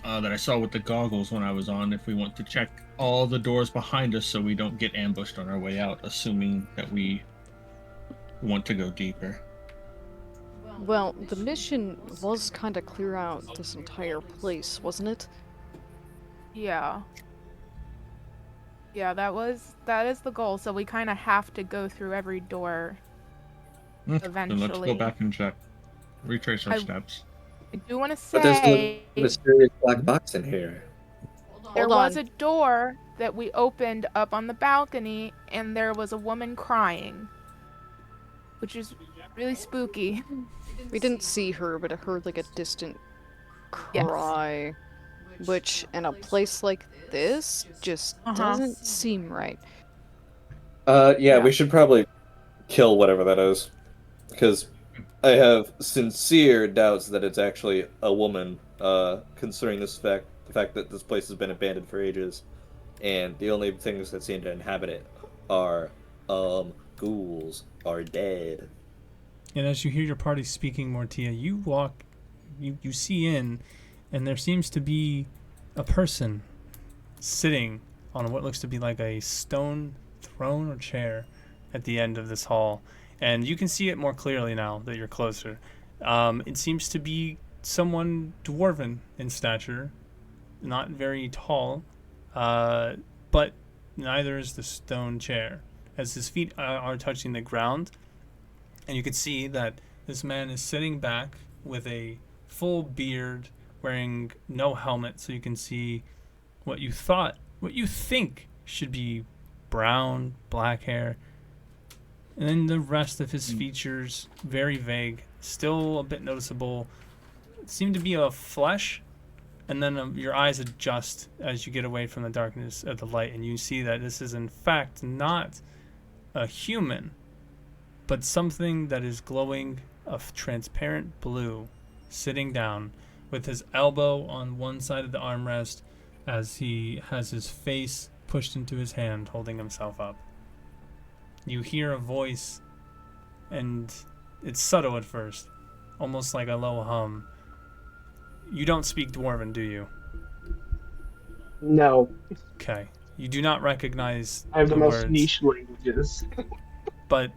that I saw with the goggles when I was on. If we want to check all the doors behind us so we don't get ambushed on our way out, assuming that we want to go deeper. Well, the mission was kind of clear out this entire place, wasn't it? Yeah. Yeah, that is the goal. So we kind of have to go through every door eventually. Then let's go back and check. Retrace our steps. I do want to But there's say a mysterious black box in here. there Hold was on. a door that we opened up on the balcony, and there was a woman crying, which is really spooky. We didn't see her, but I heard like a distant Yes. cry, which in a place like this just doesn't seem right. Yeah, we should probably kill whatever that is. Because I have sincere doubts that it's actually a woman, considering the fact that this place has been abandoned for ages. And the only things that seem to inhabit it are, ghouls are dead. And as you hear your party speaking, Mortia, you walk, you see in, and there seems to be a person sitting on what looks to be like a stone throne or chair at the end of this hall. And you can see it more clearly now that you're closer. It seems to be someone dwarven in stature, not very tall, but neither is the stone chair, as his feet are touching the ground. And you can see that this man is sitting back with a full beard, wearing no helmet, so you can see what you think should be brown, black hair. And then the rest of his features, very vague, still a bit noticeable, seem to be a flesh. And then your eyes adjust as you get away from the darkness of the light, and you see that this is in fact not a human, but something that is glowing of transparent blue, sitting down with his elbow on one side of the armrest as he has his face pushed into his hand, holding himself up. You hear a voice, and it's subtle at first, almost like a low hum. You don't speak Dwarven, do you? No. Okay. You do not recognize I have the most words, niche languages. but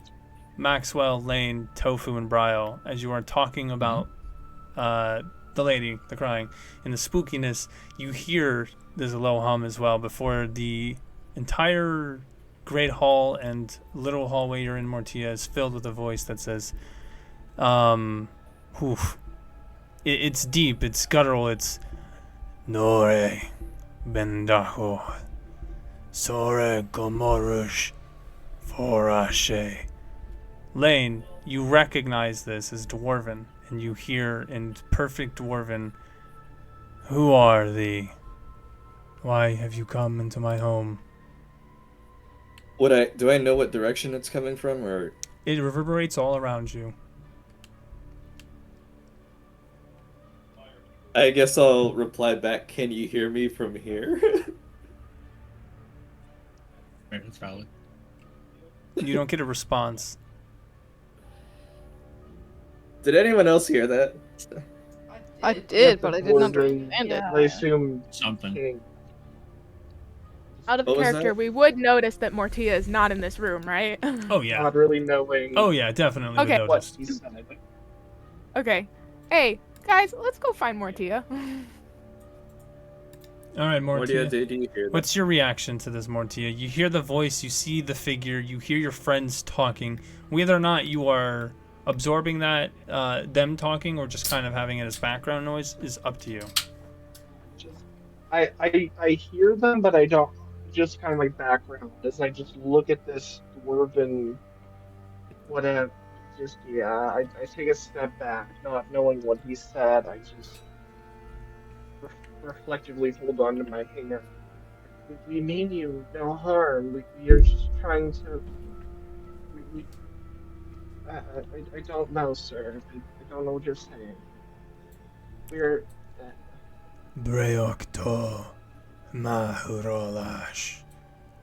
Maxwell, Lane, Tofu, and Bryle, as you are talking about the lady, the crying, and the spookiness, you hear there's a low hum as well before the entire great hall and little hallway you're in, Mortia, is filled with a voice that says, it's deep, it's guttural, it's Nore Bendaho Sore Gomorush Forashe. Lane, you recognize this as Dwarven, and you hear in perfect Dwarven, "Who are thee? Why have you come into my home?" Do I know what direction it's coming from, or? It reverberates all around you. I guess I'll reply back, "Can you hear me from here?" Right, that's valid. You don't get a response. Did anyone else hear that? I did, but I didn't Wondering- understand it. I assume Something. King. Out of What was character, that? we would notice that Mortia is not in this room, right? Oh yeah. Not really knowing Oh yeah, definitely. Okay. Would what notice. he said. Okay. Hey, guys, let's go find Mortia. All right, Mortia. Mortia, did you hear that? What's your reaction to this, Mortia? You hear the voice, you see the figure, you hear your friends talking. Whether or not you are absorbing that, them talking, or just kind of having it as background noise, is up to you. I hear them, but I don't. Just kind of like background as I just look at this dwarven whatever. Just yeah, I take a step back, not knowing what he said. I just reflectively hold on to my hand. We mean you no harm. We are just trying to. We I don't know, sir. I don't know what you're saying. We're. Breokto Mahurolash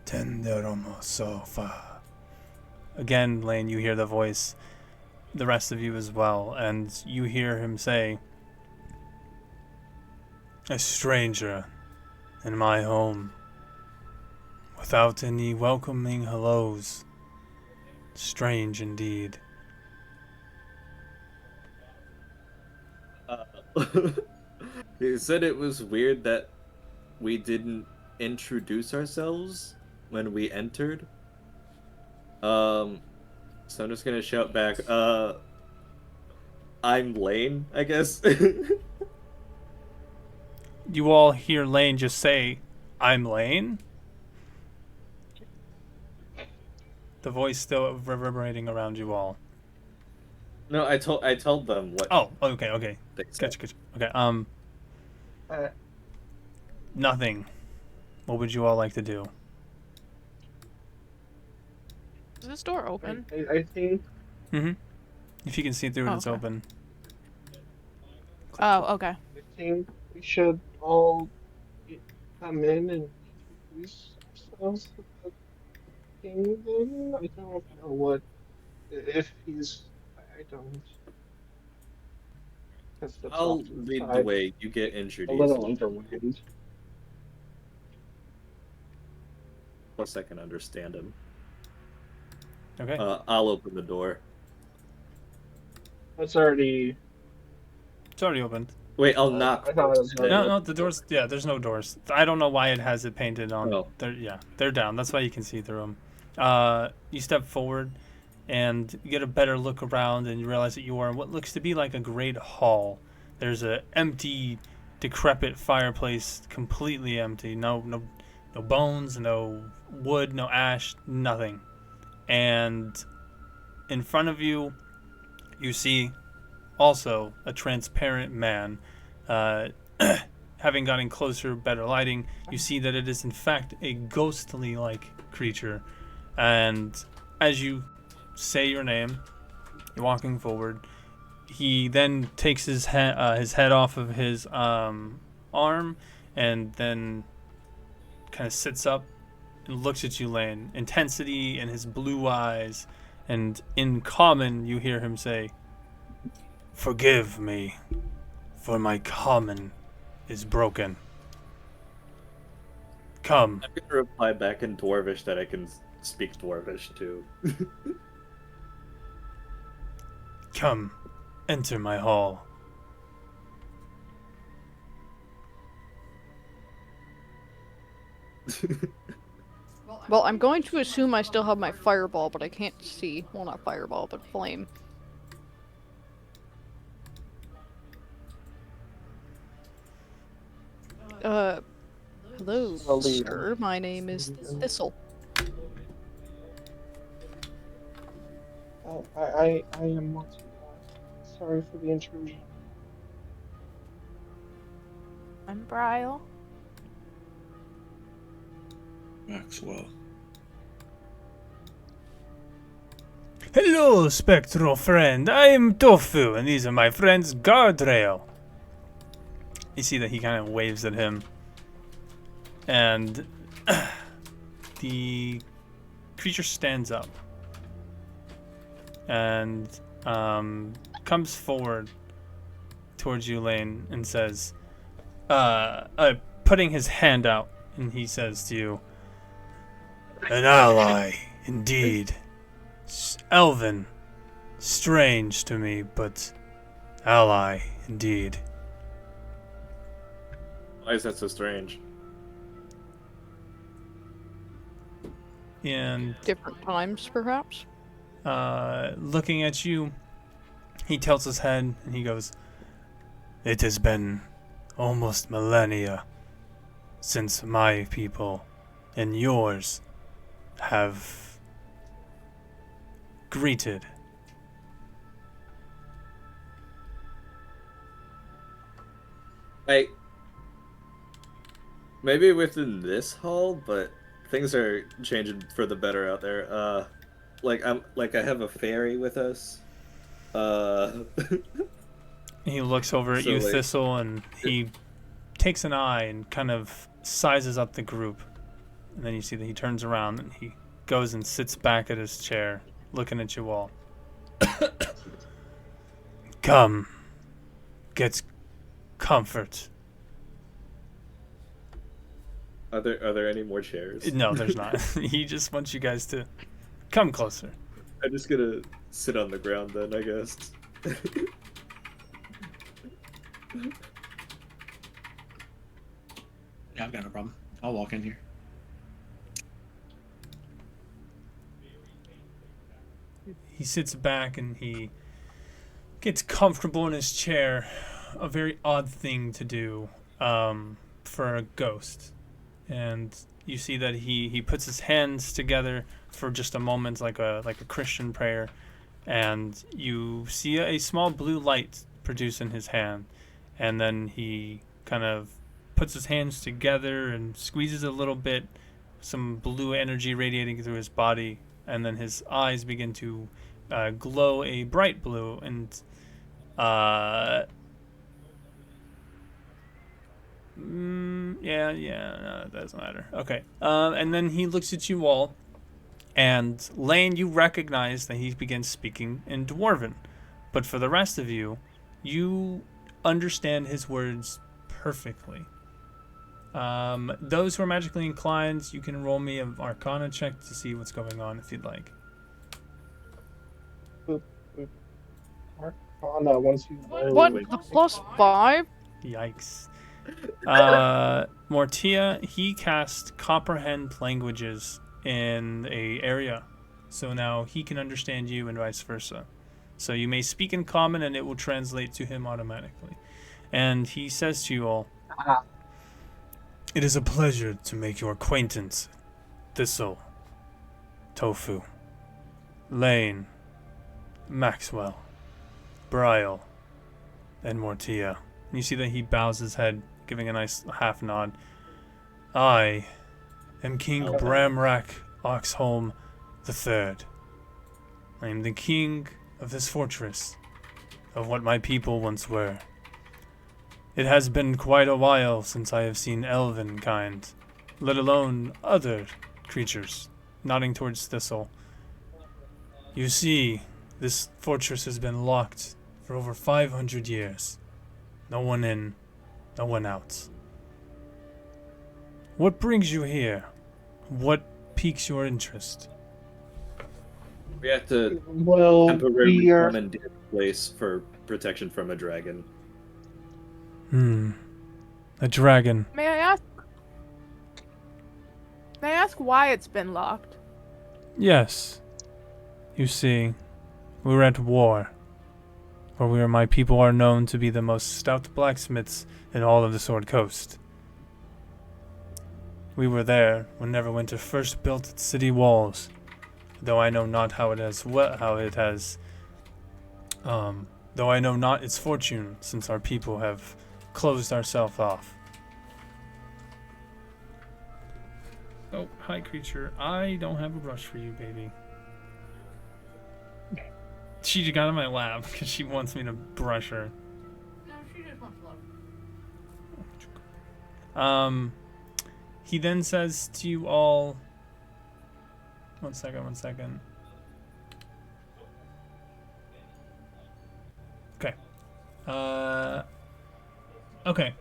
Tenderomo Sofa. Again, Lane, you hear the voice, the rest of you as well, and you hear him say, a stranger in my home, without any welcoming hellos. Strange indeed. You said it was weird that we didn't introduce ourselves when we entered. So I'm just gonna shout back, I'm Lane, I guess. You all hear Lane just say, I'm Lane? The voice still reverberating around you all. No, I told them what. Oh, okay. They said. Gotcha. Okay, Uh, nothing. What would you all like to do? Is this door open? I think Mm-hmm. If you can see through it, it's Okay. open. Oh, okay. I think we should all come in and introduce ourselves to the king. Then I don't know what if he's. I don't. Has to I'll talk to the lead the side. way. You get A introduced. little underwhelmed. Plus, I can understand him. Okay. I'll open the door. That's already. It's already opened. Wait, I'll knock. I thought it was first, already then- No, the doors. Yeah, there's no doors. I don't know why it has it painted on. Oh. They're down. That's why you can see through them. You step forward and you get a better look around, and you realize that you are in what looks to be like a great hall. There's a empty, decrepit fireplace, completely empty. No bones, no wood, no ash, nothing. And in front of you, you see also a transparent man. Having gotten closer, better lighting, you see that it is in fact a ghostly-like creature. And as you say your name, you're walking forward. He then takes his head off of his arm, and then kind of sits up and looks at you, Lane. Intensity in his blue eyes, and in common, you hear him say, "Forgive me, for my common is broken. Come." I'm gonna reply back in Dwarvish that I can speak Dwarvish too. Come, enter my hall. Well, I'm going to assume I still have my fireball, but I can't see. Well, not fireball, but flame. Hello, I'll leave. sir. My name is Thistle. I am not. Sorry for the intrusion. I'm Bryle. Maxwell. Hello, spectral friend. I am Tofu, and these are my friends Guardrail. You see that he kind of waves at him. And the creature stands up and comes forward towards you, Lane, and says, putting his hand out, and he says to you, "An ally, indeed. Elven. Strange to me, but ally, indeed." Why is that so strange? And Different times, perhaps? looking at you, he tilts his head and he goes, "It has been almost millennia since my people and yours have greeted. Maybe within this hall, but things are changing for the better out there. I have a fairy with us. He looks over at So, you, like, Thistle, and he takes an eye and kind of sizes up the group. And then you see that he turns around and he goes and sits back at his chair, looking at you all. Come, get comfort. Are there any more chairs? No, there's not. He just wants you guys to come closer. I'm just gonna sit on the ground then, I guess. Yeah, I've got no problem. I'll walk in here. He sits back and he gets comfortable in his chair. A very odd thing to do for a ghost. And you see that he puts his hands together for just a moment, like a Christian prayer. And you see a small blue light produce in his hand. And then he kind of puts his hands together and squeezes a little bit, some blue energy radiating through his body. And then his eyes begin to glow a bright blue. And no, it doesn't matter. Okay. And then he looks at you all. And Lane, you recognize that he begins speaking in Dwarven. But for the rest of you, you understand his words perfectly. Those who are magically inclined, you can roll me an Arcana check to see what's going on if you'd like. Arcana, once you roll. What? The +5? Yikes. Mortia, he cast Comprehend Languages in a area. So now he can understand you and vice versa. So you may speak in common and it will translate to him automatically. And he says to you all, "It is a pleasure to make your acquaintance, Thistle, Tofu, Lane, Maxwell, Brial, and Mortia." And you see that he bows his head, giving a nice half nod. "I am King Bramrak Axeholm III. I am the king of this fortress, of what my people once were. It has been quite a while since I have seen elven kind, let alone other creatures," nodding towards Thistle. "You see, this fortress has been locked for over 500 years. No one in, no one out. What brings you here? What piques your interest?" We have to Well, temporarily we are. commandeer the place for protection from a dragon. A dragon. May I ask why it's been locked? Yes. You see, we were at war. Where my people are known to be the most stout blacksmiths in all of the Sword Coast. We were there when Neverwinter first built its city walls, though I know not though I know not its fortune, since our people have closed ourselves off. Oh, hi, creature. I don't have a brush for you, baby. She got in my lap because she wants me to brush her. No, she just wants love. He then says to you all... One second. Okay. Okay.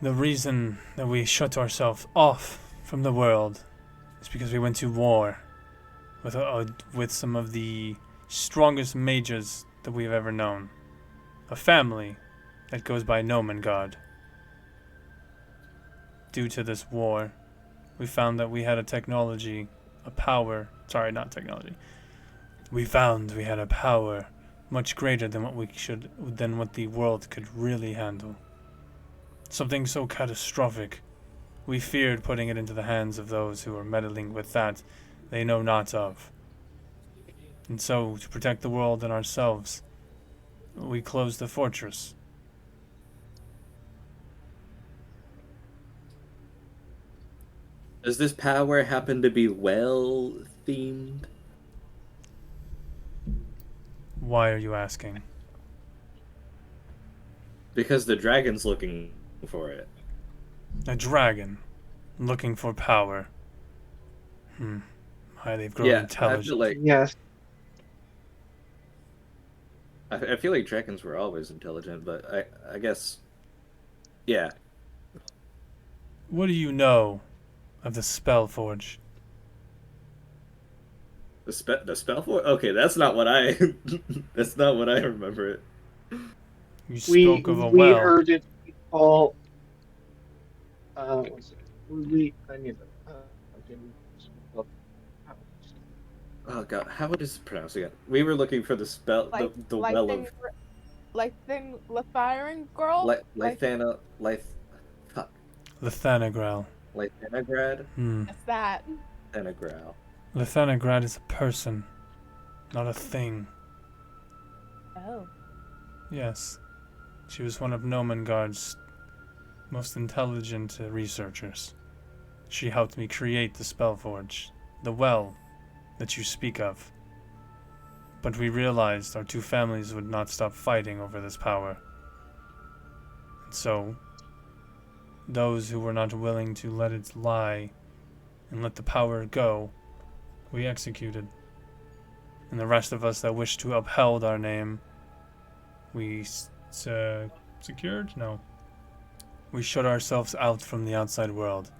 The reason that we shut ourselves off from the world is because we went to war with some of the strongest mages that we've ever known. A family that goes by Nomengard. Due to this war, we found that we had a technology, a power, sorry, not technology. We found we had a power much greater than what the world could really handle. Something so catastrophic. We feared putting it into the hands of those who are meddling with that they know not of. And so, to protect the world and ourselves, we closed the fortress. Does this power happen to be well themed? Why are you asking? Because the dragon's looking for it. A dragon, looking for power. Highly grown Yeah, I intelligent. feel like Yes. I feel like dragons were always intelligent, but I guess, yeah. What do you know of the Spellforge? The spell for okay, that's not what I that's not what I remember it. You We spoke of a we well. heard it called. One second. I need to. Okay, look. Oh god, how would it pronounce again? We were looking for the spell, the well of Lithiron girl? Lithana, fuck, Lithanagrel. Lithanagrad, What's that? Lithanagrad. Lithanagrad is a person, not a thing. Oh. Yes. She was one of Nomengard's most intelligent researchers. She helped me create the Spellforge, the well that you speak of. But we realized our two families would not stop fighting over this power. And so, those who were not willing to let it lie and let the power go, we executed. And the rest of us that wished to upheld our name, we secured? No. We shut ourselves out from the outside world,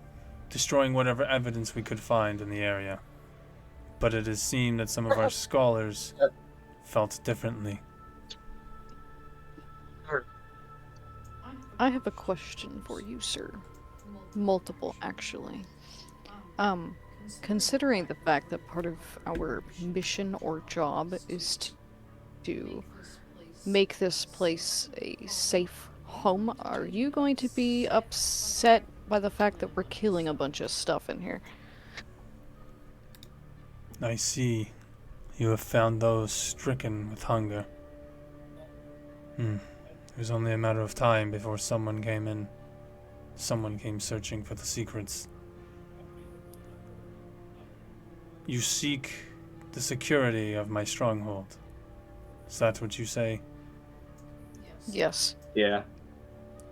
destroying whatever evidence we could find in the area. But it is seen that some of our scholars felt differently. I have a question for you, sir. Multiple, actually. Considering the fact that part of our mission or job is to make this place a safe home, are you going to be upset by the fact that we're killing a bunch of stuff in here? I see. You have found those stricken with hunger. It was only a matter of time before someone came in. Someone came searching for the secrets. You seek the security of my stronghold. Is that what you say? Yes. Yeah.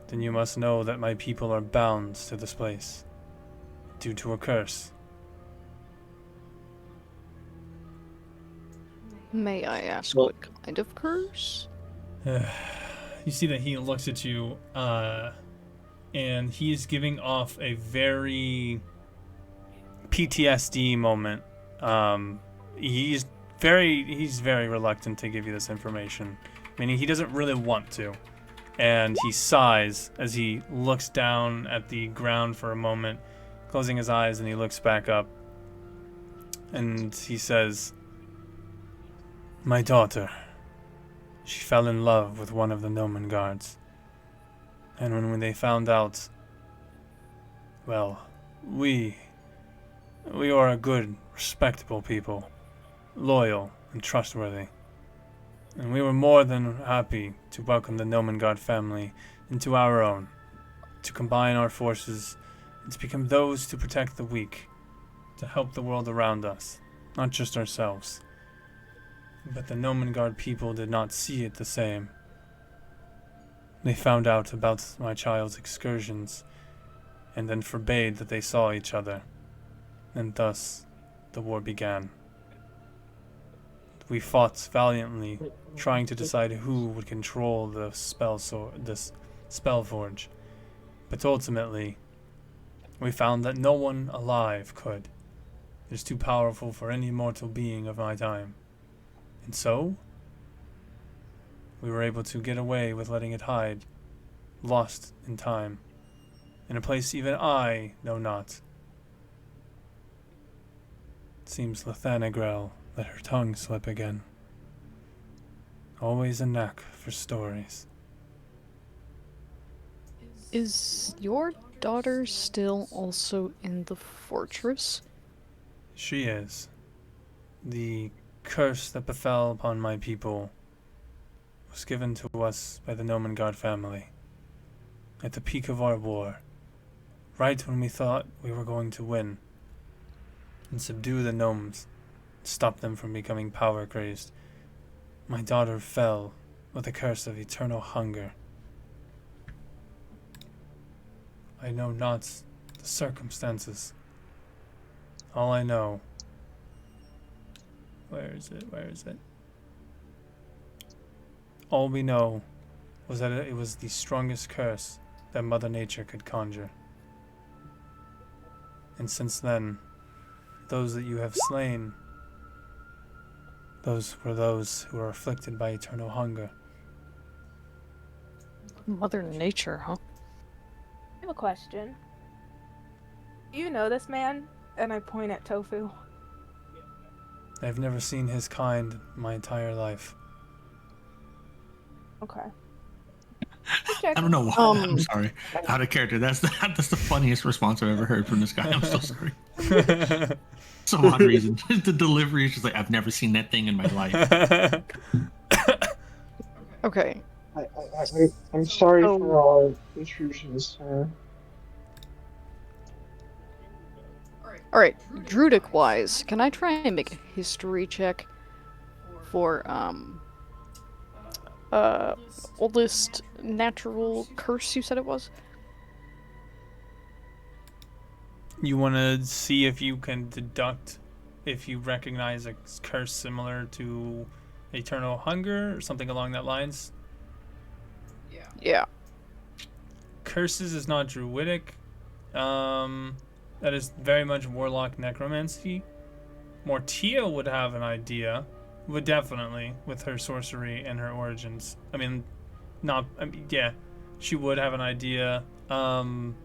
Then you must know that my people are bound to this place, due to a curse. May I ask Well- what kind of curse? You see that he looks at you, and he is giving off a very PTSD moment. He's very reluctant to give you this information, meaning he doesn't really want to. And he sighs as he looks down at the ground for a moment, closing his eyes, and he looks back up. And he says, "My daughter, she fell in love with one of the Nomengards. And when they found out, well, we are a good, respectable people, loyal and trustworthy. And we were more than happy to welcome the Nomengard family into our own, to combine our forces, and to become those to protect the weak, to help the world around us, not just ourselves. But the Nomengard people did not see it the same. They found out about my child's excursions, and then forbade that they saw each other, and thus the war began. We fought valiantly, trying to decide who would control the Spellforge, but ultimately, we found that no one alive could. It is too powerful for any mortal being of my time. And so, we were able to get away with letting it hide, lost in time, in a place even I know not. It seems Lithanagrel let her tongue slip again. Always a knack for stories." Is your daughter still also in the fortress? She is. The curse that befell upon my people was given to us by the Noman God family. At the peak of our war, right when we thought we were going to win and subdue the gnomes, stop them from becoming power crazed, my daughter fell with the curse of eternal hunger. I know not the circumstances. All I know. Where is it? Where is it? All we know was that it was the strongest curse that Mother Nature could conjure. And since then, those that you have slain, those were those who are afflicted by eternal hunger. Mother Nature, huh? I have a question. Do you know this man? And I point at Tofu. I've never seen his kind my entire life. Okay. I don't know why. I'm sorry. Out of character. That's the funniest response I've ever heard from this guy. I'm so sorry. Some odd reason. The delivery is just like, I've never seen that thing in my life. Okay. I'm sorry Oh. for our intrusions, sir. Alright, Druidic wise, can I try and make a history check for, oldest natural curse you said it was? You want to see if you can deduct if you recognize a curse similar to eternal hunger or something along that lines? Yeah. Curses is not druidic. That is very much warlock necromancy. Mortia would have an idea. Would definitely, with her sorcery and her origins. Yeah, she would have an idea. Should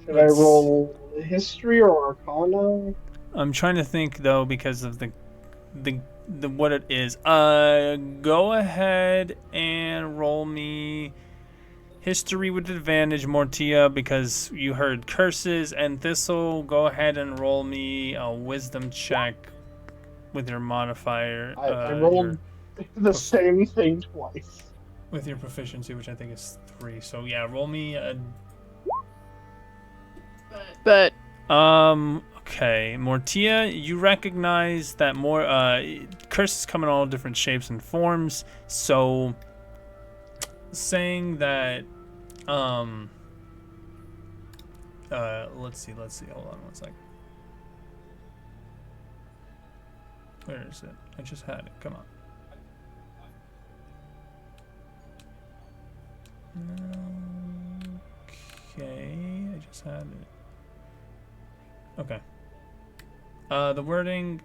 I roll history or arcana? I'm trying to think though because of the what it is. Go ahead and roll me history with advantage, Mortia, because you heard curses, and Thistle. Go ahead and roll me a wisdom check with your modifier. I rolled the same thing twice. With your proficiency, which I think is 3. So yeah, roll me a. But Okay, Mortia, you recognize that more curses come in all different shapes and forms. So saying that let's see, hold on one second. Where is it? I just had it. Come on. Okay, I just had it. Okay. The wording,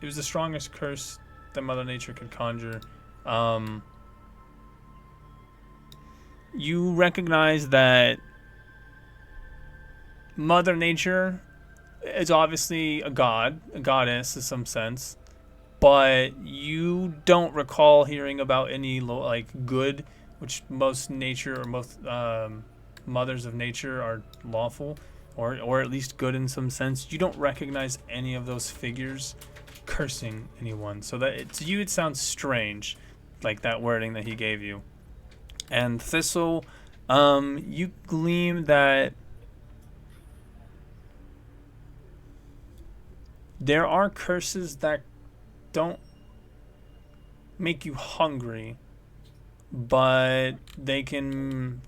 it was the strongest curse that Mother Nature could conjure. You recognize that Mother Nature is obviously a god, a goddess in some sense, but you don't recall hearing about any good, which most nature or most mothers of nature are lawful. Or at least good in some sense. You don't recognize any of those figures cursing anyone. So that to you it sounds strange, like that wording that he gave you. And Thistle, you gleam that there are curses that don't make you hungry, but they tend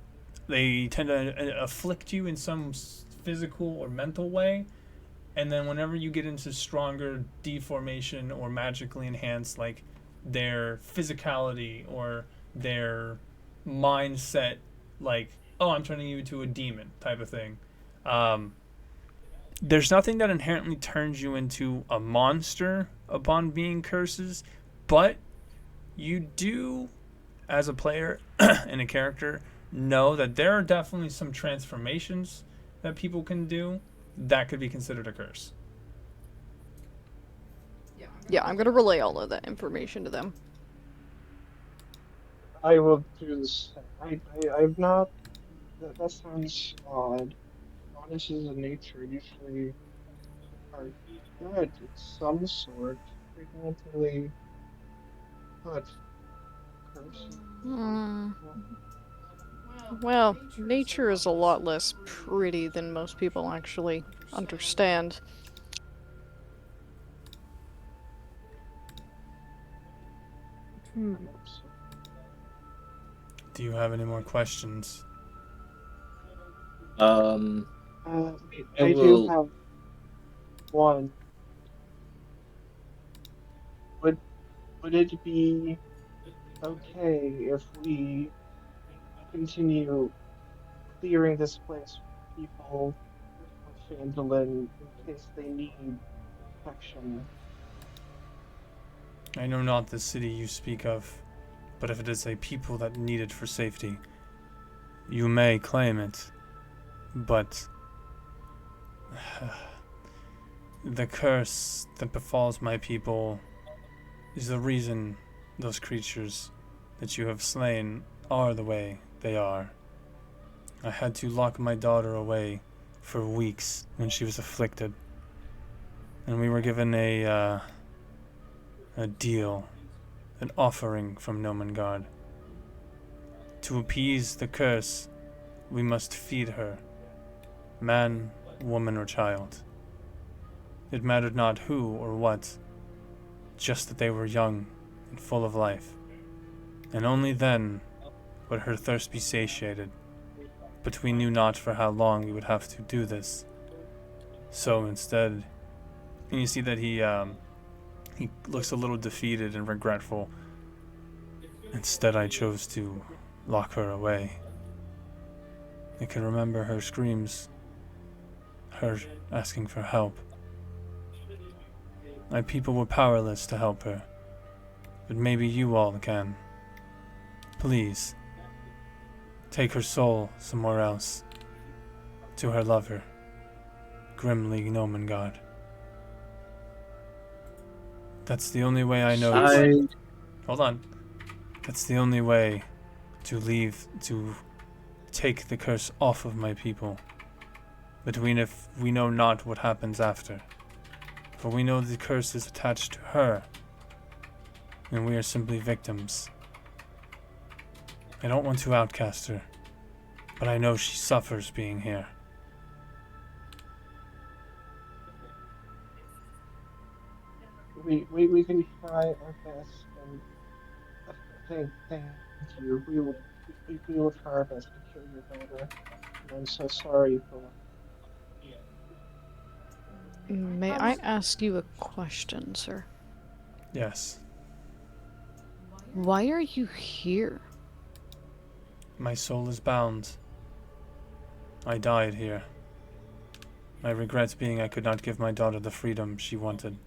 to afflict you in some physical or mental way, and then whenever you get into stronger deformation or magically enhanced, like their physicality or their mindset, like, oh, I'm turning you into a demon type of thing, there's nothing that inherently turns you into a monster upon being curses, but you do, as a player and a character, know that there are definitely some transformations that people can do that could be considered a curse. yeah, I'm gonna relay all of that information to them. I will do this. I've not. That sounds odd. Goddesses of nature usually are good of some sort. They don't really put curses on Hmm. people. Well, nature is a lot less pretty than most people actually understand. Hmm. I hope so. Do you have any more questions? Um, Wait, I I do will. have one. Would would it be okay if we continue clearing this place for people of Phandalin in case they need protection? I know not the city you speak of, but if it is a people that need it for safety, you may claim it. But the curse that befalls my people is the reason those creatures that you have slain are the way they are. I had to lock my daughter away for weeks when she was afflicted, and we were given a deal, an offering from Nomengard. To appease the curse, we must feed her, man, woman, or child. It mattered not who or what, just that they were young and full of life. And only then would her thirst be satiated. But we knew not for how long we would have to do this. So instead, and you see that he looks a little defeated and regretful. Instead, I chose to lock her away. I can remember her screams, her asking for help. My people were powerless to help her, but maybe you all can. Please, take her soul somewhere else, to her lover, grimly Nomengard. That's the only way I know. I Hold on. That's the only way to take the curse off of my people. Between if we know not what happens after. For we know the curse is attached to her, and we are simply victims. I don't want to outcast her, but I know she suffers being here. We can try our best, and thank you. We will try our best to kill your daughter. And I'm so sorry for what. May I ask you a question, sir? Yes, Why are you here? my soul is bound. I died here. My regrets being I could not give my daughter the freedom she wanted.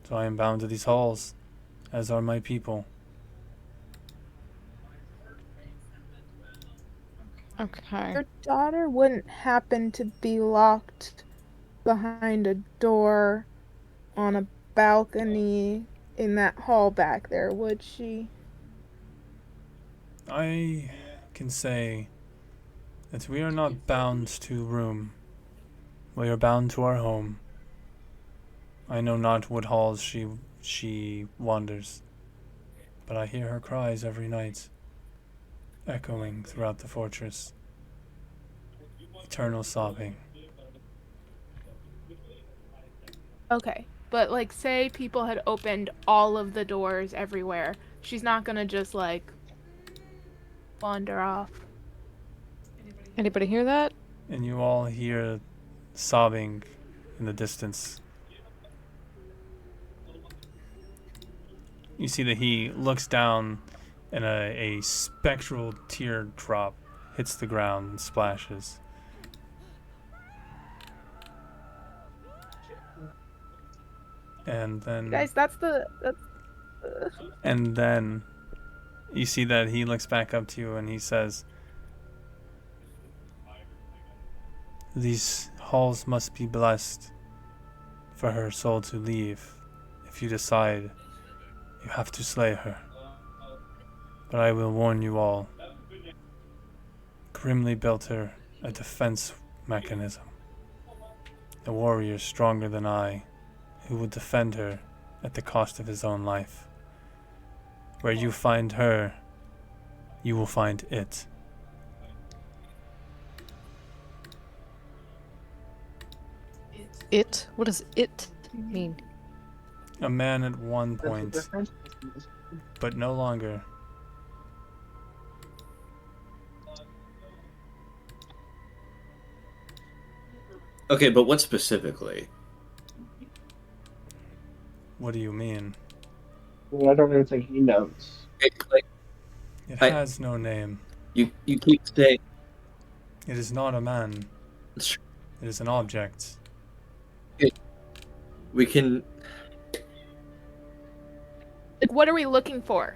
So I am bound to these halls, as are my people. Okay. Your daughter wouldn't happen to be locked behind a door on a balcony in that hall back there, would she? I can say that we are not bound to room. We are bound to our home. I know not what halls she wanders, but I hear her cries every night, echoing throughout the fortress. Eternal sobbing. Okay, but like, say people had opened all of the doors everywhere. She's not gonna just like wander off. Anybody hear that? And you all hear sobbing in the distance. You see that he looks down and a spectral teardrop hits the ground and splashes. And then Guys, that's and then you see that he looks back up to you and he says, "These halls must be blessed for her soul to leave. If you decide you have to slay her." But I will warn you all. Grimly built her a defense mechanism. A warrior stronger than I, who would defend her at the cost of his own life. Where you find her, you will find it. It? What does it mean? A man at one That's the point, difference. but no longer. Okay, but what specifically? What do you mean? Well, I don't even think he knows. Like, It I- has no name. you keep saying. It is not a man. It is an object. We can. Like, what are we looking for?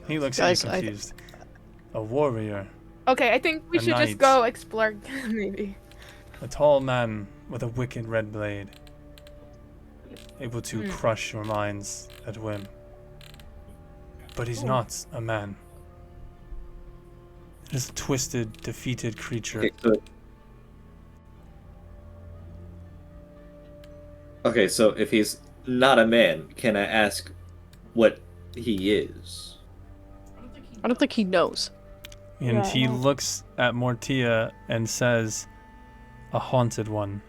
He looks Guys, at you confused. A warrior. Okay, I think we A should knight. just go explore, maybe. A tall man with a wicked red blade. Able to Hmm. crush your minds at whim. But he's not a man. He's a twisted, defeated creature. Okay, so if he's not a man, can I ask what he is? I don't think he knows. And Yeah, he no. looks at Mortia and says, a haunted one.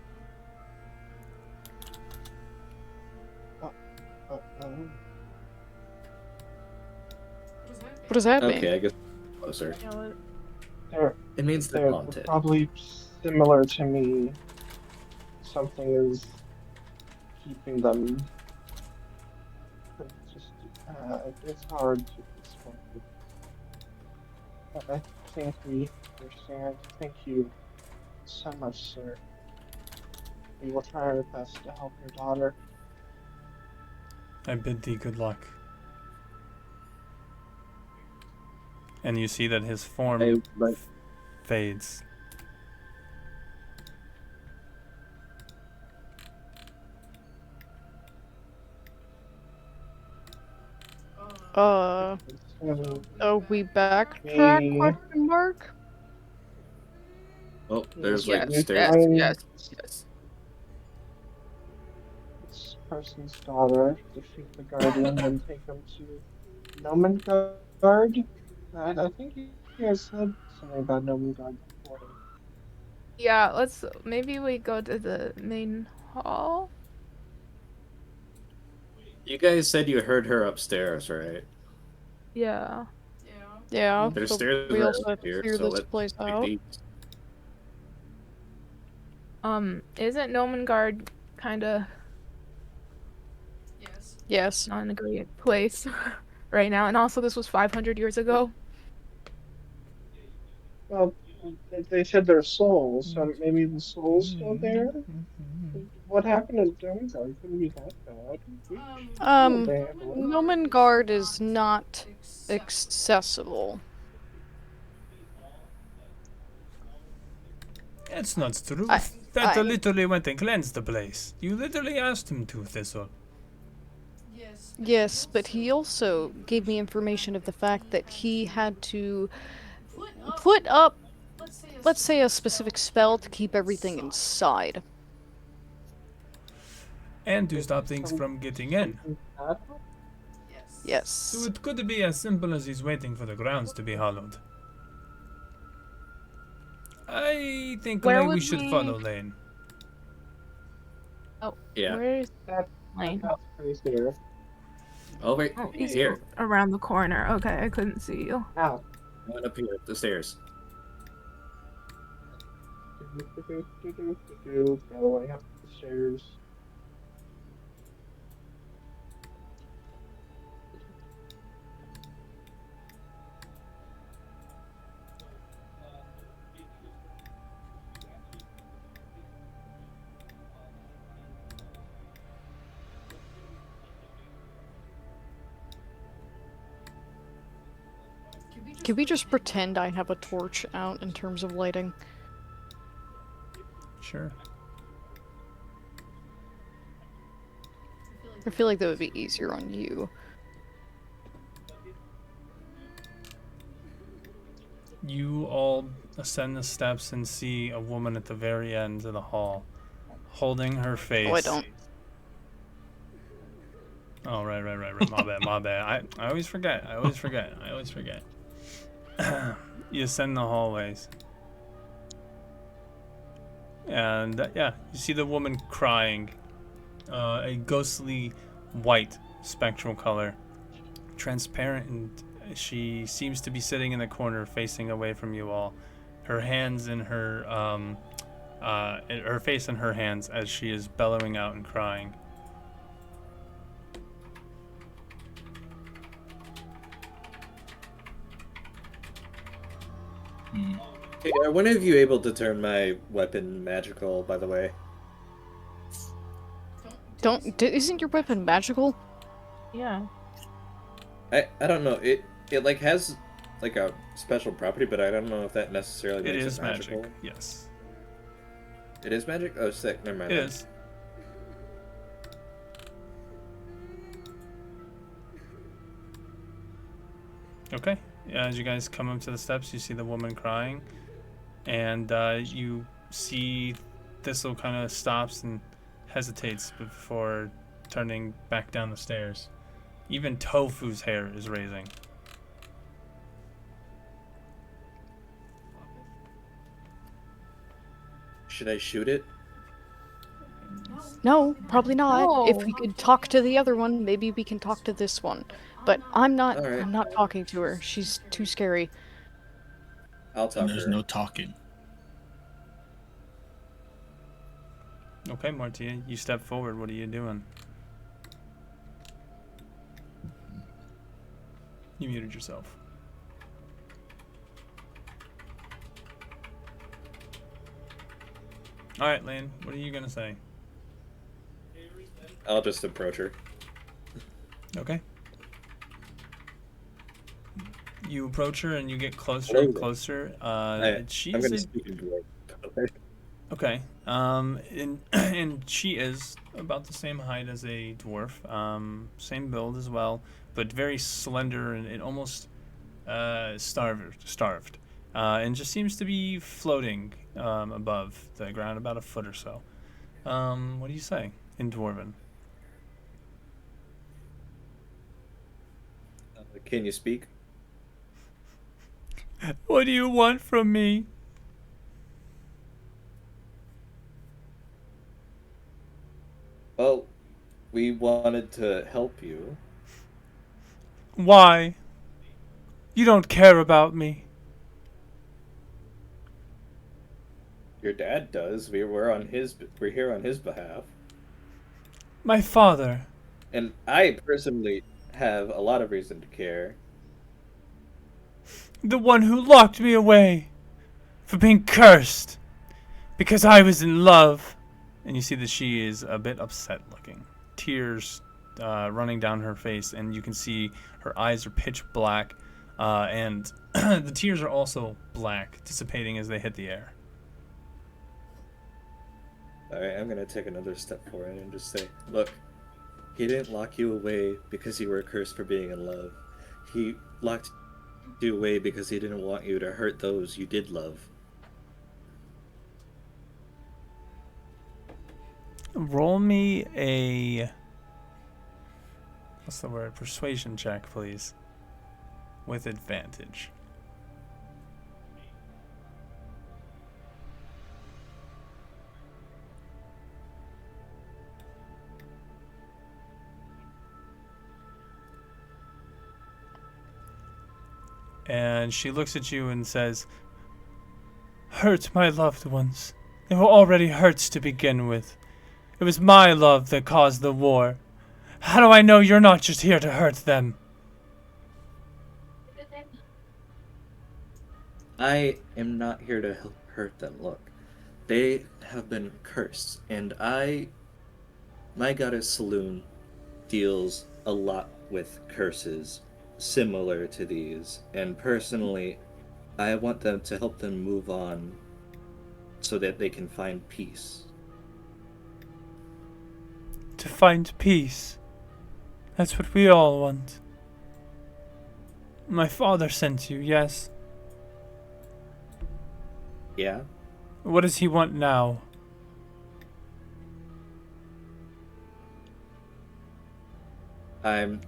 What does that mean? Okay, I guess closer. You know what? They're, It means they're they're haunted. probably similar to me. Something is keeping them. It's hard to explain. But I think we understand. Thank you so much, sir. We will try our best to help your daughter. I bid thee good luck. And you see that his form fades. So, Are we backtrack? Question mark. Oh, there's Yes, like yes, stairs. yes. This person's daughter, defeat the guardian, then take him to Nomengard. I think you guys said something about Nomengard before. Yeah, maybe we go to the main hall. You guys said you heard her upstairs, right? Yeah. Yeah. There's but stairs we right also have to here, clear so this let's place take out. these. Isn't Nomengard kind of Yes. not in a great place right now? And also, this was 500 years ago. Well, they said their souls, so maybe the soul's still there? What happened to Nomengard? Couldn't be that bad. Nomengard is not accessible. That's not true. I- Literally went and cleansed the place. You literally asked him to, Thistle. Yes, but he also gave me information of the fact that he had to put up, let's say, a specific spell to keep everything inside. And to stop things from getting in. Yes. So it could be as simple as he's waiting for the grounds to be hollowed. I think Where we would should we- follow Lane. Yeah. Where is That, Lane? that's pretty clear. Over Oh, he's here. around the corner. Okay, I couldn't see you. Ow. Going up here, the stairs. Going up the stairs. Can we just pretend I have a torch out in terms of lighting? Sure. I feel like that would be easier on you. You all ascend the steps and see a woman at the very end of the hall, holding her face. Oh, I don't. Oh, right. My bad. I always forget. You ascend the hallways. And, yeah, you see the woman crying. A ghostly white spectral color. Transparent, and she seems to be sitting in the corner facing away from you all. Her hands in her, her face in her hands as she is bellowing out and crying. Hey, are one of you able to turn my weapon magical, by the way? Isn't your weapon magical? Yeah. I don't know. It like has like a special property, but I don't know if that necessarily It makes is it magical. magic, yes. It is magic? Oh, sick. Never mind. It then. is. Okay. Yeah, as you guys come up to the steps, you see the woman crying, and you see Thistle kind of stops and hesitates before turning back down the stairs. Even Tofu's hair is raising. Should I shoot it? No, probably not. If No. we could talk to the other one, maybe we can talk to this one. But I'm not. All right. I'm not talking to her. She's too scary. I'll talk And to there's her. no talking. Okay, Martia, you step forward. What are you doing? You muted yourself. Alright, Lane, what are you gonna say? I'll just approach her. Okay. You approach her and you get closer and closer. I'm She's gonna a speak into her. Okay. And she is about the same height as a dwarf. Same build as well, but very slender and almost starved. And just seems to be floating above the ground about a foot or so. What do you say in Dwarven? Can you speak? What do you want from me? Well, we wanted to help you. Why? You don't care about me. Your dad does. We're here on his behalf. My father. And I personally have a lot of reason to care. The one who locked me away. For being cursed. Because I was in love. And you see that she is a bit upset looking. Tears running down her face. And you can see her eyes are pitch black. And the tears are also black, dissipating as they hit the air. Alright, I'm gonna take another step forward and just say, look, he didn't lock you away because you were cursed for being in love. He locked you away because he didn't want you to hurt those you did love. Roll me a... what's the word? Persuasion check, please. With advantage. And she looks at you and says, "Hurt my loved ones. They were already hurt to begin with. It was my love that caused the war. How do I know you're not just here to hurt them?" I am not here to hurt them. Look, they have been cursed, and my goddess Saloon deals a lot with curses similar to these, and personally, I want them to help them move on so that they can find peace. To find peace. That's what we all want. My father sent you, yes? Yeah? What does he want now? I'm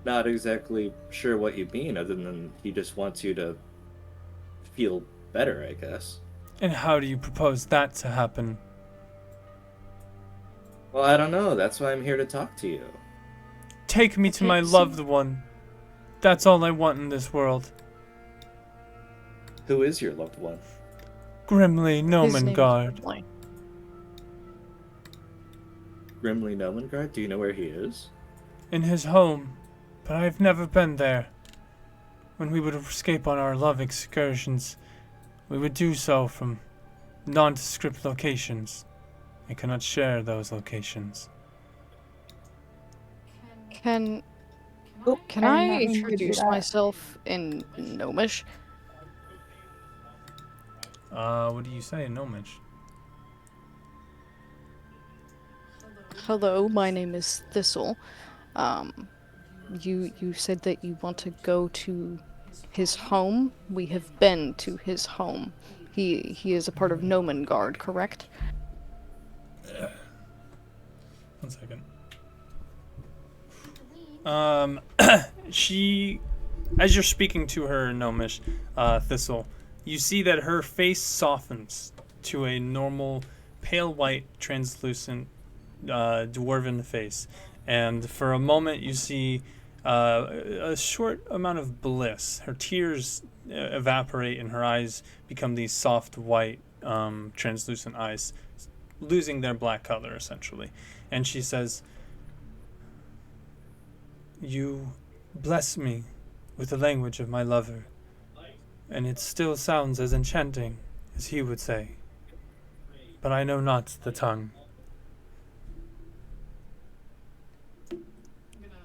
not exactly sure what you mean, other than he just wants you to feel better, I guess. And how do you propose that to happen? Well, I don't know. That's why I'm here to talk to you. Take me to Okay, my so- loved one. That's all I want in this world. Who is your loved one? Grimly His name is Nomengard. Grimly. Grimly Nomengard? Do you know where he is? In his home, but I've never been there. When we would escape on our love excursions, we would do so from nondescript locations. I cannot share those locations. Can Oh, can I'm I not going to do introduce that. myself in Gnomish? What do you say in Gnomish? Hello, my name is Thistle. You said that you want to go to his home. We have been to his home. He is a part of Nomengard, correct? One second. She, as you're speaking to her in Gnomish, Thistle, you see that her face softens to a normal, pale white, translucent, dwarven face. And for a moment, you see a short amount of bliss. Her tears evaporate, and her eyes become these soft, white, translucent eyes, losing their black color, essentially. And she says, "You bless me with the language of my lover, and it still sounds as enchanting as he would say, but I know not the tongue."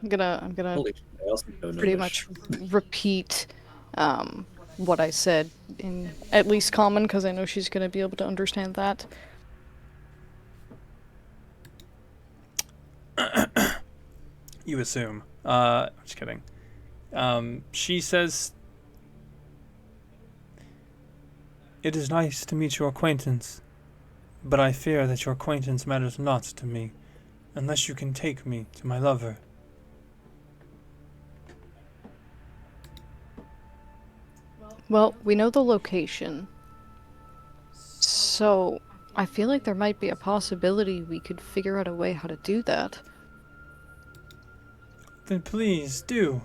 I'm gonna Holy shit, I also don't know pretty Gnomish. much repeat what I said in at least common, because I know she's gonna be able to understand that. You assume. Just kidding. She says, It is nice to meet your acquaintance, but I fear that your acquaintance matters not to me, unless you can take me to my lover. Well, we know the location. So, I feel like there might be a possibility we could figure out a way how to do that. Then please do.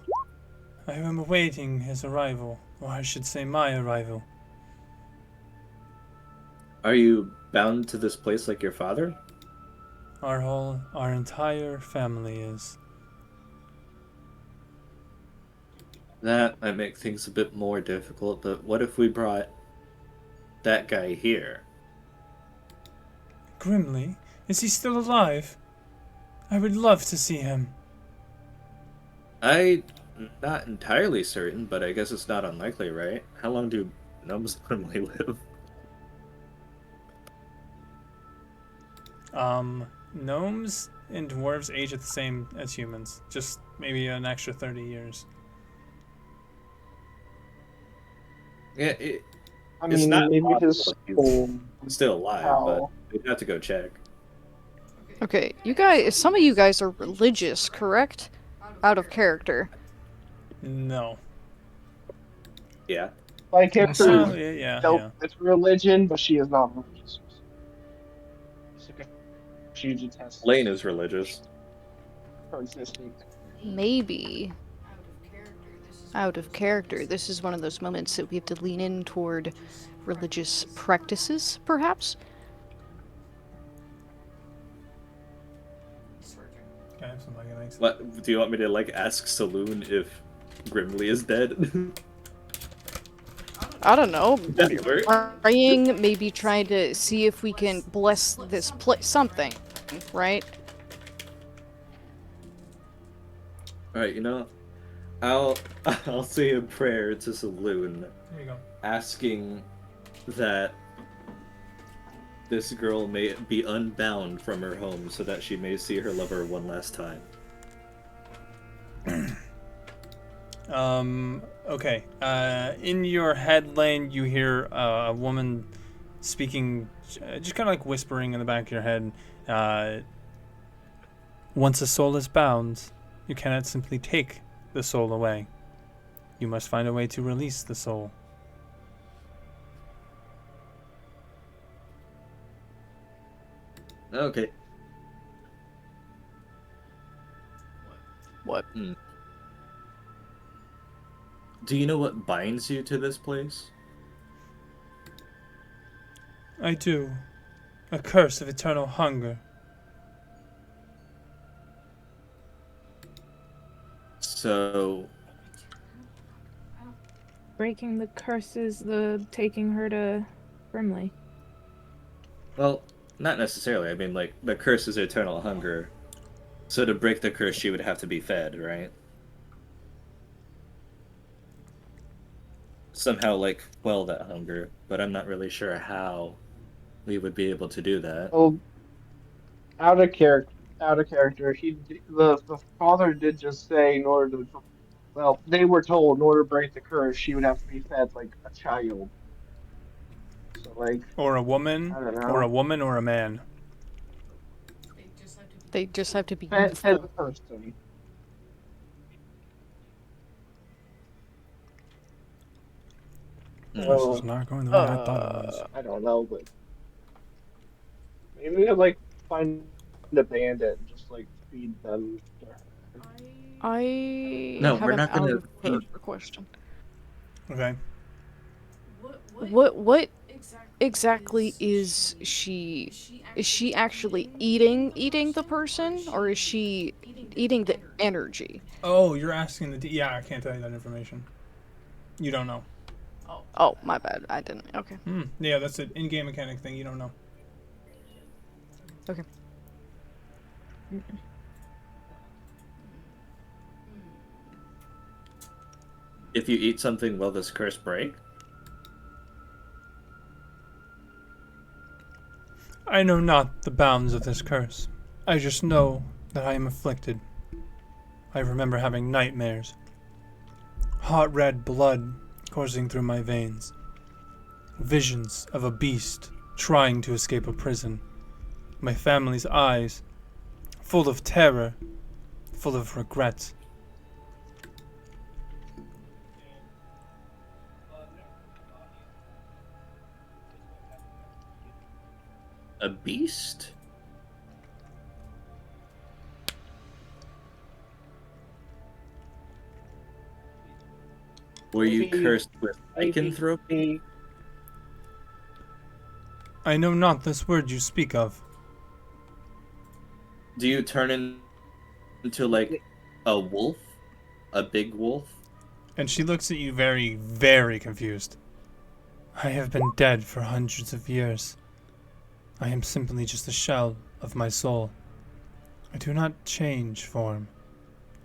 I am awaiting his arrival, or I should say my arrival. Are you bound to this place like your father? Our entire family is. That might make things a bit more difficult, but what if we brought that guy here? Grimly? Is he still alive? I would love to see him. I'm not entirely certain, but I guess it's not unlikely, right? How long do gnomes normally live? gnomes and dwarves age at the same as humans, just maybe an extra 30 years. Yeah, I It's mean, not maybe his possible he's soul. still alive, but How? we'd have to go check. Okay, you guys, some of you guys are religious, correct? Out of character. No. Yeah. My character Oh, is yeah. it's religion, but she is not religious. It's like a huge test Lane is religious. for existing. Maybe. Out of character. This is one of those moments that we have to lean in toward religious practices, perhaps? Can I have some onion rings? What do you want me to like ask Saloon if Grimly is dead? I don't know. That'd work. Praying, maybe trying to see if we can bless this place. Something, right? Alright, you know, I'll say a prayer to Saloon, There you go. asking that this girl may be unbound from her home so that she may see her lover one last time. Okay. In your head lane, you hear a woman speaking, just kind of like whispering in the back of your head. Once a soul is bound, you cannot simply take the soul away. You must find a way to release the soul. Okay. What? Do you know what binds you to this place? I do. A curse of eternal hunger. So, Breaking the curse is the taking her to Brimley. well, not necessarily. I mean, like, the curse is eternal hunger. So to break the curse, she would have to be fed, right? Somehow, like, quell that hunger, but I'm not really sure how we would be able to do that. Oh, out of character. Out of character. The father did just say in order to, well, they were told in order to break the curse, she would have to be fed like a child. So like, Or a woman, I don't or a know, woman, or a man. They just have to be fed a useful. person. This So, is not going the way I thought it was. I don't know, but maybe I'd like find a bandit and just like feed them to her. I No, we're haven't not gonna heard feed. the question. Okay. What exactly is she? Is she actually eating the person, or is she eating the energy? Oh, you're asking yeah, I can't tell you that information. You don't know. Oh, my bad. I didn't. Okay. Yeah, that's an in-game mechanic thing. You don't know. Okay. If you eat something, will this curse break? I know not the bounds of this curse. I just know that I am afflicted. I remember having nightmares. Hot red blood coursing through my veins. Visions of a beast trying to escape a prison. My family's eyes full of terror, full of regret. A beast? Were you Maybe- cursed with lycanthropy? I know not this word you speak of. Do you turn into like a wolf? A big wolf? And she looks at you very, very confused. I have been dead for hundreds of years. I am simply just a shell of my soul. I do not change form.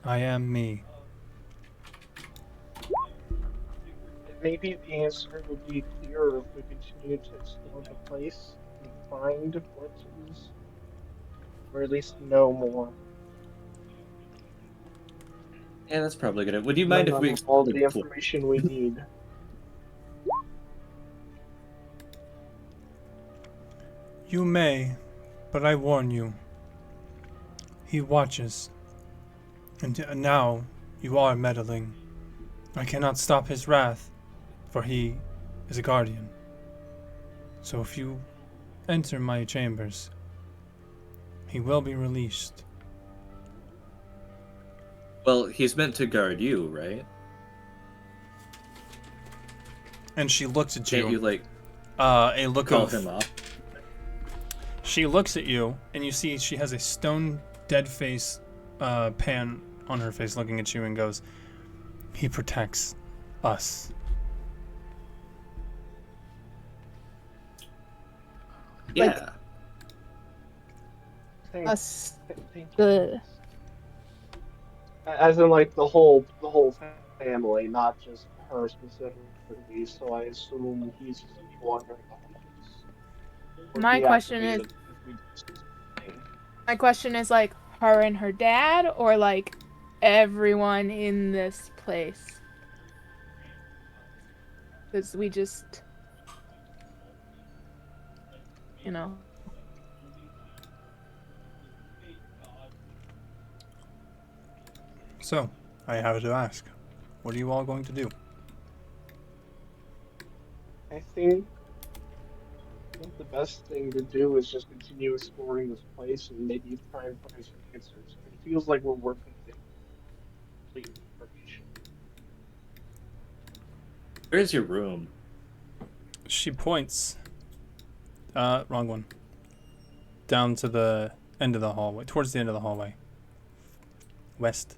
I am me. Maybe the answer would be clearer if we continue to explore the place and find what is, or at least know more. Yeah, that's probably good. Would you Might mind if not we have all explored the the floor? information we need. You may, but I warn you. He watches. And now you are meddling. I cannot stop his wrath, for he is a guardian. So if you enter my chambers, he will be released. Well, he's meant to guard you, right? And she looks at Can't you, like, a look call of him off? She looks at you, and you see she has a stone dead face pan on her face looking at you and goes, he protects us. Yeah. Us. Thank The as in like the whole family, not just her specifically. So I assume he's wandering off. My question is, my question is like her and her dad, or like everyone in this place. Because we just, you know. So, I have to ask, what are you all going to do? I think the best thing to do is just continue exploring this place and maybe try and find some answers. It feels like we're working with complete information. Where's your room? She points. Wrong one. Down to the end of the hallway, towards the end of the hallway. West.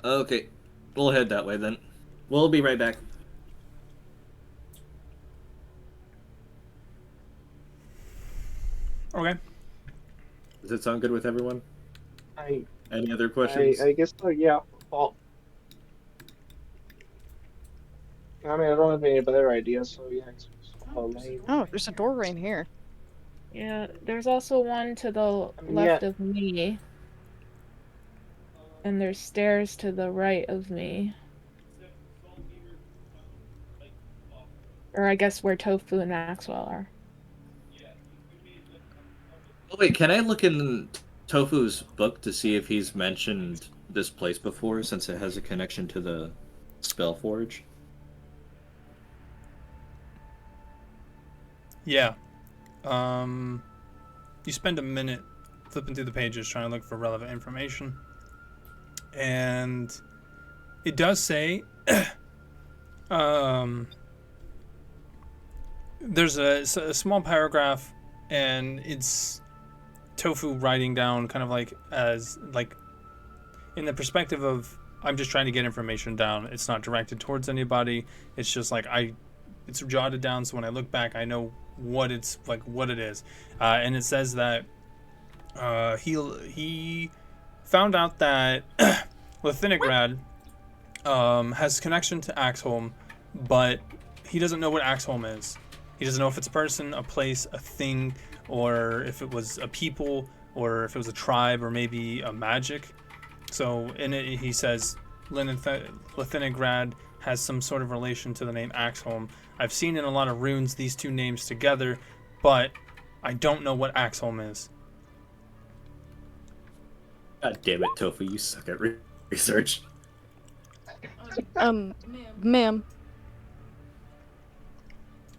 Okay, we'll head that way then. We'll be right back. Okay. Does it sound good with everyone? I Any other questions? I guess so. Yeah. Well, I mean, I don't have any better ideas, so yeah. Oh, there's a door right here. Yeah, there's also one to the I mean, left yeah. of me. And there's stairs to the right of me. Or I guess where Tofu and Maxwell are. Oh, wait, can I look in Tofu's book to see if he's mentioned this place before, since it has a connection to the Spellforge? Yeah. You spend a minute flipping through the pages trying to look for relevant information. And it does say there's a small paragraph, and it's Tofu writing down kind of like as like in the perspective of I'm just trying to get information down. It's not directed towards anybody. It's just like it's jotted down, so when I look back, I know what it's like, what it is. And it says that he found out that Lithinigrad has connection to Axeholm, but he doesn't know what Axeholm is. He doesn't know if it's a person, a place, a thing, or if it was a people, or if it was a tribe, or maybe a magic. So in it, he says Lithinigrad has some sort of relation to the name Axeholm. I've seen in a lot of runes these two names together, but I don't know what Axeholm is. God damn it, Tofu, you suck at research. Ma'am.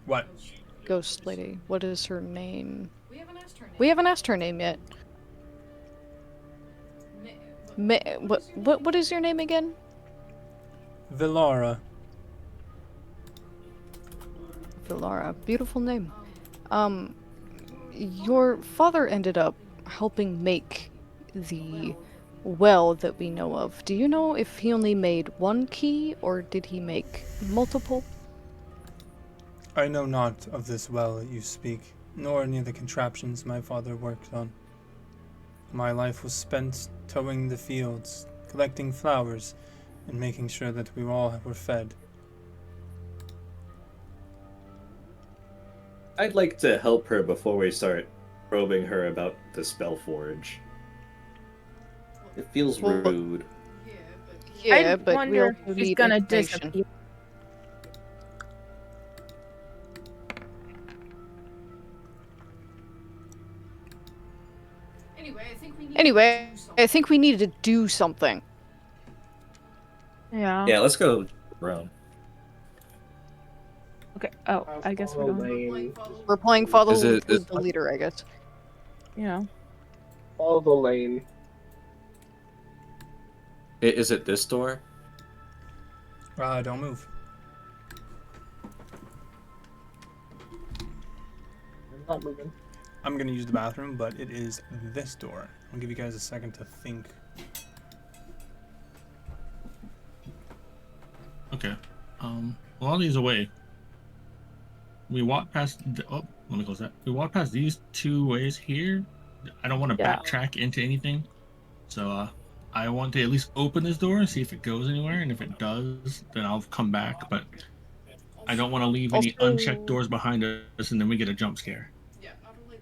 What? Ghost lady. What is her name? We haven't asked her name. We haven't asked her name yet. What is your name again? Villara. Villara. Beautiful name. Your father ended up helping make the well that we know of. Do you know if he only made one key, or did he make multiple? I know not of this well that you speak, nor any of the contraptions my father worked on. My life was spent towing the fields, collecting flowers, and making sure that we all were fed. I'd like to help her before we start probing her about the Spellforge. It feels rude. Yeah, I but we wonder also if she's need gonna information. disappear. Anyway, I think we needed to do something. Yeah. Yeah, let's go around. Okay. Oh, I guess we're going. We're playing follow Is it- with the leader, I guess. Yeah. Follow the lane. Is it this door? Don't move. I'm not moving. I'm gonna use the bathroom, but it is this door. I'll give you guys a second to think. Okay. While he's away, we walk past. Let me close that. We walk past these two ways here. I don't want to Yeah. backtrack into anything, so I want to at least open this door and see if it goes anywhere. And if it does, then I'll come back. But I don't want to leave any Also- unchecked doors behind us, and then we get a jump scare.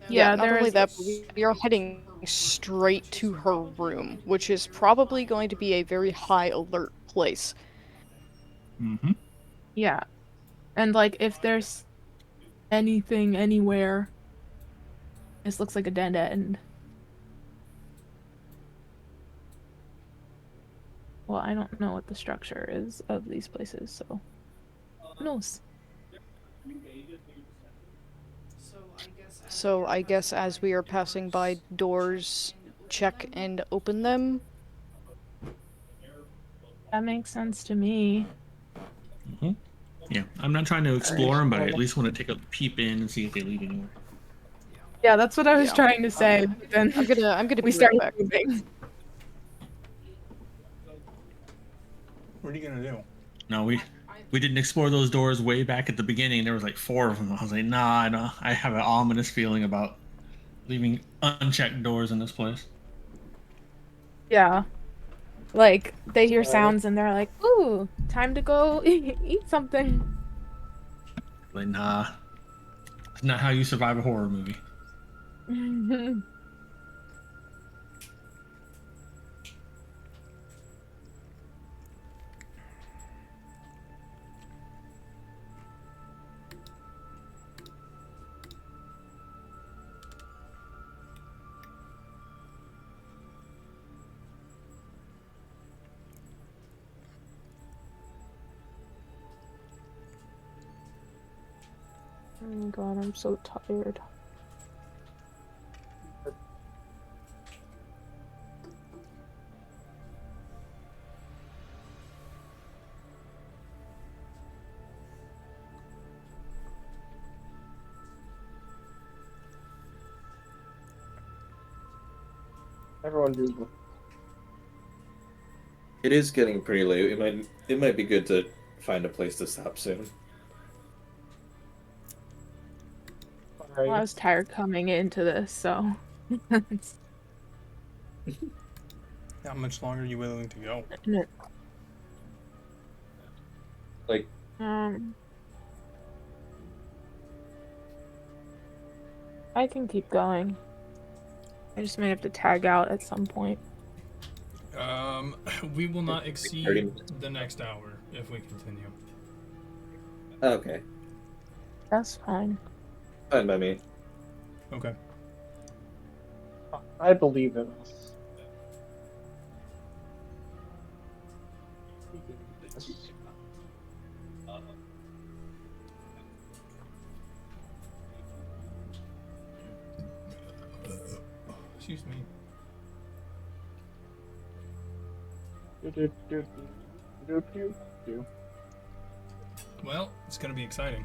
Yeah, not there only is. that, but we are heading straight to her room, which is probably going to be a very high alert place. Mm-hmm. Yeah, and like if there's anything anywhere, this looks like a dead end. Well, I don't know what the structure is of these places, so who knows? So I guess as we are passing by doors, check and open them. That makes sense to me. Mm-hmm. Yeah, I'm not trying to explore them, but I at least want to take a peep in and see if they lead anywhere. Yeah, that's what I was Yeah. trying to say. But then I'm gonna we be right started back. moving. What are you gonna do? No, we didn't explore those doors way back at the beginning. There was like 4 of them. I was like, nah, I don't. I have an ominous feeling about leaving unchecked doors in this place. Yeah, like they hear sounds and they're like, "Ooh, time to go eat something." Like, nah, it's not how you survive a horror movie. Oh God, I'm so tired. Everyone do. It is getting pretty late. It might be good to find a place to stop soon. Well, I was tired coming into this, so. How much longer are you willing to go? Like, I can keep going. I just may have to tag out at some point. We will not 30 exceed minutes. the next hour if we continue. okay, That's fine. fine by me. Okay. I believe in us. Excuse me. Well, it's gonna be exciting.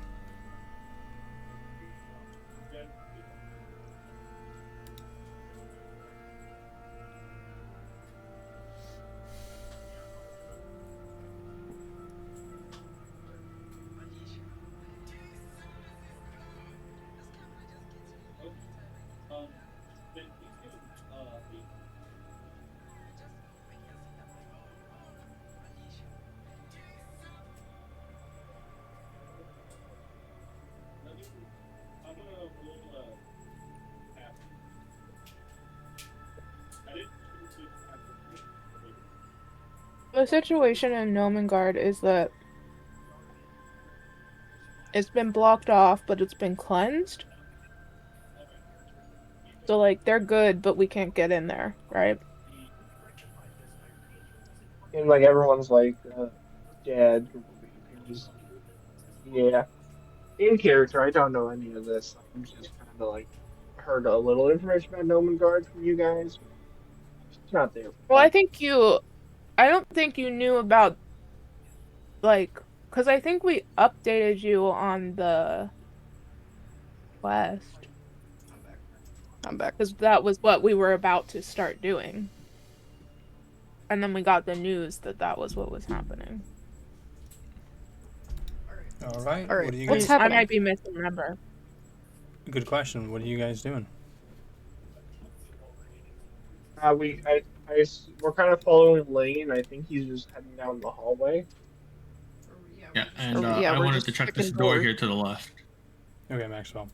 The situation in Nomengard is that it's been blocked off, but it's been cleansed. So, like, they're good, but we can't get in there, right? And like everyone's like dead or believers. Yeah. In character, I don't know any of this. I'm just kind of like heard a little information about Noman Guard from you guys. It's not there. Well, I don't think you knew about, like, because I think we updated you on the quest. I'm back. Because that was what we were about to start doing. And then we got the news that that was what was happening. All right. All right, What are you what's guys? happening? I might be missing a number. Good question. What are you guys doing? We're kind of following Lane. I think he's just heading down the hallway. Yeah, and yeah, I we're wanted just to check checking this door doors. here to the left. Okay, Maxwell.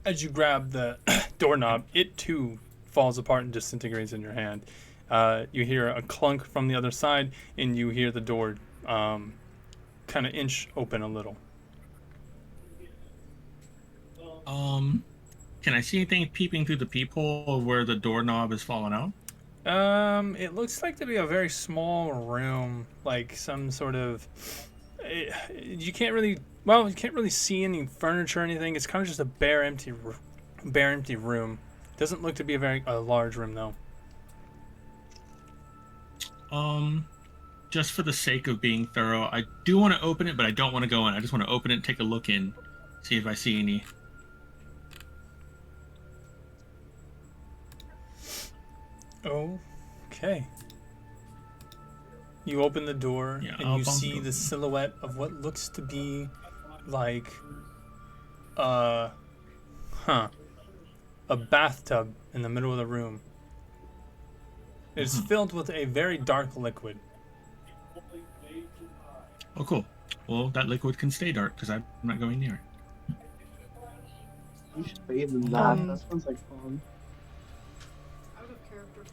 as you grab the doorknob, it too falls apart and disintegrates in your hand. You hear a clunk from the other side, and you hear the door kind of inch open a little. Can I see anything peeping through the peephole where the doorknob is falling out? It looks like to be a very small room, like some sort of. You can't really see any furniture or anything. It's kind of just a bare, empty room. Doesn't look to be a large room though. Just for the sake of being thorough, I do want to open it, but I don't want to go in. I just want to open it and take a look in, see if I see any. Okay. You open the door and you see the silhouette of what looks to be like a bathtub in the middle of the room. It's filled with a very dark liquid. Oh, cool. Well, that liquid can stay dark because I'm not going near it. You should bathe in that. That sounds like fun.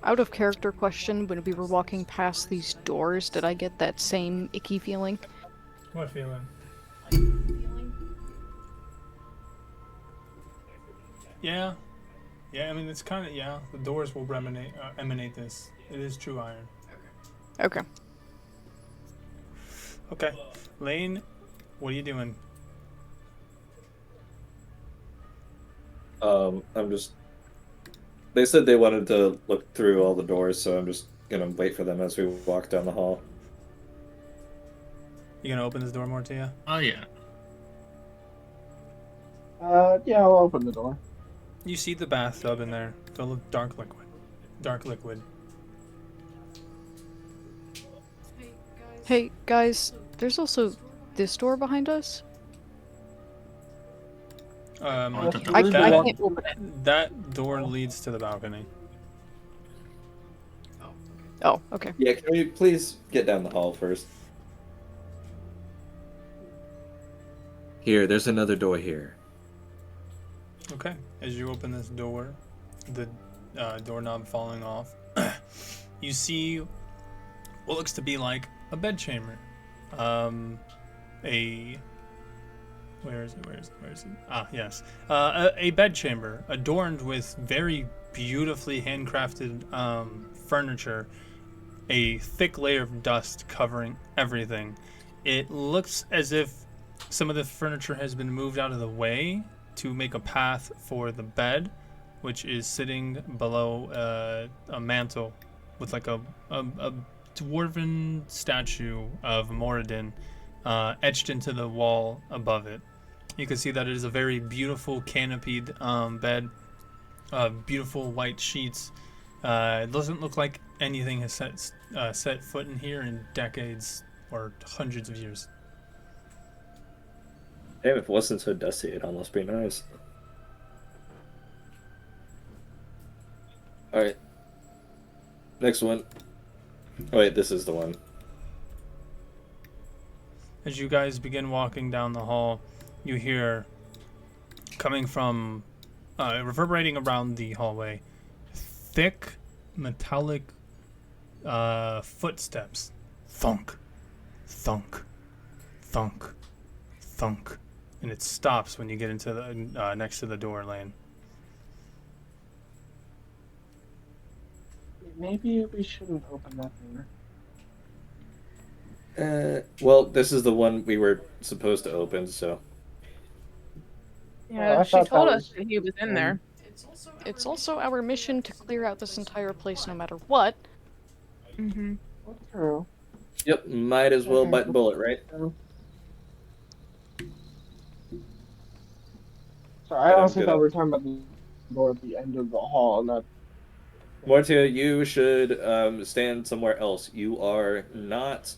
Out of character question, when we were walking past these doors, did I get that same icky feeling? What feeling? Yeah. Yeah, I mean, it's kind of, the doors will emanate this. It is true iron. Okay. Okay. Lane, what are you doing? I'm just... They said they wanted to look through all the doors, so I'm just gonna wait for them as we walk down the hall. You gonna open this door, Mortia? Oh, yeah. Yeah, I'll open the door. You see the bathtub in there, filled with dark liquid. Dark liquid. Hey, guys, there's also this door behind us. I can't open it. That door leads to the balcony. Oh, okay. Yeah, can we please get down the hall first? Here, there's another door here. Okay. As you open this door, the doorknob falling off, you see what looks to be like a bedchamber. Where is it? Ah, yes. A bedchamber adorned with very beautifully handcrafted furniture, a thick layer of dust covering everything. It looks as if some of the furniture has been moved out of the way to make a path for the bed, which is sitting below a mantle with like a dwarven statue of Moradin etched into the wall above it. You can see that it is a very beautiful canopied bed, beautiful white sheets. It doesn't look like anything has set foot in here in decades or hundreds of years. Damn, if it wasn't so dusty, it'd almost be nice. Alright. Next one. Oh, wait, this is the one. As you guys begin walking down the hall, you hear, coming from, reverberating around the hallway, thick, metallic footsteps. Thunk, thunk, thunk, thunk. And it stops when you get into the next to the door lane. Maybe we shouldn't open that door. Well, this is the one we were supposed to open, so... Yeah, I she thought told that us that he was in there. It's also our mission to clear out this entire place no matter what. Mm-hmm. True. Yep, might as well bite the bullet, right? Sorry, I honestly thought we were talking about the door at the end of the hall, not... Mortia, you should stand somewhere else. You are not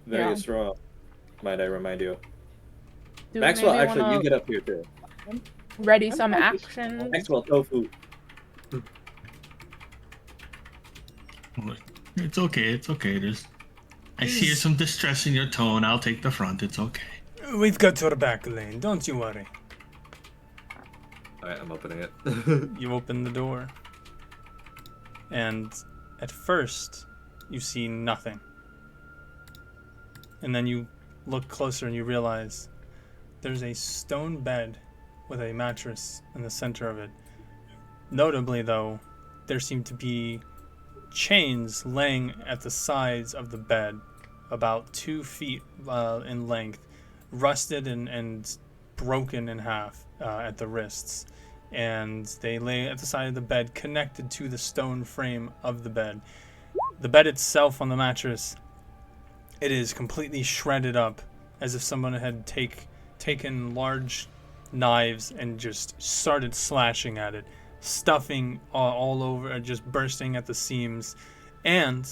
very strong, might I remind you. Do we Maxwell, maybe actually, wanna you get up here too. ready some action? Maxwell, tofu. It's okay. I see some distress in your tone. I'll take the front. It's okay. We've got your back, Lane. Don't you worry. Alright, I'm opening it. You open the door, and at first you see nothing, and then you look closer and you realize there's a stone bed with a mattress in the center of it. Notably, though, there seem to be chains laying at the sides of the bed, about 2 feet in length, rusted and broken in half at the wrists. And they lay at the side of the bed, connected to the stone frame of the bed. The bed itself on the mattress, it is completely shredded up, as if someone had taken large knives and just started slashing at it, stuffing all over, just bursting at the seams. And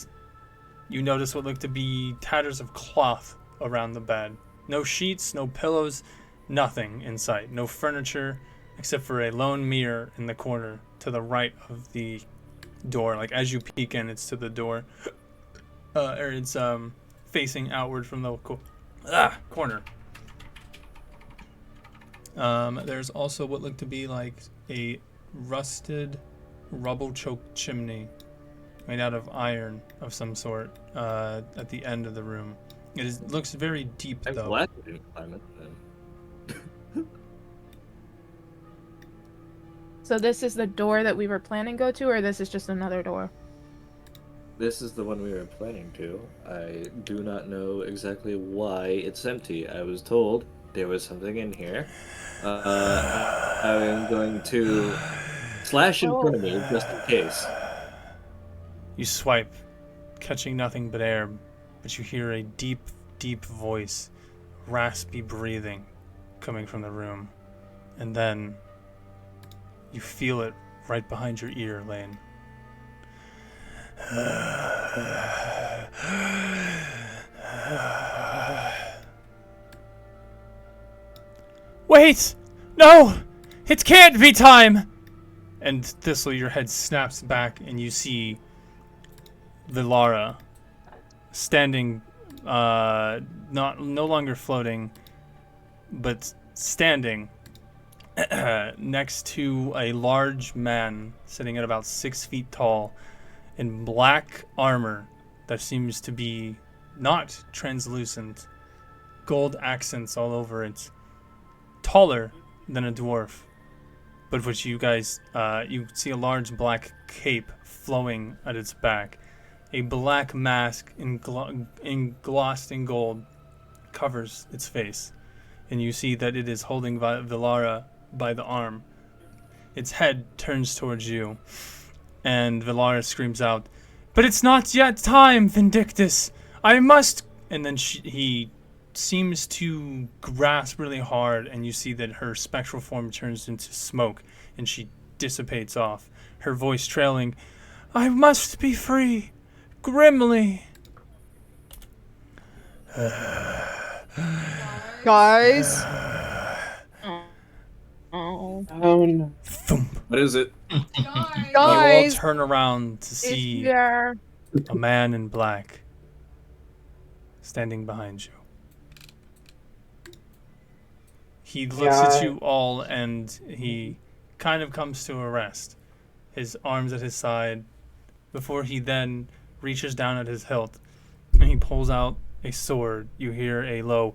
you notice what looked to be tatters of cloth around the bed. No sheets, no pillows, nothing in sight. No furniture, except for a lone mirror in the corner to the right of the door. Like, as you peek in, it's to the door. Or it's facing outward from the corner. There's also what looked to be like a rusted, rubble-choked chimney made out of iron of some sort at the end of the room. Looks very deep, I'm though. glad we didn't climb it then. So this is the door that we were planning to go to, or this is just another door? This is the one we were planning to. I do not know exactly why it's empty. I was told there was something in here. I am going to slash in front of me just in case. You swipe, catching nothing but air, but you hear a deep, deep voice, raspy breathing coming from the room. And then you feel it right behind your ear, Lane. Wait! No! It can't be time! And Thistle, your head snaps back and you see Vilara standing, no longer floating, but standing next to a large man sitting at about 6 feet tall in black armor that seems to be not translucent, gold accents all over it, taller than a dwarf, but which you guys, you see a large black cape flowing at its back. A black mask glossed in gold covers its face, and you see that it is holding Vilara by the arm. Its head turns towards you, and Vilara screams out, "But it's not yet time, Vindictus! I must..." And then he seems to grasp really hard, and you see that her spectral form turns into smoke, and she dissipates off, her voice trailing, "I must be free, grimly." Guys. Oh. Oh no. What is it? You all Guys. turn around to see Yeah. a man in black standing behind you. He looks at you all and he kind of comes to a rest, his arms at his side, before he then reaches down at his hilt and he pulls out a sword. You hear a low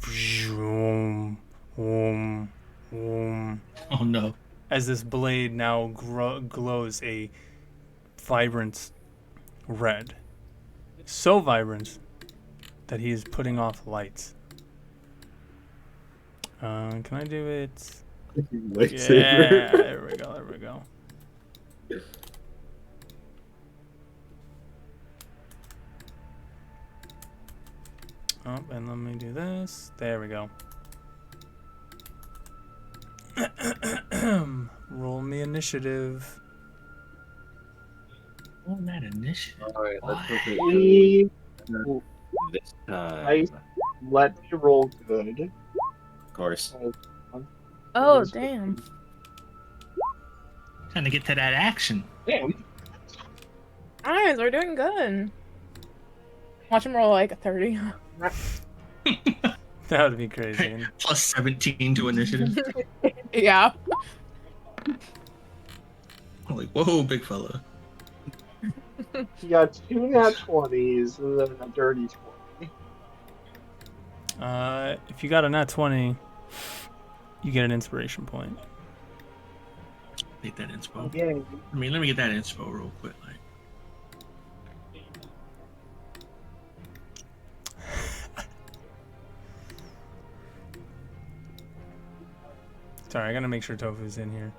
vroom, vroom, vroom, Oh no. as this blade now glows a vibrant red. So vibrant that he is putting off light. Can I do it? Yeah, there we go, there we go. Oh, and let me do this. There we go. Roll me initiative. Oh, that initiative. Alright, let's look at We- this time. Nice. Let me roll good. Of course. Oh, damn. Trying to get to that action. Damn. Guys, we're doing good. Watch him roll like a 30. That would be crazy. Plus 17 to initiative. Yeah. I'm like, whoa, big fella. You got 2 nat 20s and then a dirty 20. If you got a nat 20, you get an inspiration point. Take that inspo. Yay. I mean, let me get that inspo real quick. Like, Sorry, I gotta make sure Tofu's in here.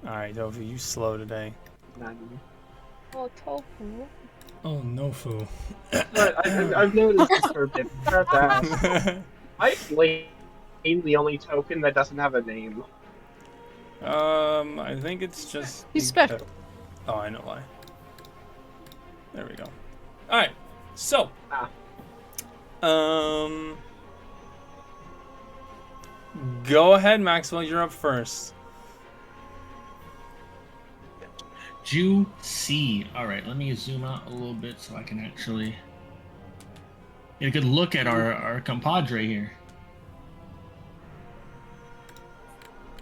Alright, Tofu, you slow today. Oh, tofu. Oh, no foo. I've noticed this for a bit. I blame the only token that doesn't have a name. I think it's just... He's special. Oh, I know why. There we go. Alright, so... Go ahead, Maxwell, you're up first. juicy. All right, let me zoom out a little bit so I can actually get a good look at our compadre here.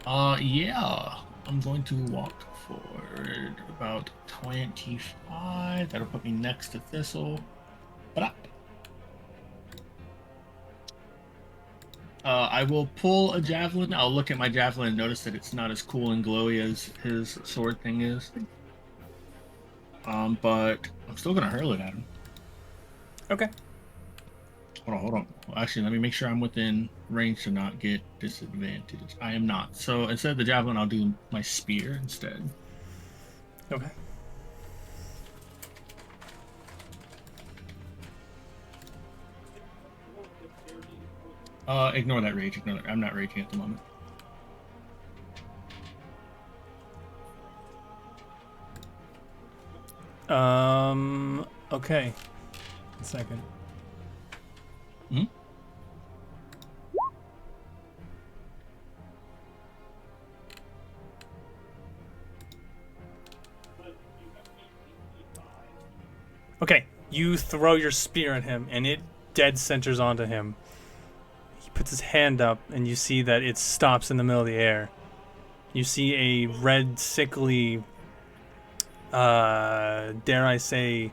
Yeah, I'm going to walk forward about 25. That'll put me next to Thistle. I will pull a javelin. I'll look at my javelin and notice that it's not as cool and glowy as his sword thing is. But I'm still gonna hurl it at him. Okay. Hold on. Well, actually, let me make sure I'm within range to not get disadvantage. I am not. So instead of the javelin, I'll do my spear instead. Okay. Ignore that rage. Ignore that. I'm not raging at the moment. Okay. A second. Hmm? Okay, you throw your spear at him, and it dead centers onto him. He puts his hand up, and you see that it stops in the middle of the air. You see a red, sickly, dare I say,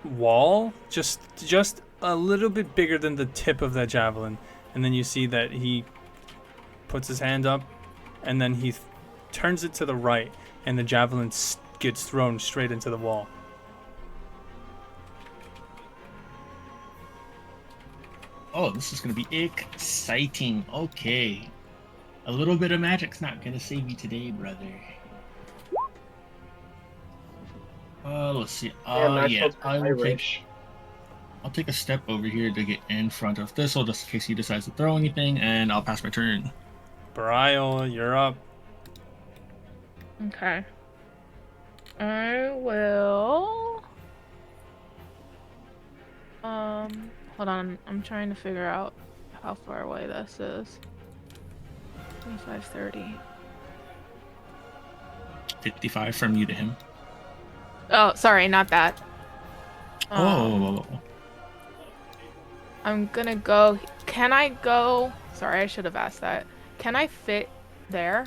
wall, just a little bit bigger than the tip of that javelin, and then you see that he puts his hand up, and then he turns it to the right, and the javelin gets thrown straight into the wall. Oh, this is going to be exciting. Okay. A little bit of magic's not going to save you today, brother. Let's see. Yeah, I'll take a step over here to get in front of Thistle just in case he decides to throw anything, and I'll pass my turn. Brile, you're up. Okay. I will. Hold on. I'm trying to figure out how far away this is. 25, 30. 55 from you to him. Oh, sorry, not that. Oh. I'm gonna go. Can I go? Sorry, I should have asked that. Can I fit there?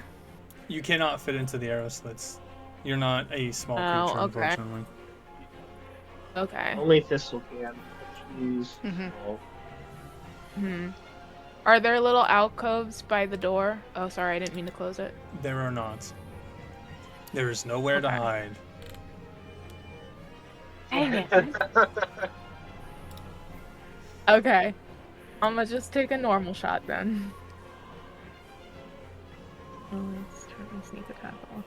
You cannot fit into the arrow slits. You're not a small creature, okay. unfortunately. Okay. Only Thistle can. She's small. Are there little alcoves by the door? Oh, sorry, I didn't mean to close it. There are not. There is nowhere to hide. Dang it. Okay. I'm gonna just take a normal shot then. Oh, let's try and sneak attack off.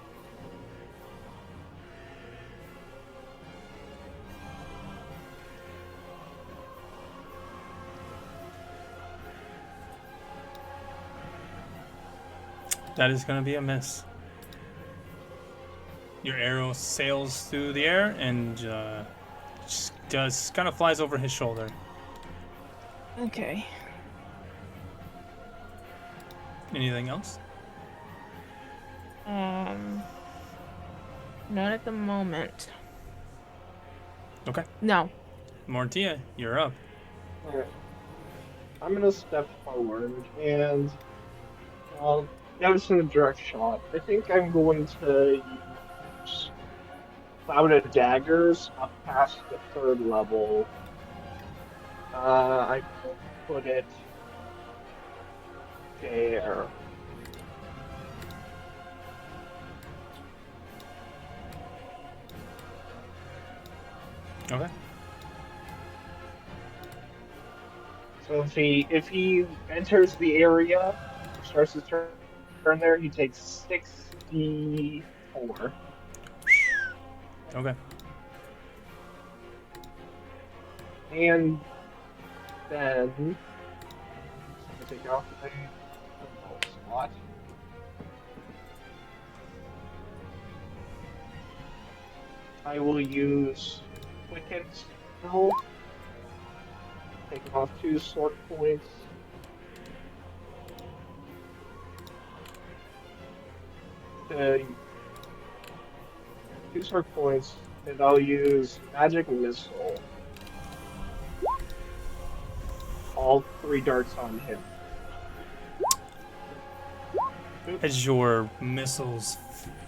That is going to be a miss. Your arrow sails through the air and just kind of flies over his shoulder. Okay. Anything else? Not at the moment. Okay. No. Mortia, you're up. Alright. I'm gonna step forward and That was in a direct shot. I think I'm going to use Cloud of Daggers up past the third level. I will put it there. Okay. So if he enters the area, starts his turn there, he takes 64. Okay. And then I take off my football slot. I will use Quicken Skill, taking off 2 sword points. To 2 sword points, and I'll use Magic Missile. All 3 darts on him. As your missiles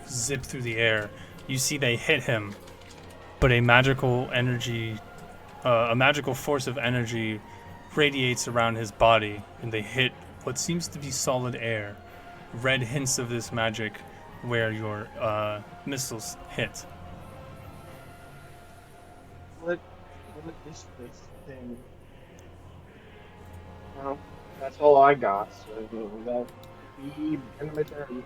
zip through the air, you see they hit him, but a magical force of energy radiates around his body, and they hit what seems to be solid air. Red hints of this magic where your missiles hit. What is this thing? Well, that's all I got, so that'll be the end of my turn.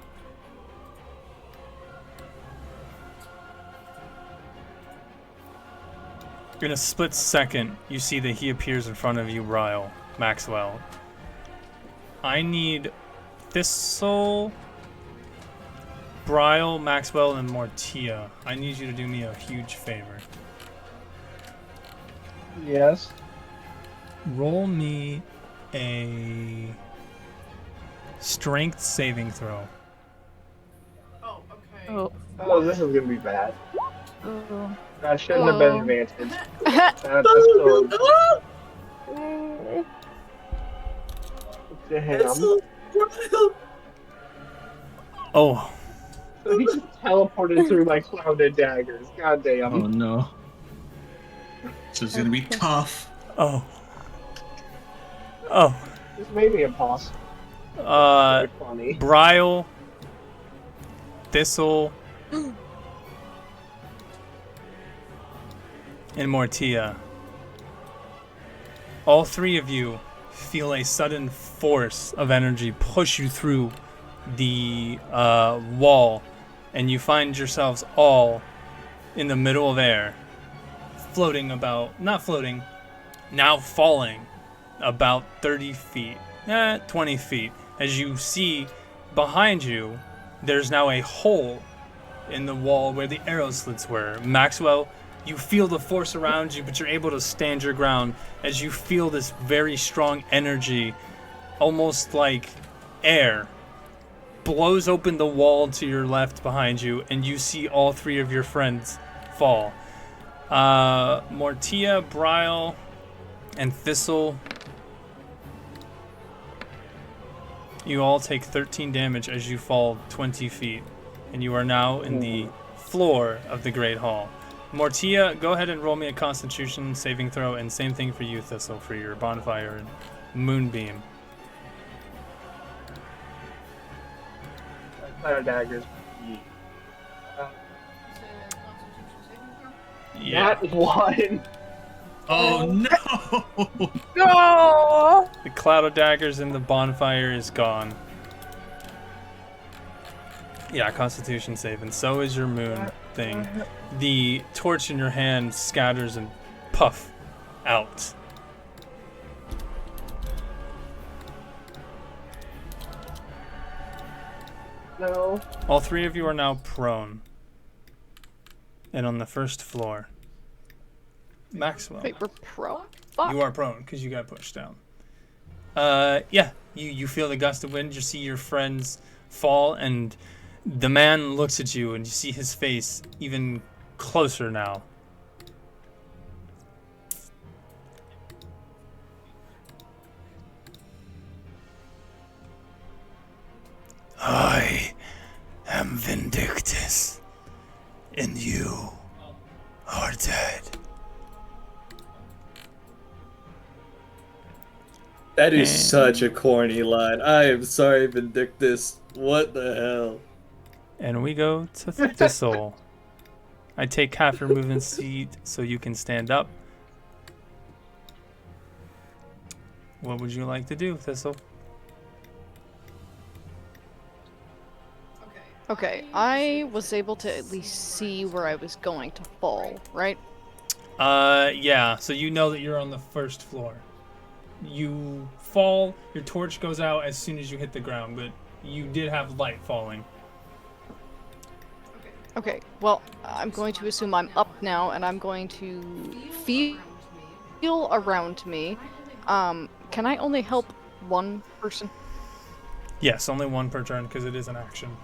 In a split second, you see that he appears in front of you, Ryle, Maxwell. I need Thistle, Bryle, Maxwell, and Mortia. I need you to do me a huge favor. Yes. Roll me a strength saving throw. Oh, okay. Oh. Oh, this is gonna be bad. Oh. That shouldn't have been Oh. advantage. That's still damn. Oh, So he just teleported through my Cloud of Daggers. God Oh damn. no. So it's gonna be tough. oh, oh. This may be impossible. Very funny. Bryle, Thistle, and Mortia. All 3 of you feel a sudden force of energy push you through the wall, and you find yourselves all in the middle of air, now falling about 30 feet, 20 feet. As you see behind you, there's now a hole in the wall where the arrow slits were. Maxwell, you feel the force around you, but you're able to stand your ground as you feel this very strong energy, almost like air, blows open the wall to your left behind you, and you see all 3 of your friends fall. Mortia, Bryle, and Thistle, you all take 13 damage as you fall 20 feet, and you are now in the floor of the Great Hall. Mortia, go ahead and roll me a Constitution saving throw, and same thing for you, Thistle, for your bonfire and moonbeam. Cloud of Daggers. Yeah. That one. Oh no! No! The cloud of daggers in the bonfire is gone. Yeah, Constitution save, and so is your moon thing. The torch in your hand scatters and puff out. No. All 3 of you are now prone and on the first floor. Maxwell, Wait, we're pro? Fuck. you are prone because you got pushed down. Yeah, you feel the gust of wind. You see your friends fall, and the man looks at you, and you see his face even closer now. am Vindictus, and you are dead. That is And- such a corny line. I am sorry, Vindictus. What the hell? And we go to Thistle. I take half your movement speed so you can stand up. What would you like to do, Thistle? Okay, I was able to at least see where I was going to fall, right? Yeah, so you know that you're on the first floor. You fall, your torch goes out as soon as you hit the ground, but you did have light falling. Okay, well, I'm going to assume I'm up now, and I'm going to feel around me. Can I only help one person? Yes, only one per turn because it is an action.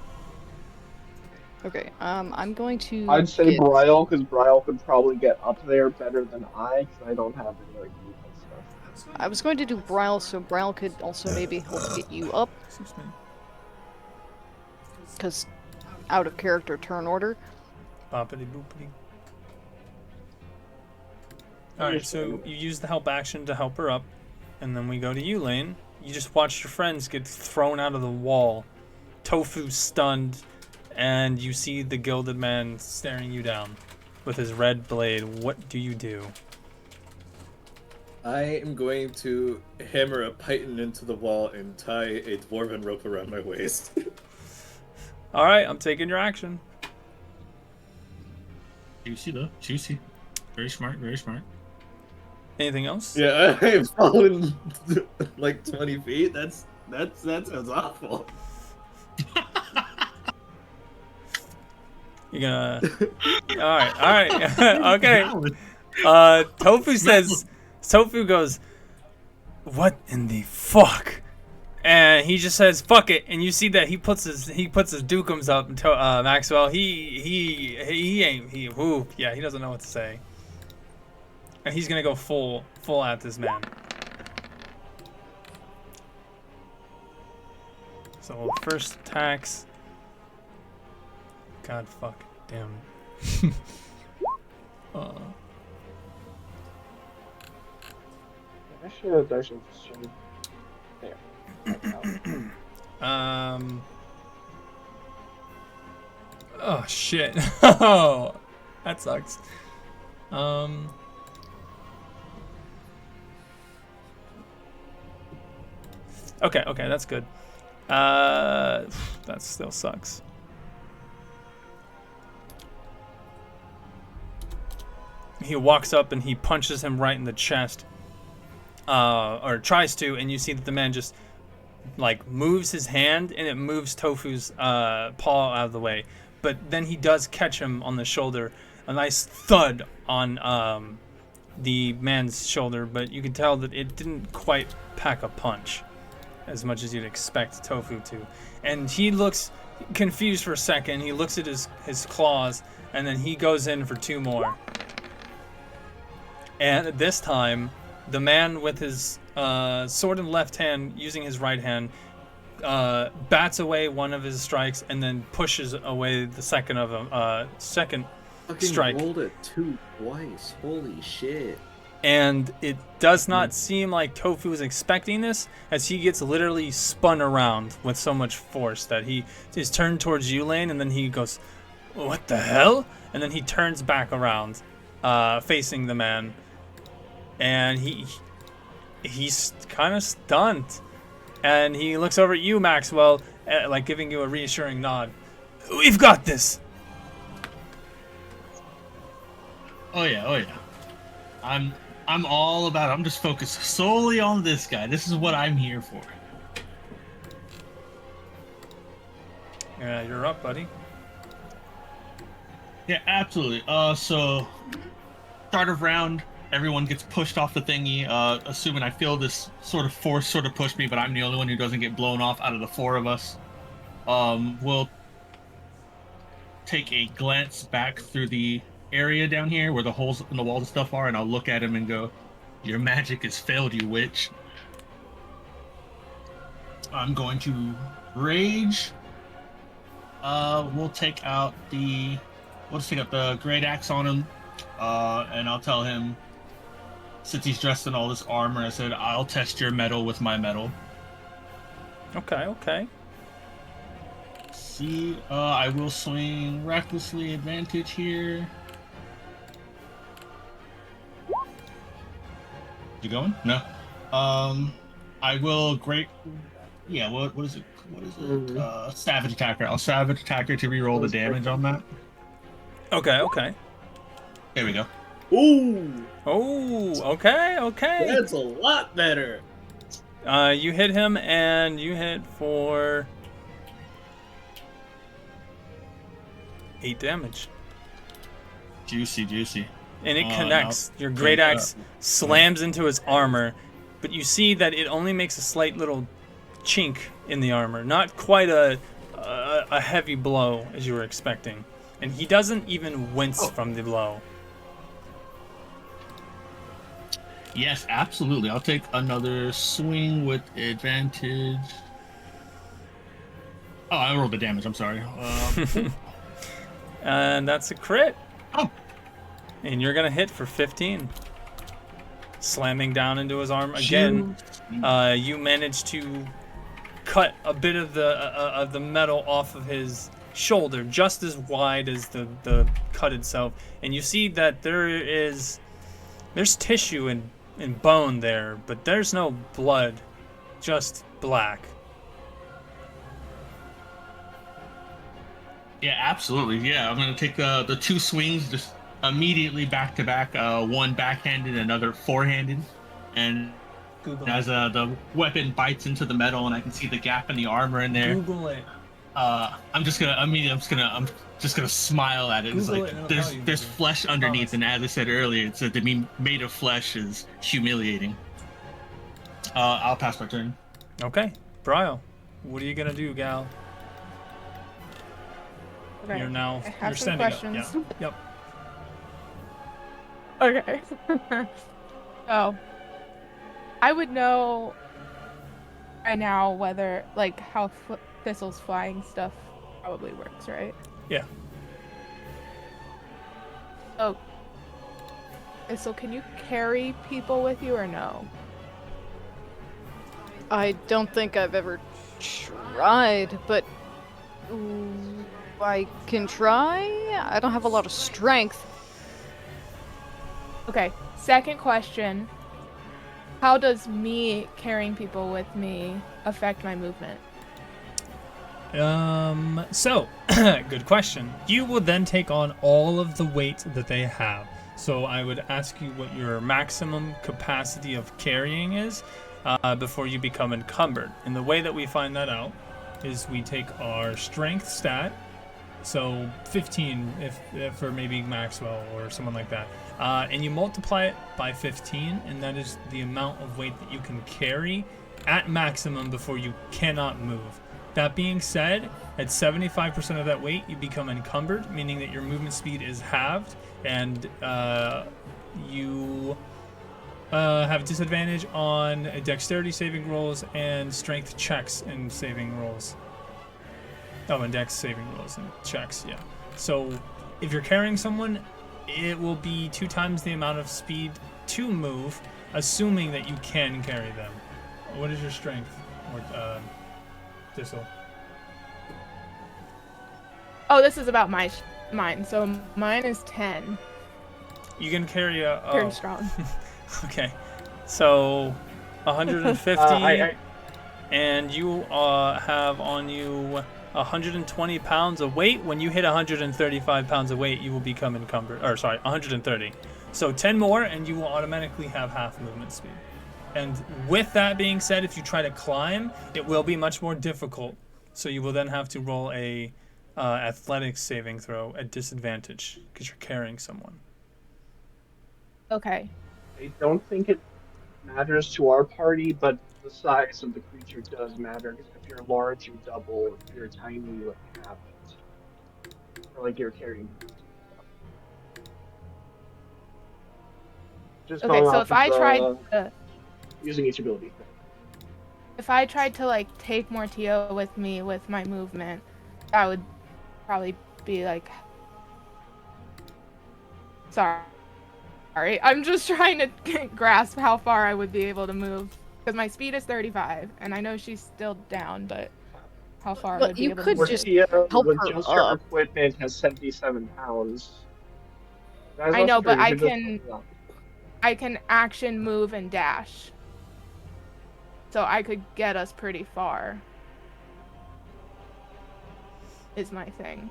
Okay, I'm going to I'd say get... Bryle, because Bryle could probably get up there better than because I don't have any like movement stuff. I was going to do Bryle, so Bryle could also maybe help get you up, Excuse me. because out of character turn order. Boppity boopity. Alright, so you use the help action to help her up, and then we go to you, Lane. You just watch your friends get thrown out of the wall. Tofu's stunned, and you see the gilded man staring you down with his red blade. What do you do? I am going to hammer a python into the wall and tie a dwarven rope around my waist. Alright, I'm taking your action. Juicy though. Juicy. Very smart. Very smart. Anything else? Yeah, I've fallen like 20 feet. That sounds awful. You're gonna... Alright. Okay. Tofu goes, what in the fuck? And he just says, fuck it. And you see that he puts his dukums up. Maxwell, he doesn't know what to say. And he's gonna go full at this man. So first attacks. God fuck damn. I should there's some there. Oh shit. Oh, that sucks. Okay, that's good. That still sucks. He walks up and he punches him right in the chest. Or tries to, and you see that the man just like moves his hand and it moves Tofu's paw out of the way. But then he does catch him on the shoulder, a nice thud on the man's shoulder, but you can tell that it didn't quite pack a punch as much as you'd expect Tofu to. And he looks confused for a second. He looks at his claws, and then he goes in for two more. And this time, the man with his sword in left hand, using his right hand, bats away one of his strikes and then pushes away the second of them. Second strike. Rolled it twice. Holy shit. And it does not seem like Tofu is expecting this, as he gets literally spun around with so much force that he is turned towards you, Lane, and then he goes, what the hell? And then he turns back around, facing the man. And he's kind of stunned. And he looks over at you, Maxwell, like giving you a reassuring nod. We've got this. Oh yeah. I'm all about it. I'm just focused solely on this guy. This is what I'm here for. Yeah, you're up, buddy. Yeah, absolutely. So start of round, everyone gets pushed off the thingy, assuming I feel this sort of force sort of push me, but I'm the only one who doesn't get blown off out of the four of us. We'll take a glance back through the area down here where the holes in the walls and stuff are, and I'll look at him and go, your magic has failed you, witch. I'm going to rage. we'll take out the great axe on him, and I'll tell him, since he's dressed in all this armor, I said, I'll test your metal with my metal. Okay. See, I will swing recklessly advantage here. You going? No. I will what is it? Savage attacker. I'll savage attacker to reroll the damage on that. Okay. There we go. Ooh, Okay. that's a lot better. You hit him, and you hit for 8 damage. Juicy. And it connects. Your great axe slams into his armor, but you see that it only makes a slight little chink in the armor. Not quite a heavy blow as you were expecting. And he doesn't even wince from the blow. Yes, absolutely. I'll take another swing with advantage. Oh, I rolled the damage. I'm sorry. And that's a crit. Oh. And you're going to hit for 15. Slamming down into his arm again. You manage to cut a bit of the metal off of his shoulder, just as wide as the cut itself. And you see that there's tissue and bone there, but there's no blood, just black. Yeah, absolutely. Yeah, I'm gonna take the 2 swings just immediately back to back. One backhanded, another forehanded, and Google as the weapon bites into the metal, and I can see the gap in the armor in there. Google it. I'm just gonna smile at it. It's Google like it and it'll tell you, there's dude. flesh underneath, and as I said earlier, it's to be made of flesh is humiliating. I'll pass my turn. Okay, Brio, what are you gonna do, gal? Okay. You're now I have you're some standing questions. up. Yep. Okay. So, I would know by now whether, like, how Thistle's flying stuff probably works, right? Yeah. Oh. Thistle, can you carry people with you or no? I don't think I've ever tried, but I can try. I don't have a lot of strength. Okay. Second question. How does me carrying people with me affect my movement? So, good question. You will then take on all of the weight that they have. So I would ask you what your maximum capacity of carrying is before you become encumbered. And the way that we find that out is we take our strength stat, so 15 if for maybe Maxwell or someone like that, and you multiply it by 15, and that is the amount of weight that you can carry at maximum before you cannot move. That being said, at 75% of that weight, you become encumbered, meaning that your movement speed is halved, and you have disadvantage on dexterity saving rolls and strength checks and saving rolls. Oh, and dex saving rolls and checks, yeah. So if you're carrying someone, it will be 2 times the amount of speed to move, assuming that you can carry them. What is your strength, Thistle? Oh, this is about mine. So mine is 10. You can carry a... Oh. Very strong. Okay. So 150, and you have on you 120 pounds of weight. When you hit 135 pounds of weight, you will become encumbered. Or sorry, 130. So 10 more, and you will automatically have half movement speed. And with that being said, if you try to climb, it will be much more difficult. So you will then have to roll a athletics saving throw at disadvantage because you're carrying someone. Okay. I don't think it matters to our party, but the size of the creature does matter. Because if you're large, you double. If you're tiny, you half it. Or like you're carrying. Just Okay, going so off if I of, tried using each ability. if I tried to like take Mortio with me with my movement, that would probably be like... Sorry, I'm just trying to grasp how far I would be able to move. Because my speed is 35, and I know she's still down, but how far I But would be you able could to move. just Mortia, help with her just her up. equipment, has 77 pounds. That is I also know, true. but You could just help her up. I can action, move, and dash. So I could get us pretty far. Is my thing.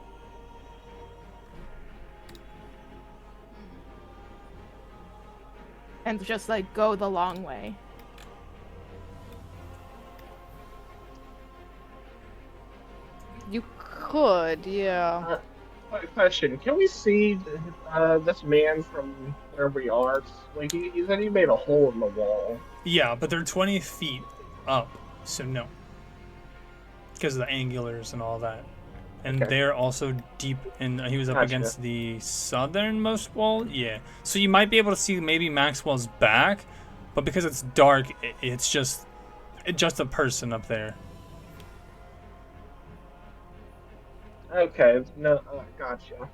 And just like go the long way. You could, yeah. Question: can we see this man from where we are? Like he said, he made a hole in the wall. Yeah, but they're 20 feet up, so no. Because of the angulars and all that. And Okay. they're also deep in... He was up Gotcha. against the southernmost wall? Yeah. So you might be able to see maybe Maxwell's back, but because it's dark, it's just a person up there. Okay, no, gotcha.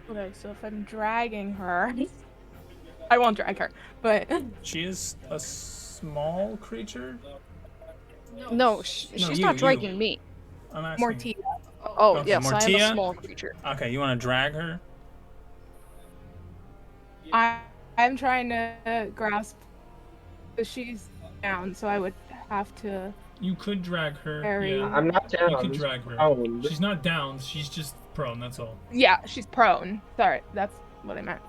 Okay, so if I'm dragging her... I won't drag her, but... She is a small creature? No, she's you, not dragging me. I'm asking. Mortia. Oh, Okay, yes, I am Mortia? a small creature. Okay, you want to drag her? I'm trying to grasp... She's down, so I would have to... You could drag her. Carry. Yeah. I'm not down. You could drag her. Oh, She's not down, she's just prone, that's all. Yeah, she's prone. Sorry, that's what I meant.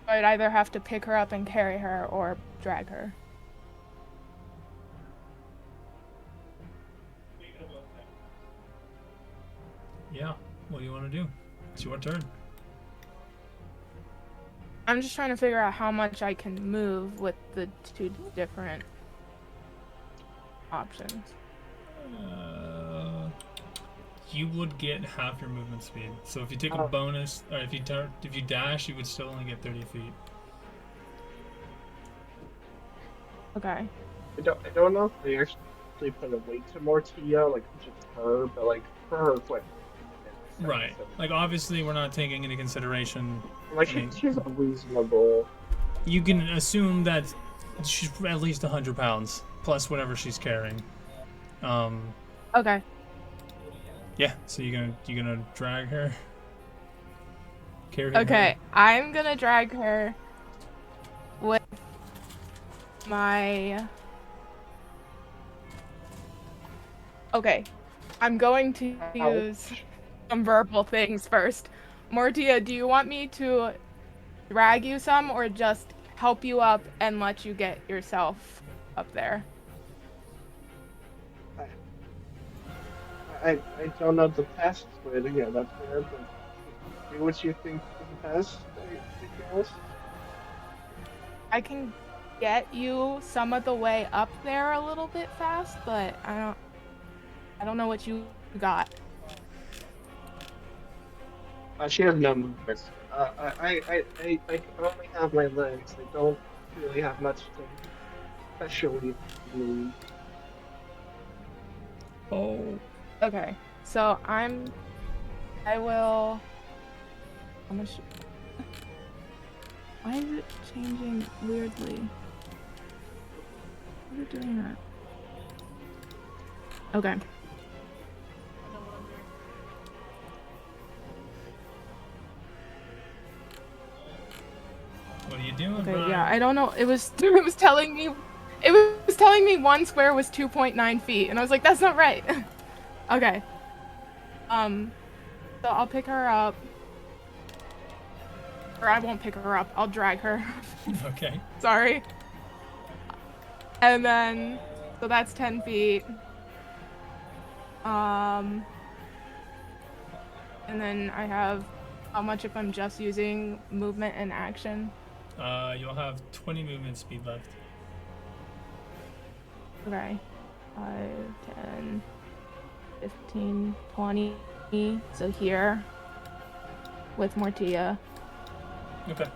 I'd either have to pick her up and carry her or drag her. Yeah, what do you want to do? It's your turn. I'm just trying to figure out how much I can move with the two different options. You would get half your movement speed. So if you take a bonus, or if you dash, you would still only get 30 feet. Okay. I don't know if they actually put a weight to Mortia, like just her, but like for her equipment. Right. Like obviously we're not taking into consideration. Like I mean, she's reasonable. you can assume that she's at least 100 pounds plus whatever she's carrying. Okay. Yeah. So you're gonna drag her. Carry her. Okay, I'm gonna drag her with my... Okay, I'm going to use some verbal things first. Mortia, do you want me to drag you some or just help you up and let you get yourself up there? I don't know the best way to get up there, but do what you think is the best, I guess. I can get you some of the way up there a little bit fast, but I don't know what you got. She has no movement. I only have my legs. I don't really have much to especially move. Oh. Okay, so I will... How much... Why is it changing weirdly? Why is it doing that? Okay. What are you doing, Okay, Brian? yeah, I don't know. It was telling me 1 square was 2.9 feet, and I was like, that's not right. Okay. So I'll pick her up. Or I won't pick her up. I'll drag her. Okay. Sorry. And then, so that's 10 feet. And then I have how much if I'm just using movement and action? You'll have 20 movement speed left. Okay. 5, 10, 15, 20. So here with Mortia. Okay.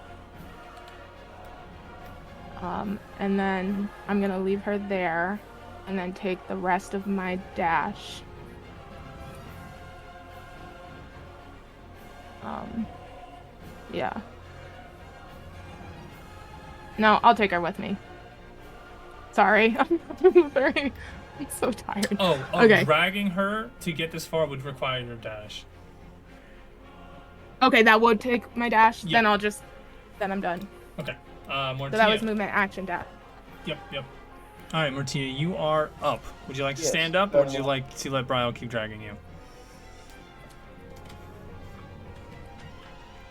And then I'm gonna leave her there, and then take the rest of my dash. Yeah. No, I'll take her with me. Sorry, I'm so tired. Oh, okay. Dragging her to get this far would require your dash. Okay, that would take my dash. Yeah. Then I'm done. Okay. Mortia. So that was movement, action, dash. Yep. All right, Mortia, you are up. Would you like to Yes, stand up, or would you like to let Brile keep dragging you?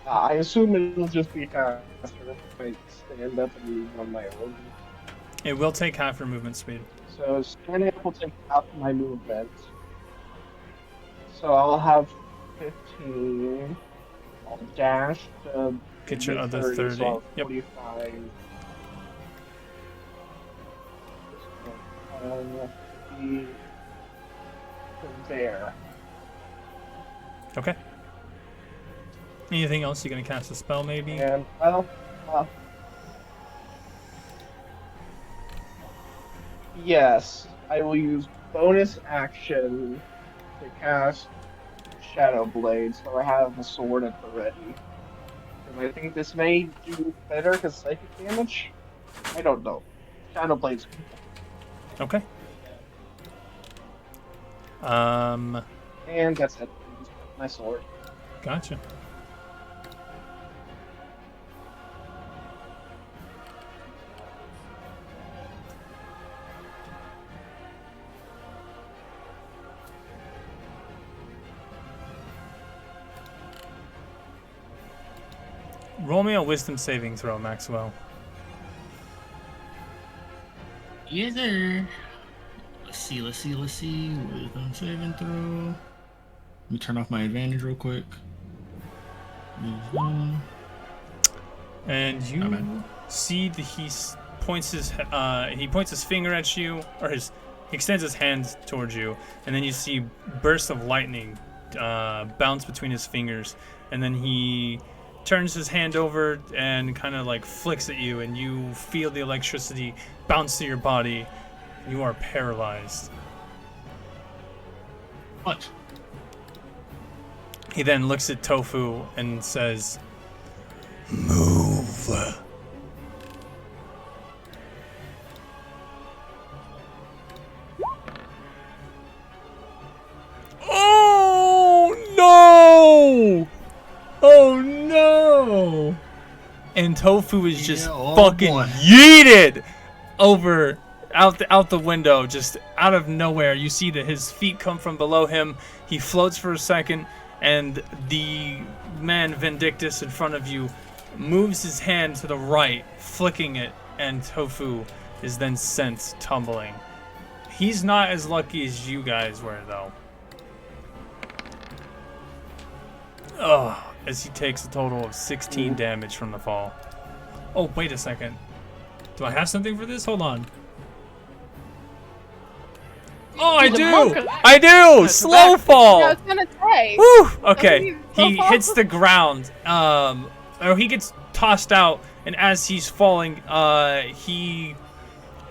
I assume it'll just be faster if I stand up and move on my own. It will take half your movement speed. So standing up will take half my movement. So I'll have 15. I'll dash to Get your other 30. So I'll 30. Yep. 45. 50 there. Okay. Anything else? You gonna cast a spell, maybe? And well, yes, I will use bonus action to cast Shadow Blade, so I have a sword at the ready. And I think this may do better because psychic damage. I don't know. Shadow Blade's Okay. and that's it. My sword. Gotcha. Roll me a wisdom saving throw, Maxwell. Yes, sir. Let's see. Wisdom saving throw. Let me turn off my advantage real quick. And you see that he points his finger at you, or he extends his hand towards you, and then you see bursts of lightning bounce between his fingers, and then he turns his hand over and kind of like flicks at you, and you feel the electricity bounce through your body. You are paralyzed. What? He then looks at Tofu and says, "Move." Oh no! Oh no! And Tofu is just fucking yeeted over out the window, just out of nowhere. You see that his feet come from below him. He floats for a second, and the man Vindictus in front of you moves his hand to the right, flicking it, and Tofu is then sent tumbling. He's not as lucky as you guys were, though. Oh, as he takes a total of 16 damage from the fall. Oh, wait a second. Do I have something for this? Hold on. Oh, I do! I do! Slow fall! I was gonna say. Woo! Okay, he hits the ground. Or he gets tossed out, and as he's falling, he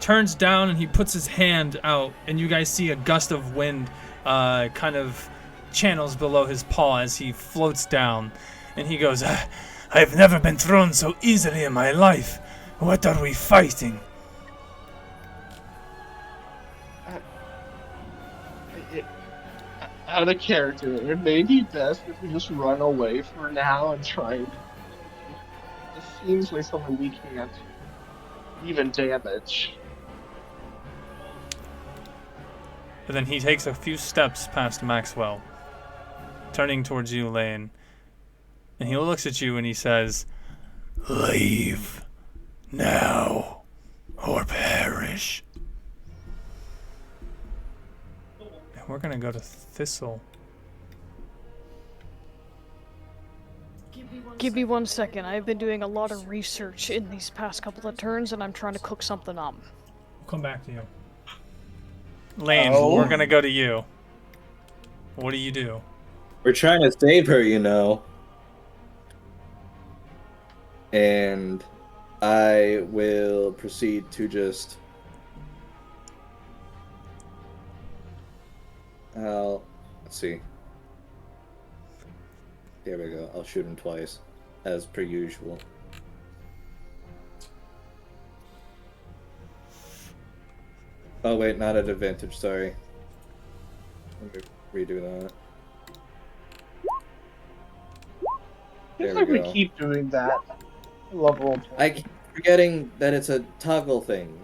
turns down and he puts his hand out, and you guys see a gust of wind kind of channels below his paw as he floats down. And he goes, "I've never been thrown so easily in my life. What are we fighting?" Out of character, it may be best if we just run away for now and try. It seems like something we can't even damage. But then he takes a few steps past Maxwell, turning towards you, Lane. And he looks at you and he says, "Leave now or perish." And we're gonna go to Thistle. Give me 1 second. I've been doing a lot of research in these past couple of turns, and I'm trying to cook something up. We'll come back to you. Lane, Oh. we're gonna go to you. What do you do? We're trying to save her, you know. And I will proceed to just. Let's see. There we go. I'll shoot him twice, as per usual. Oh wait, not at advantage. Sorry. Let me redo that. Seems There like we we go. keep doing that. I love roll 20. I keep forgetting that it's a toggle thing.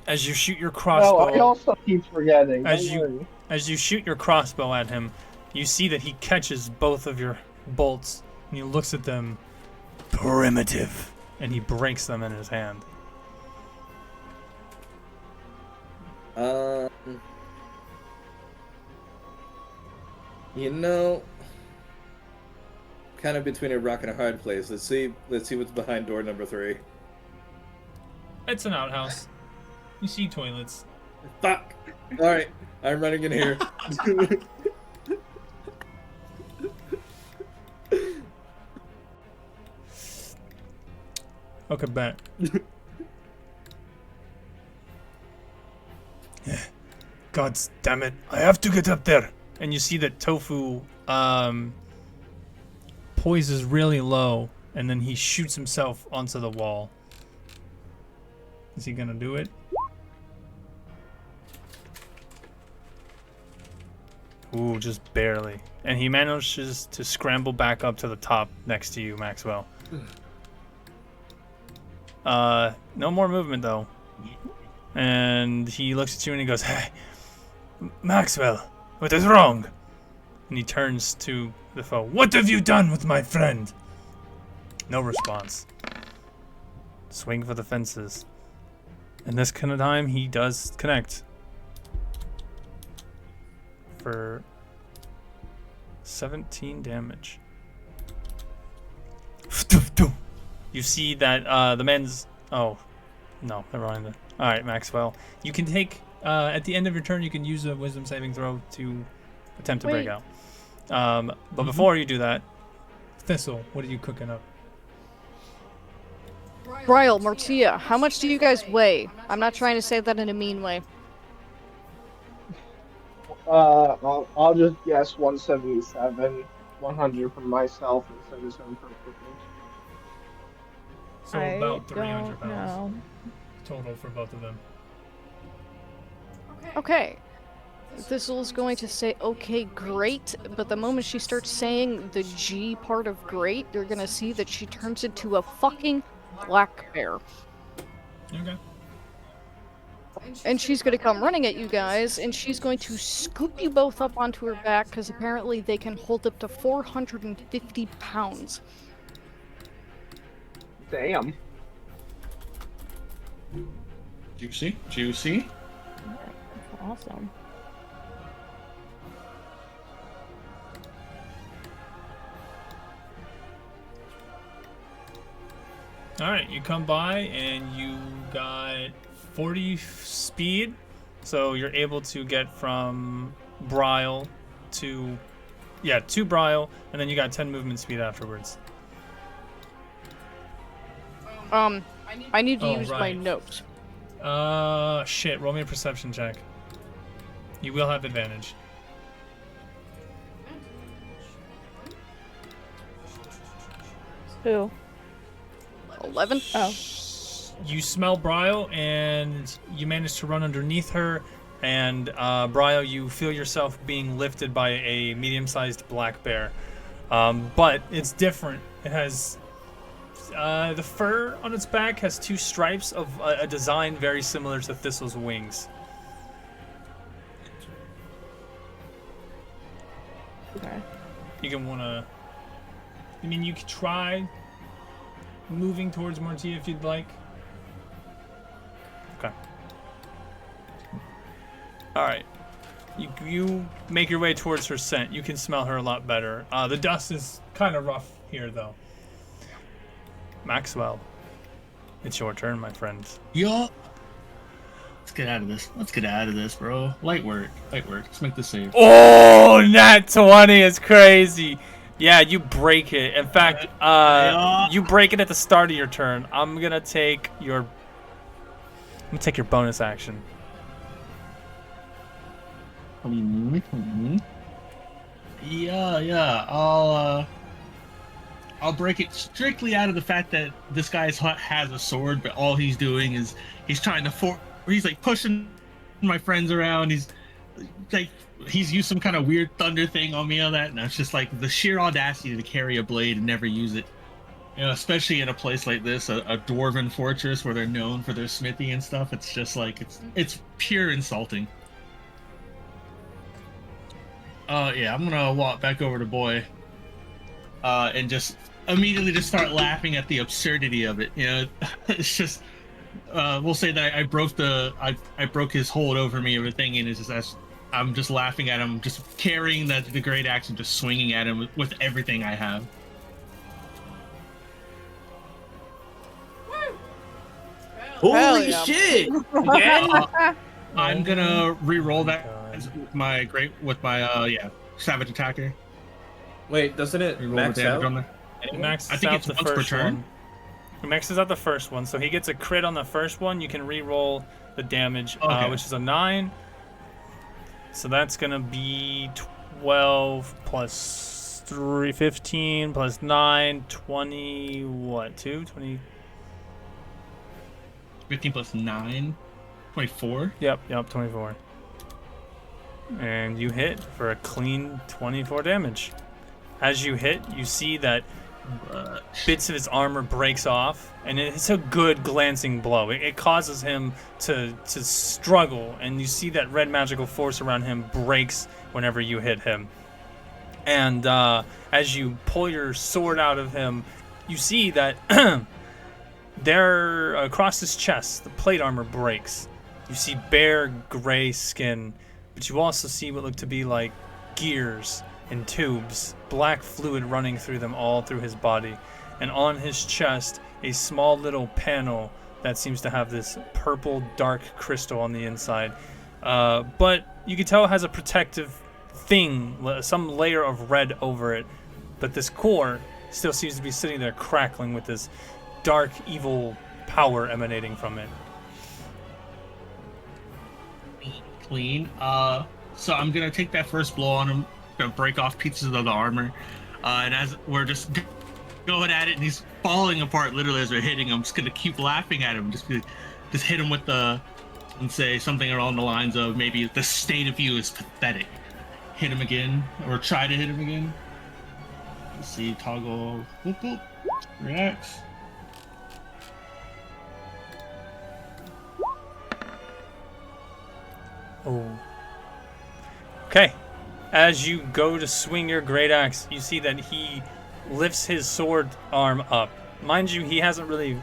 As you shoot your No, crossbow, I also keep forgetting. as Don't you worry. as you shoot your crossbow at him, you see that he catches both of your bolts and he looks at them. Primitive, and he breaks them in his hand. You know, kind of between a rock and a hard place. Let's see what's behind door number 3. It's an outhouse. You see toilets. Fuck. All right, I'm running in here. Okay, bet. God damn it! I have to get up there. And you see that Tofu poises really low, and then he shoots himself onto the wall. Is he gonna do it? Ooh, just barely. And he manages to scramble back up to the top next to you, Maxwell. No more movement though. And he looks at you and he goes, "Hey, Maxwell, what is wrong?" And he turns to the foe. "What have you done with my friend?" No response. Swing for the fences. And this kind of time, he does connect. For 17 damage. You see that the man's... Oh, no, never mind. Alright, Maxwell. You can take... at the end of your turn, you can use a wisdom saving throw to attempt to break out. But before you do that, Thistle, what are you cooking up? Ryle, Martia, how much do you guys weigh? I'm not trying to say that in a mean way. I'll just guess 177, 100 for myself, and 77 for equipment. So I about 300 don't pounds know. total for both of them. Okay. Thistle's going to say, okay, great, but the moment she starts saying the G part of great, you're gonna see that she turns into a fucking black bear. Okay. And she's gonna come running at you guys, and she's going to scoop you both up onto her back, because apparently they can hold up to 450 pounds. Damn. Juicy, juicy. That's awesome. Alright, you come by and you got 40 speed, so you're able to get from Bryle to Bryle, and then you got 10 movement speed afterwards. I need to Oh, use my right. note. Shit, roll me a perception check. You will have advantage. Who? 11? Oh. You smell Bryle, and you manage to run underneath her, and Bryle, you feel yourself being lifted by a medium-sized black bear. But it's different. It has the fur on its back has 2 stripes of a design very similar to Thistle's wings. Okay. You can wanna. I mean, you could try moving towards Martia if you'd like. Okay. Alright. You make your way towards her scent. You can smell her a lot better. The dust is kind of rough here, though. Maxwell, it's your turn, my friend. Yup. Let's get out of this. Let's get out of this, bro. Light work. Light work. Let's make this save. Oh, nat 20 is crazy. Yeah, you break it. In fact, you break it at the start of your turn. I'm gonna take your bonus action. Yeah. I'll break it strictly out of the fact that this guy has a sword, but all he's doing is he's trying to he's like pushing my friends around. He's like he's used some kind of weird thunder thing on me on that, and it's just like the sheer audacity to carry a blade and never use it. You know, especially in a place like this, a dwarven fortress where they're known for their smithy and stuff. It's just like it's pure insulting. Yeah, I'm gonna walk back over to Boy, and just immediately just start laughing at the absurdity of it. You know, it's just we'll say that I broke his hold over me, everything, and it's just I'm just laughing at him, just carrying the great axe and just swinging at him with everything I have. Holy shit! Yeah, I'm gonna re-roll that with my savage attacker. Wait, doesn't it max out? It maxes I think out it's the once per first turn. one. It maxes out the first one, so he gets a crit on the first one. You can re-roll the damage, which is a 9. So that's gonna be 12 plus 3, 15 plus 9, 20. What? 20. 15 plus 9, 24. Yep, 24. And you hit for a clean 24 damage. As you hit, you see that bits of his armor breaks off, and it's a good glancing blow. It causes him to struggle, and you see that red magical force around him breaks whenever you hit him. And as you pull your sword out of him, you see that there, across his chest, the plate armor breaks. You see bare gray skin, but you also see what look to be like gears and tubes, black fluid running through them all through his body. And on his chest, a small little panel that seems to have this purple dark crystal on the inside. But you can tell it has a protective thing, some layer of red over it. But this core still seems to be sitting there crackling with this dark, evil power emanating from it. Clean. So I'm gonna take that first blow on him, gonna break off pieces of the armor, and as we're just going at it, and he's falling apart literally as we're hitting him, I'm just gonna keep laughing at him, just hit him with and say something along the lines of maybe the state of you is pathetic. Hit him again, or try to hit him again. Let's see, toggle, whoop, whoop, reacts. Oh. Okay. As you go to swing your great axe, you see that he lifts his sword arm up. Mind you, he hasn't really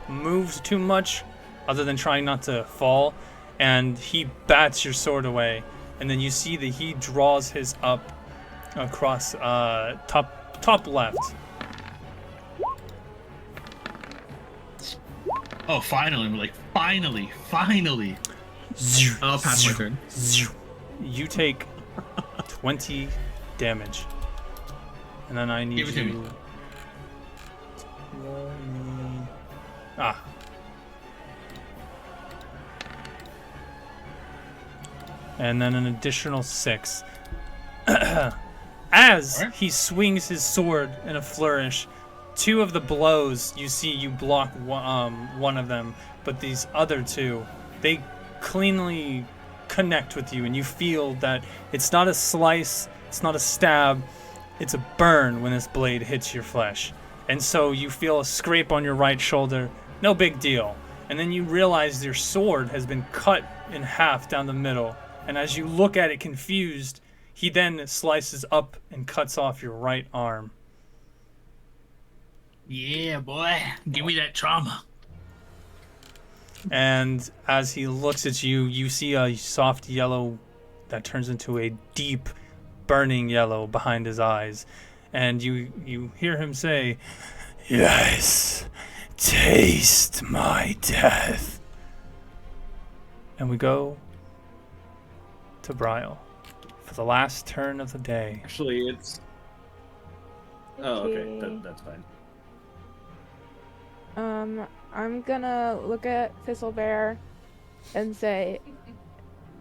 moved too much other than trying not to fall, and he bats your sword away. And then you see that he draws his up across top left. Oh, finally! We're like, finally! I'll pass my turn. You take 20 damage. And then I need Give it to you... me. Roll me... Ah. And then an additional 6. As he swings his sword in a flourish, 2 of the blows, you see you block one of them, but these other 2, they cleanly connect with you, and you feel that it's not a slice, it's not a stab, it's a burn when this blade hits your flesh. And so you feel a scrape on your right shoulder, no big deal. And then you realize your sword has been cut in half down the middle, and as you look at it confused, he then slices up and cuts off your right arm. Yeah, boy, give me that trauma. And as he looks at you, you see a soft yellow that turns into a deep, burning yellow behind his eyes. And you hear him say, "Yes, taste my death." And we go to Bryle for the last turn of the day. Actually, Oh, okay. That's fine. I'm gonna look at Thistlebear and say,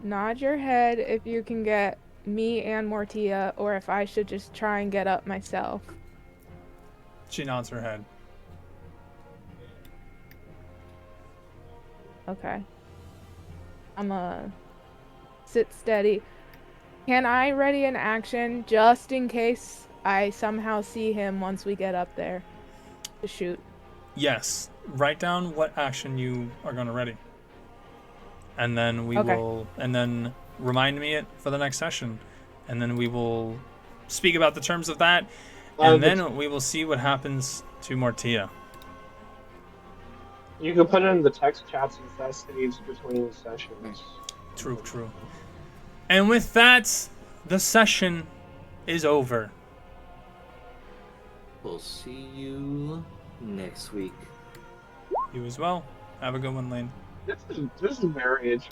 nod your head if you can get me and Mortia, or if I should just try and get up myself. She nods her head. Okay. I'm gonna sit steady. Can I ready an action just in case I somehow see him once we get up there to shoot? Yes. Write down what action you are going to ready. And then we Okay. will, and then remind me it for the next session. And then we will speak about the terms of that. And then we will see what happens to Mortia. You can put it in the text chats as that saves between sessions. True. And with that, the session is over. We'll see you next week. You as well. Have a good one, Lane. This is very interesting.